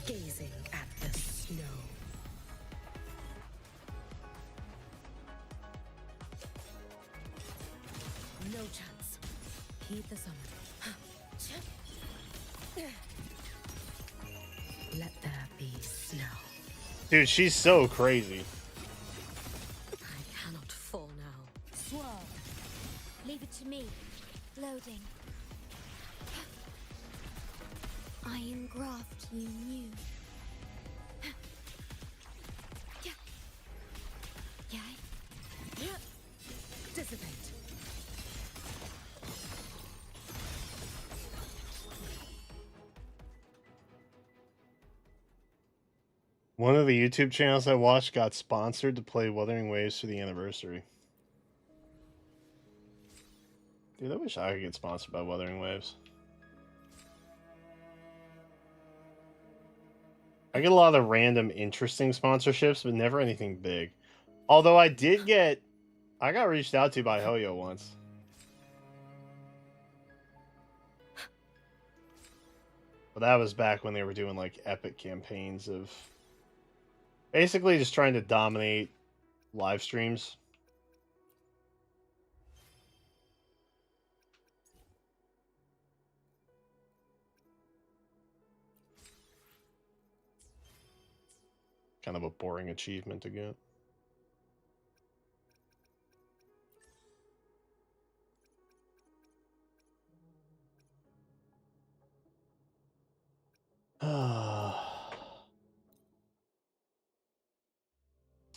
gazing at the snow. No chance. Heed the summon. Let there be snow. Dude, she's so crazy. I cannot fall now. Swerve. Leave it to me. Loading. Iron graft you knew. Dissipate. One of the YouTube channels I watched got sponsored to play Wuthering Waves for the anniversary. Dude, I wish I could get sponsored by Wuthering Waves. I get a lot of random interesting sponsorships, but never anything big. Although I got reached out to by Hoyo once. But that was back when they were doing like epic campaigns of basically just trying to dominate live streams. Kind of a boring achievement to get.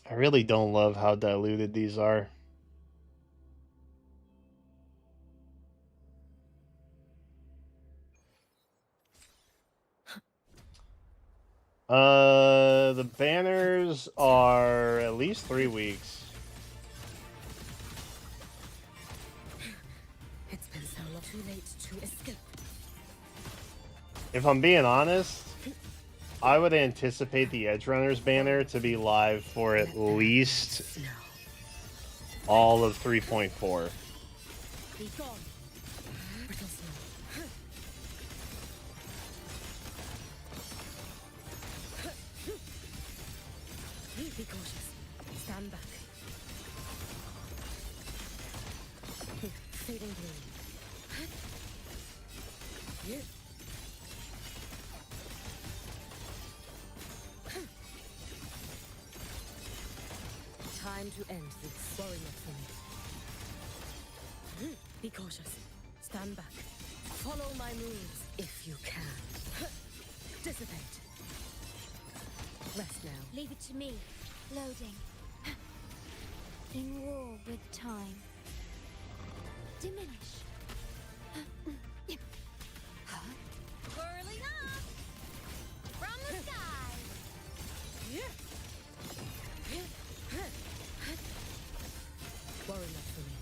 I really don't love how diluted these are. The banners are at least 3 weeks. It's been so long, too late to escape. If I'm being honest, I would anticipate the Edge Runners banner to be live for at least all of 3.4. Be gone. Brittle snow. Be cautious. Stand back. Fading bloom. Yeah. Time to end this. Worry not for me. Be cautious. Stand back. Follow my moves if you can. Dissipate. Rest now. Leave it to me. Loading. In war with time. Diminish. Whirling up from the sky. Worry not for me.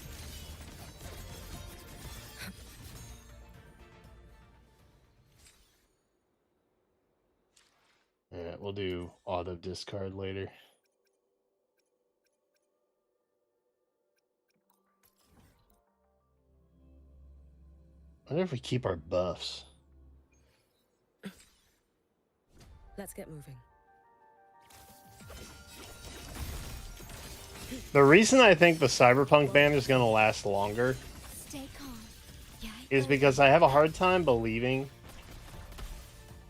Yeah, we'll do auto discard later. I wonder if we keep our buffs. Let's get moving. The reason I think the Cyberpunk banner is going to last longer Stay calm. is because I have a hard time believing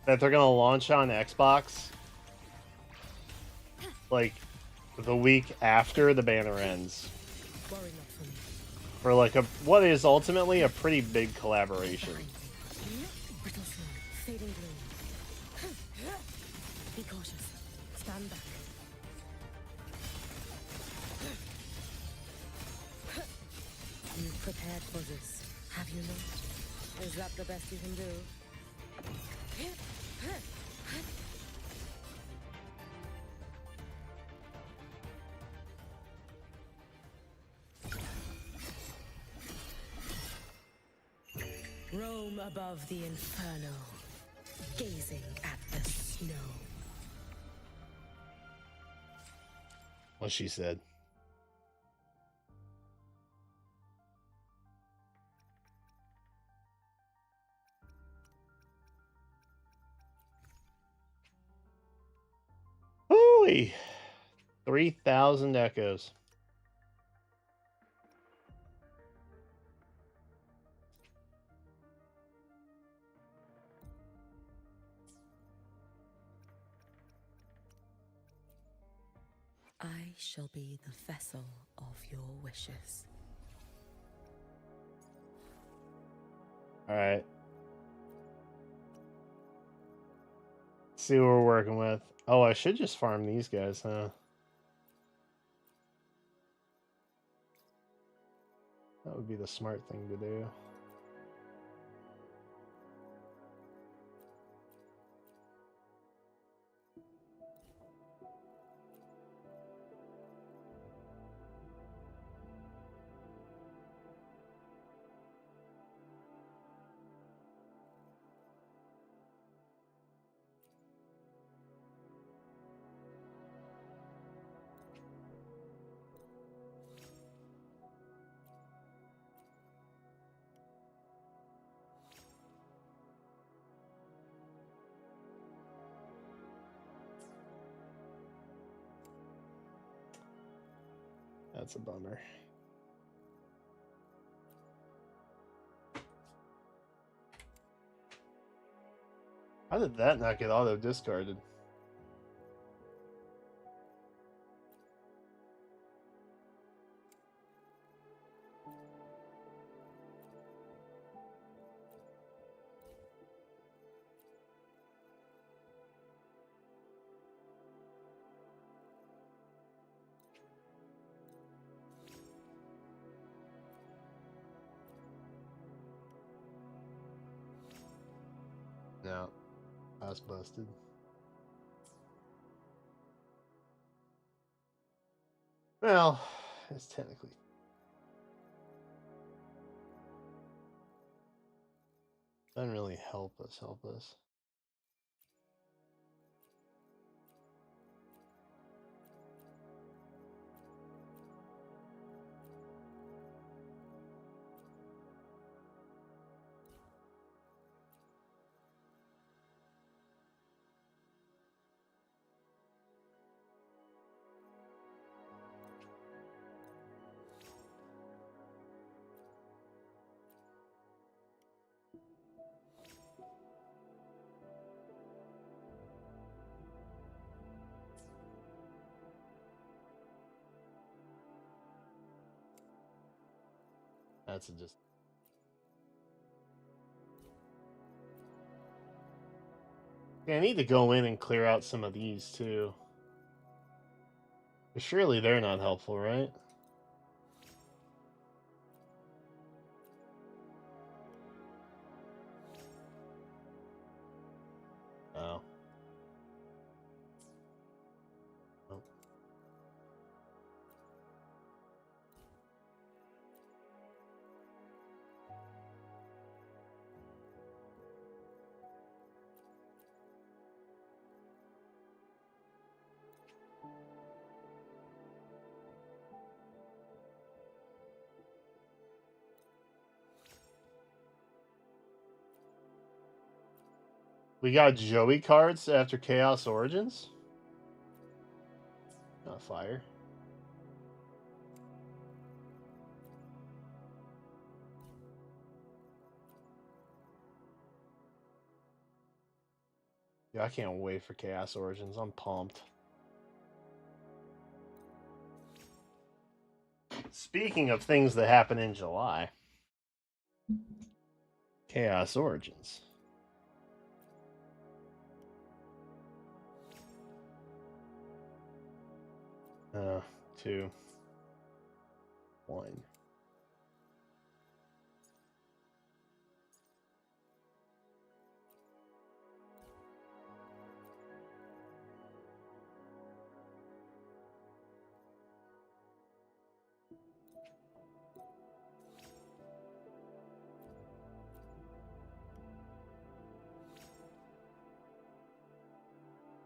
that they're going to launch on Xbox like the week after the banner ends. Worry not for me. For like what is ultimately a pretty big collaboration. Brittle snow. Fading bloom. Be cautious. Stand back. You've prepared for this, have you not? Is that the best you can do? Roam above the inferno, gazing at the snow. What she said. Holy! 3,000 echoes. I shall be the vessel of your wishes. Alright. See what we're working with. Oh, I should just farm these guys, huh? That would be the smart thing to do. That's a bummer. How did that not get auto discarded? Chaos busted. Well, it's technically. Doesn't really help us. That's just. Yeah, I need to go in and clear out some of these too. But surely they're not helpful, right? Oh. Oh. We got Joey cards after Chaos Origins? Not fire. Yeah, I can't wait for Chaos Origins. I'm pumped. Speaking of things that happen in July, Chaos Origins. 2, 1.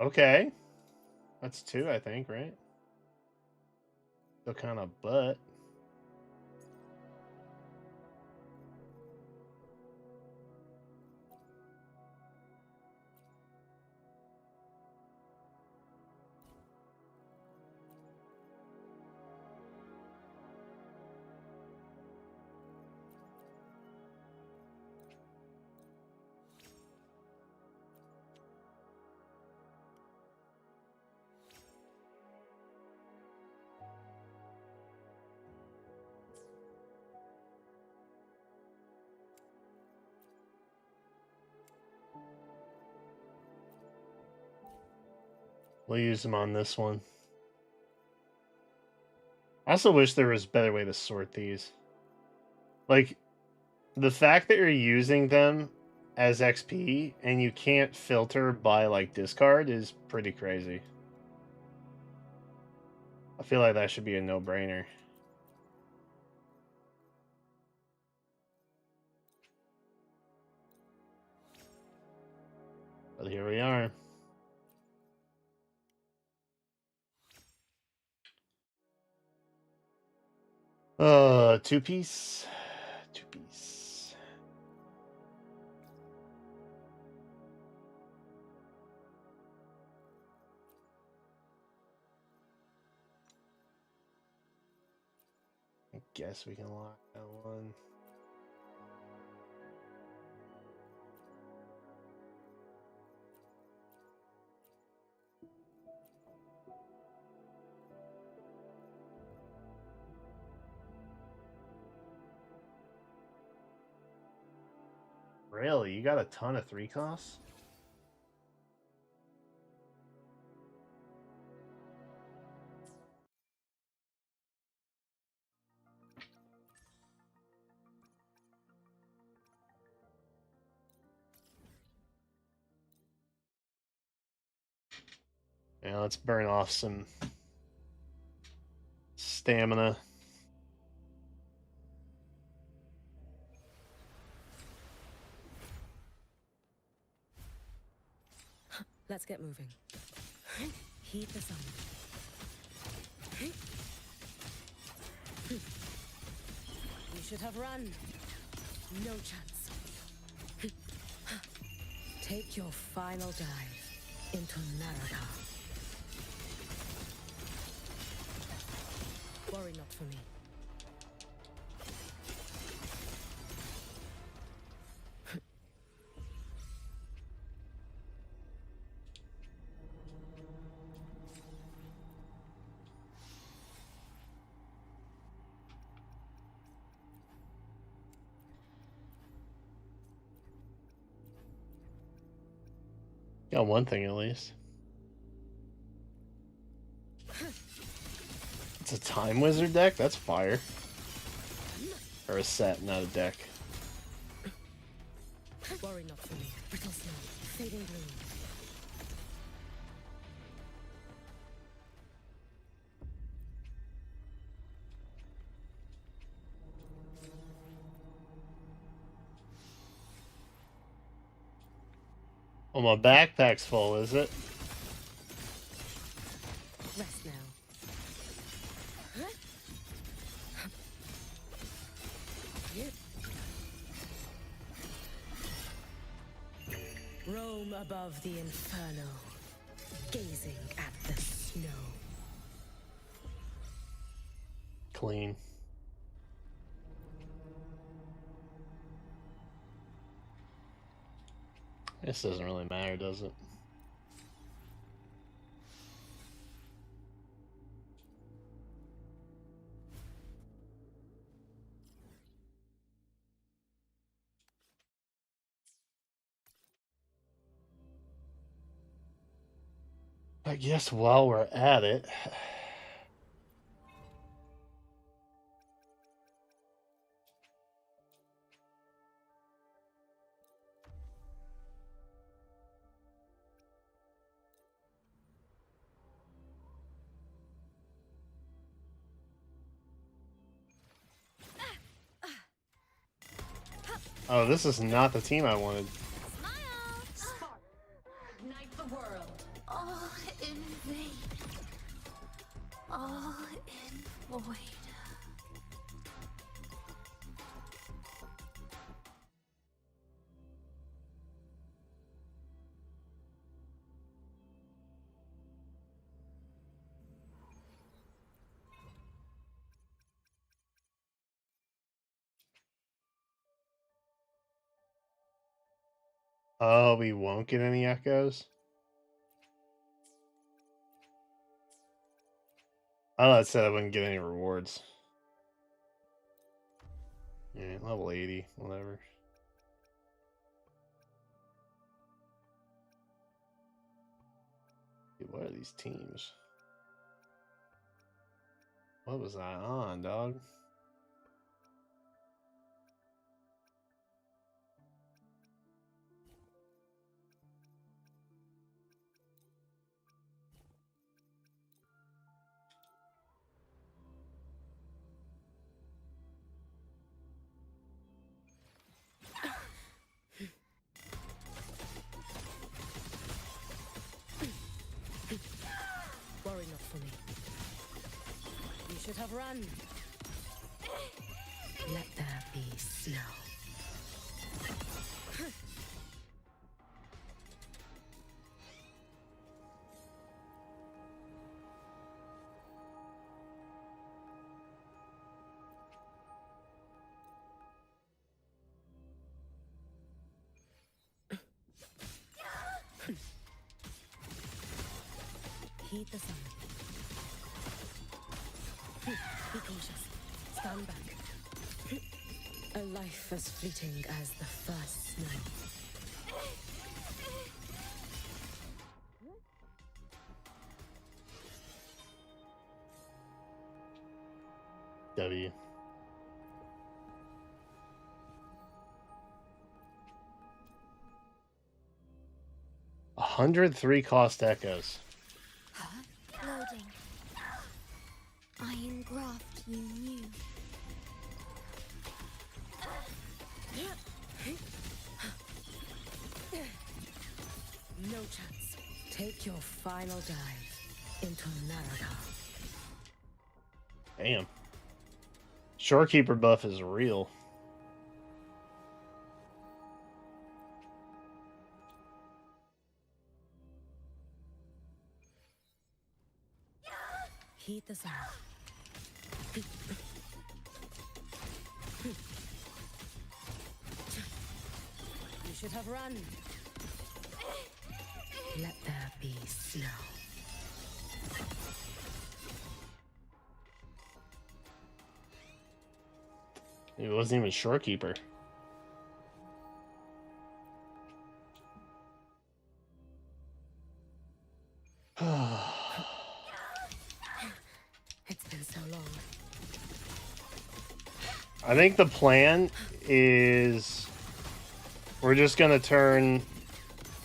Okay. That's 2, I think, right? Still kind of butt. We'll use them on this one. I also wish there was a better way to sort these. Like, the fact that you're using them as XP and you can't filter by, like, discard is pretty crazy. I feel like that should be a no-brainer. But here we are. Two-piece. Two-piece. I guess we can lock that one. Really? You got a ton of 3 costs? Now let's burn off some stamina. Let's get moving. Heat the sun. You should have run. No chance. Take your final dive into Naraka. Worry not for me. Got one thing at least. It's a Time Wizard deck? That's fire. Or a set, not a deck. Worry not for me. Brittle snow, fading bloom. Oh, my backpack's full, is it? Rest now. Roam above the inferno, gazing at the snow. Clean. This doesn't really matter, does it? I guess while we're at it, oh, this is not the team I wanted. Ignite the world. All in vain. All in void. Oh, we won't get any echoes? I thought it said I wouldn't get any rewards. Yeah, level 80, whatever. Dude, what are these teams? What was I on, dog? Worry not for me. You should have run. Let there be snow. Heed the sun. Be cautious. Stand back. A life as fleeting as the first snow. W. $103 cost echoes. graft you knew. No chance. Take your final dive into Naraka. Damn. Shorekeeper buff is real. Heat the sun. You should have run. Let there be snow. It wasn't even Shorekeeper. It's been so long. I think the plan is we're just gonna turn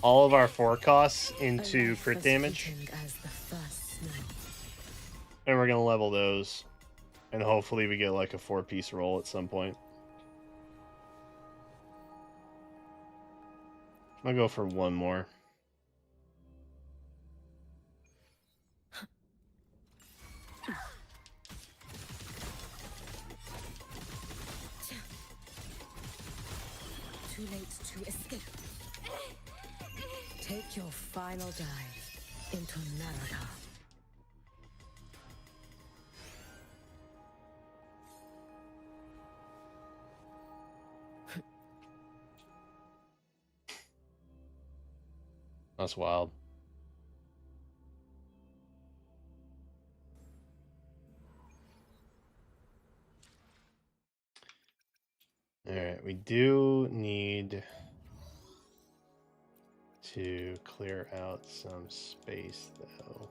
all of our forecasts into crit damage, and we're gonna level those, and hopefully we get like a 4-piece roll at some point. I'll go for one more. Too late to escape. Take your final dive into Naraka. That's wild. Alright, we do need to clear out some space, though.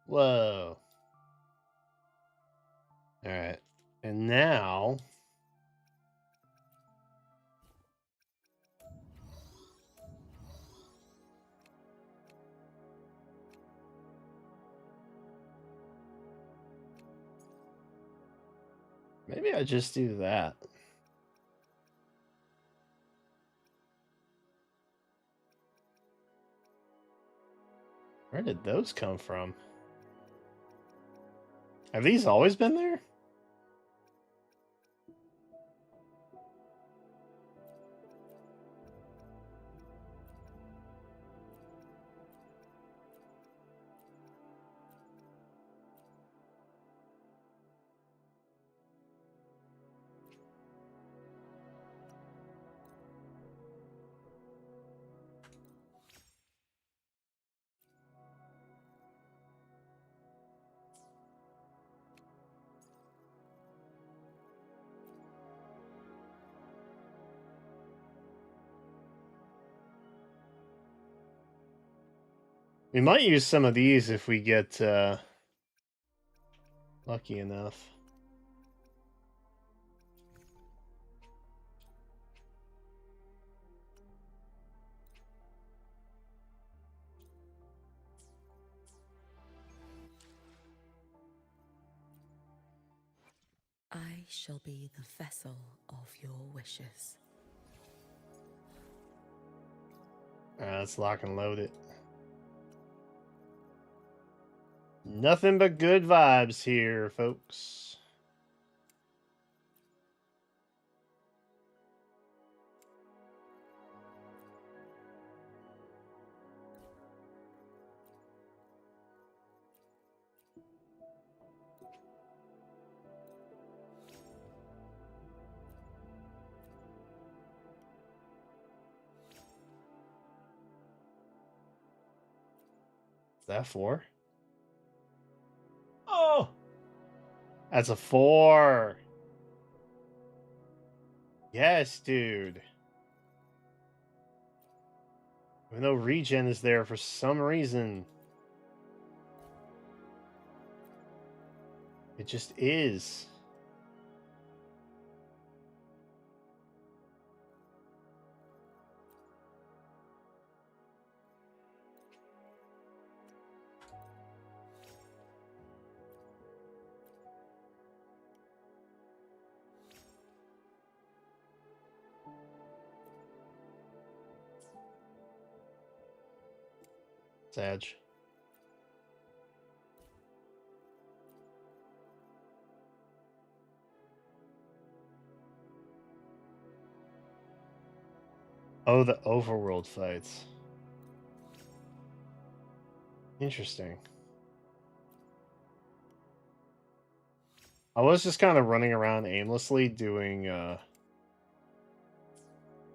Whoa. Alright. And now maybe I just do that. Where did those come from? Have these always been there? We might use some of these if we get lucky enough. I shall be the vessel of your wishes. Alright, let's lock and load it. Nothing but good vibes here, folks. Is that 4? That's a 4. Yes, dude. Even though regen is there for some reason. It just is. Sag. Oh, the overworld fights. Interesting. I was just kind of running around aimlessly doing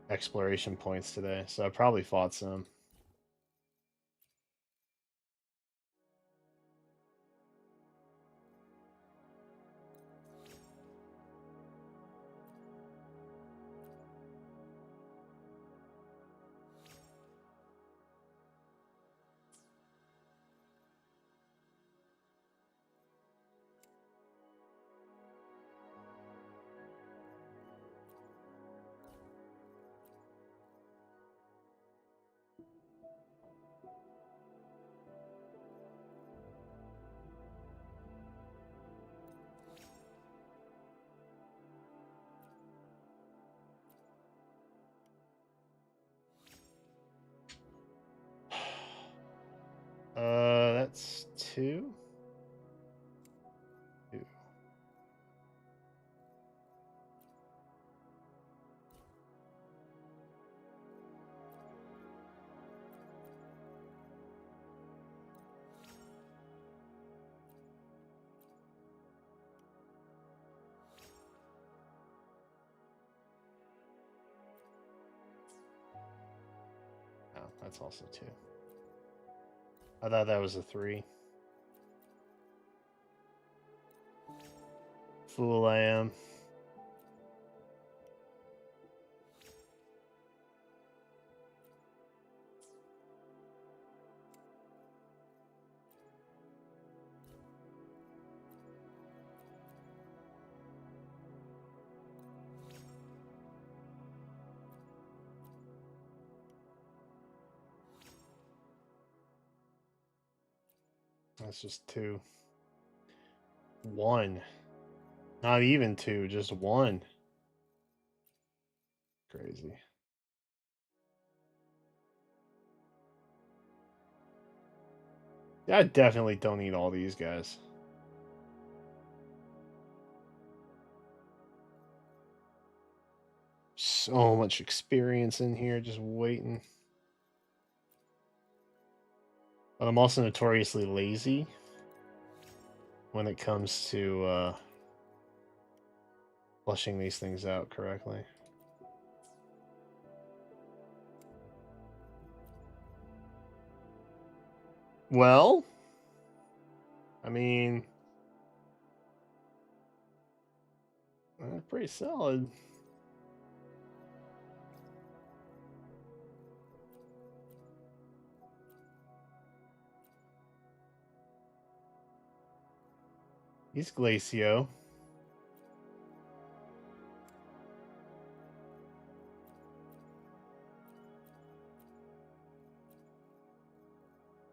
exploration points today, so I probably fought some. That's 2. 2. Oh, that's also 2. I thought that was a 3. Fool I am. That's just 2. 1. Not even 2, just 1. Crazy. Yeah, I definitely don't need all these guys. So much experience in here just waiting. But I'm also notoriously lazy when it comes to flushing these things out correctly. Well, I mean, pretty solid. He's Glacio.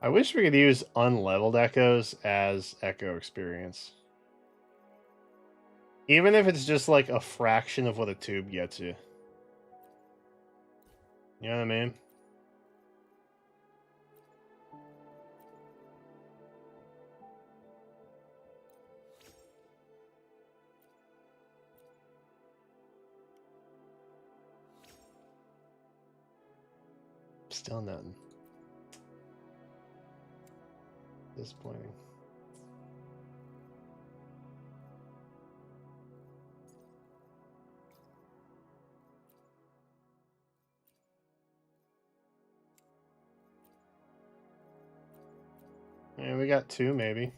I wish we could use unleveled echoes as echo experience. Even if it's just like a fraction of what a tube gets you. You know what I mean? Still nothing. Disappointing. Yeah, we got 2 maybe.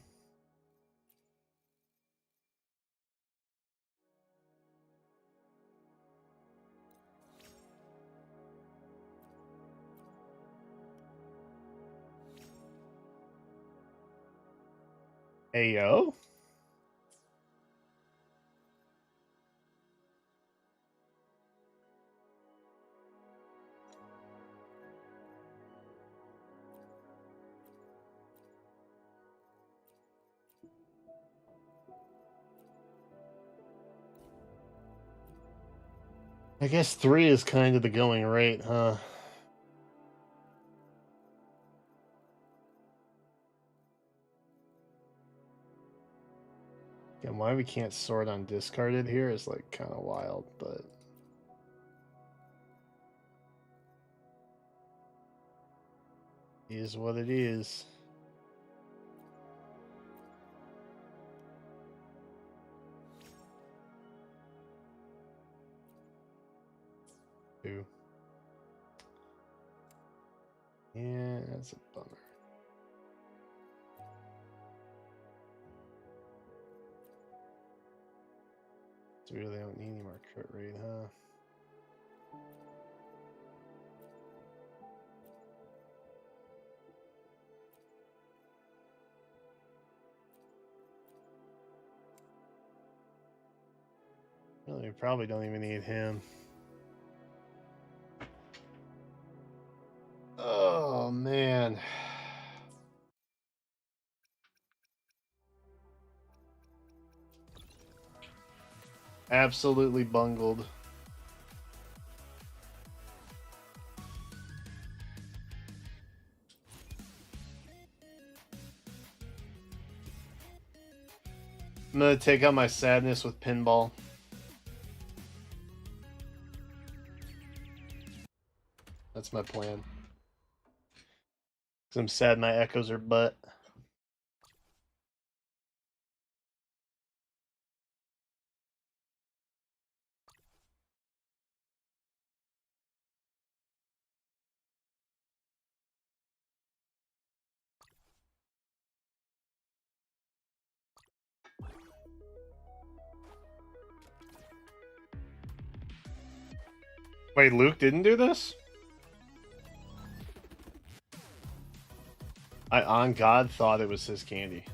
Ayo? I guess 3 is kind of the going rate, huh? And why we can't sort on discarded here is like kind of wild, but is what it is. Two. Yeah, that's a bummer. So we really don't need any more crit rate, huh? Really, we probably don't even need him. Oh, man. Absolutely bungled. I'm gonna take out my sadness with pinball. That's my plan. 'Cause I'm sad my echoes are butt. Wait, Luke didn't do this? I on God thought it was his candy.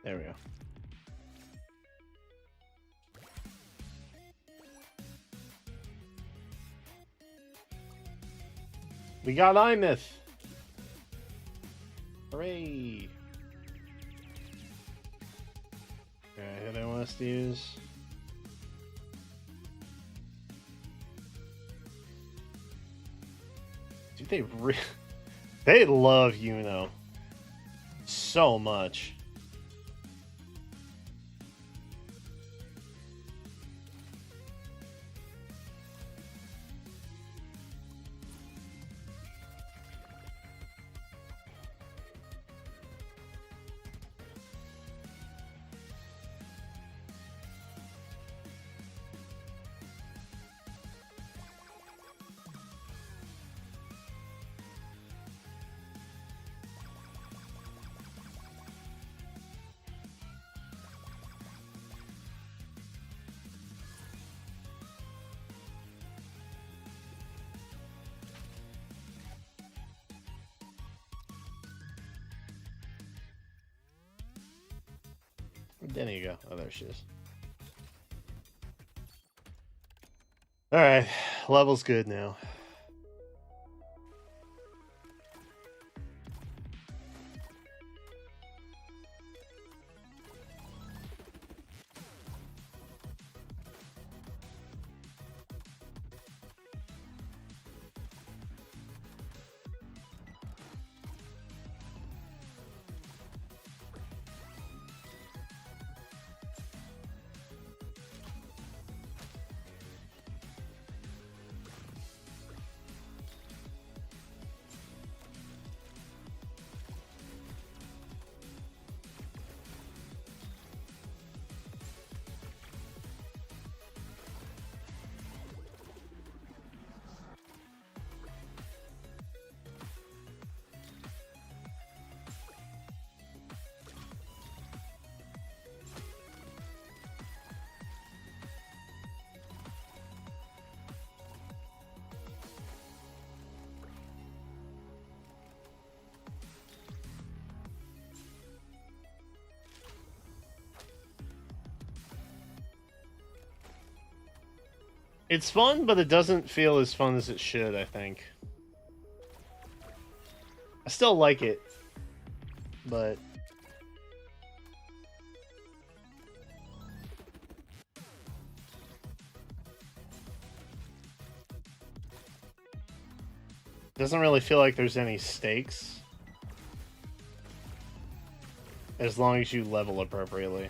There we go. We got Imyth. Hooray. Okay, who do I want us to use? Dude, they love Yuno so much. There you go. Oh, there she is. Alright, level's good now. It's fun, but it doesn't feel as fun as it should, I think. I still like it, but... doesn't really feel like there's any stakes. As long as you level appropriately.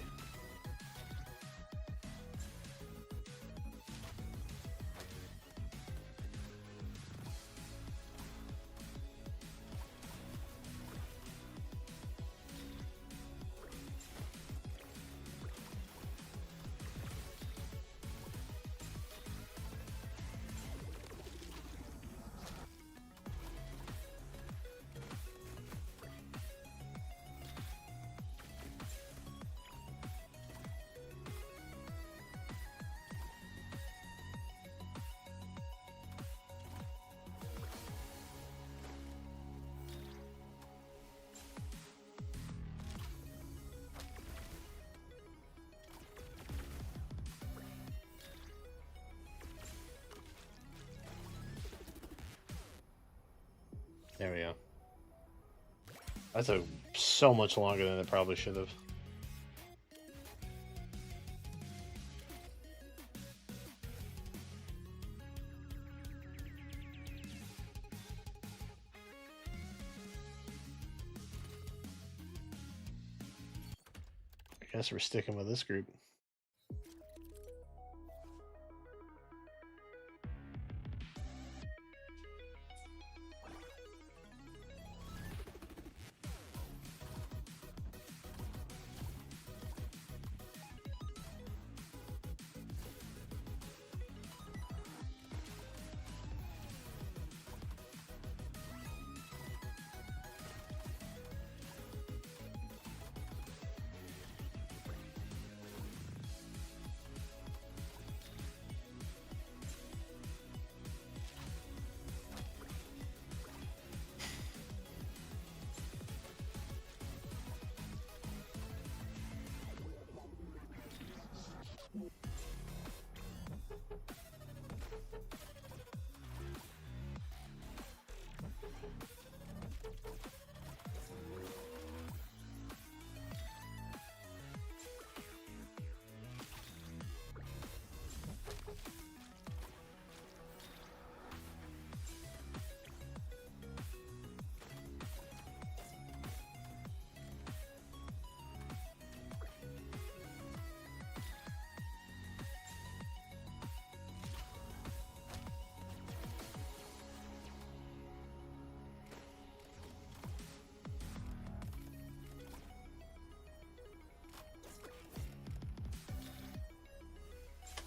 There we go. That took so much longer than it probably should have. I guess we're sticking with this group.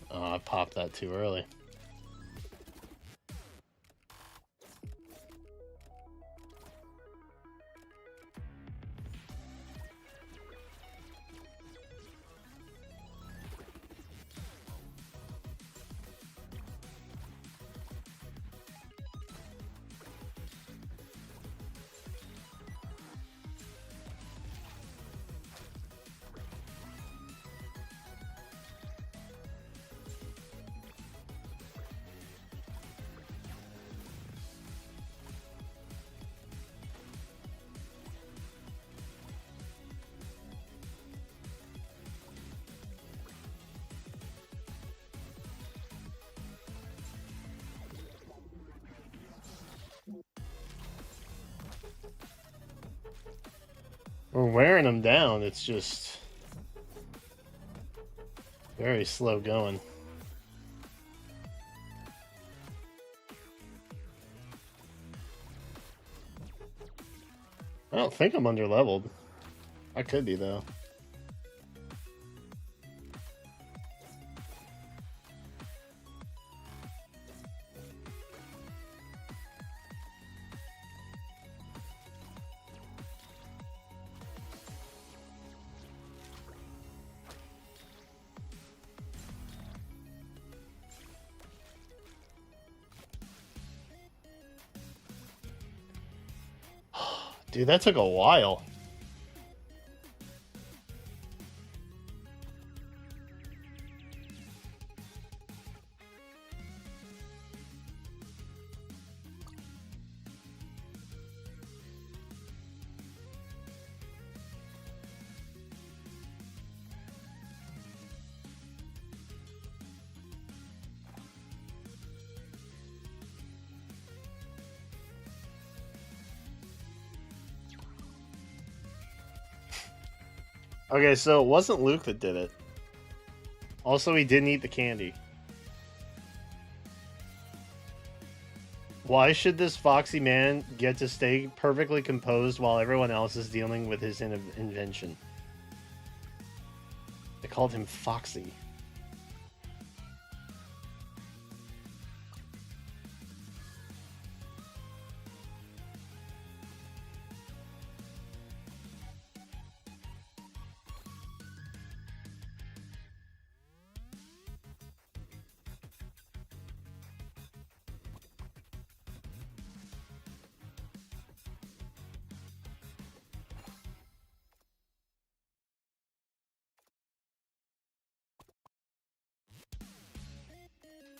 Oh, I popped that too early. We're wearing them down. It's just very slow going. I don't think I'm underleveled. I could be though. Dude, that took a while. Okay, so it wasn't Luke that did it. Also, he didn't eat the candy. Why should this foxy man get to stay perfectly composed while everyone else is dealing with his invention? They called him Foxy.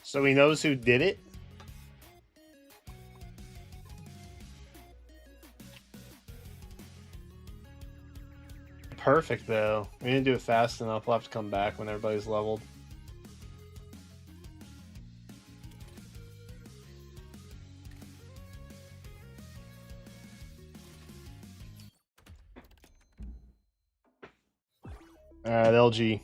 So he knows who did it? Perfect, though. We didn't do it fast enough. We'll have to come back when everybody's leveled. Alright, LG.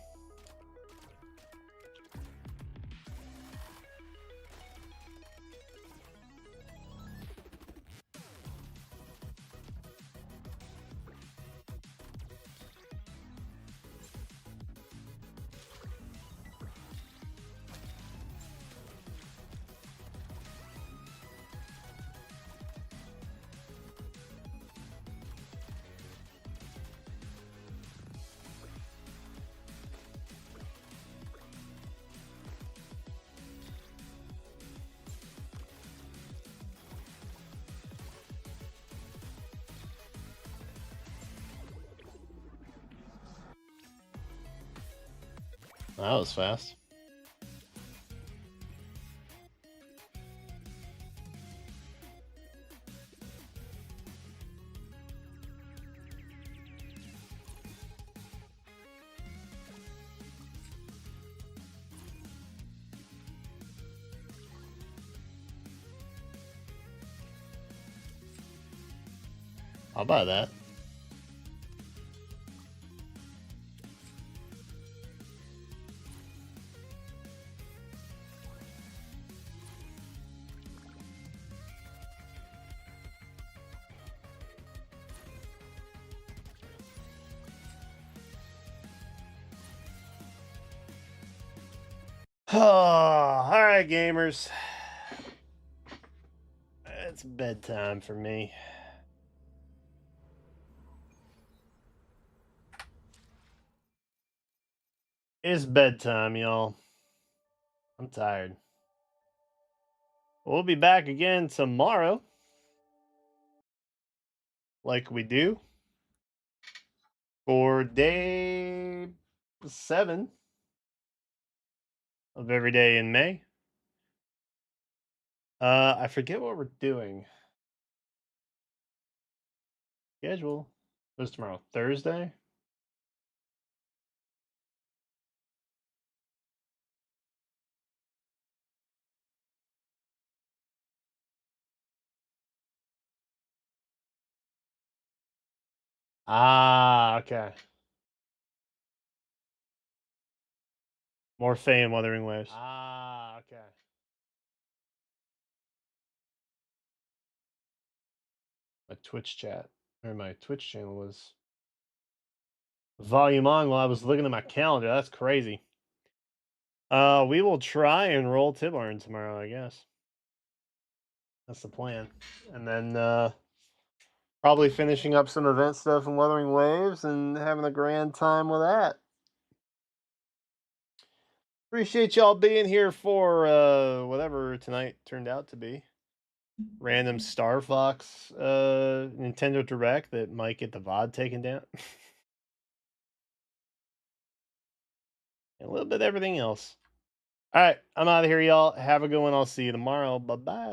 That was fast. I'll buy that. All right, gamers. It's bedtime for me. It's bedtime, y'all. I'm tired. We'll be back again tomorrow. Like we do. For day 7 of every day in May. I forget what we're doing. Schedule. What's tomorrow? Thursday? Ah, okay. More Fae and Wuthering Waves. Ah, okay. My Twitch chat, or my Twitch channel was volume on while I was looking at my calendar. That's crazy. We will try and roll Tibarn tomorrow, I guess. That's the plan. And then probably finishing up some event stuff in Wuthering Waves and having a grand time with that. Appreciate y'all being here for whatever tonight turned out to be. Random Star Fox Nintendo Direct that might get the VOD taken down. And a little bit of everything else. All right, I'm out of here, y'all. Have a good one. I'll see you tomorrow. Bye-bye.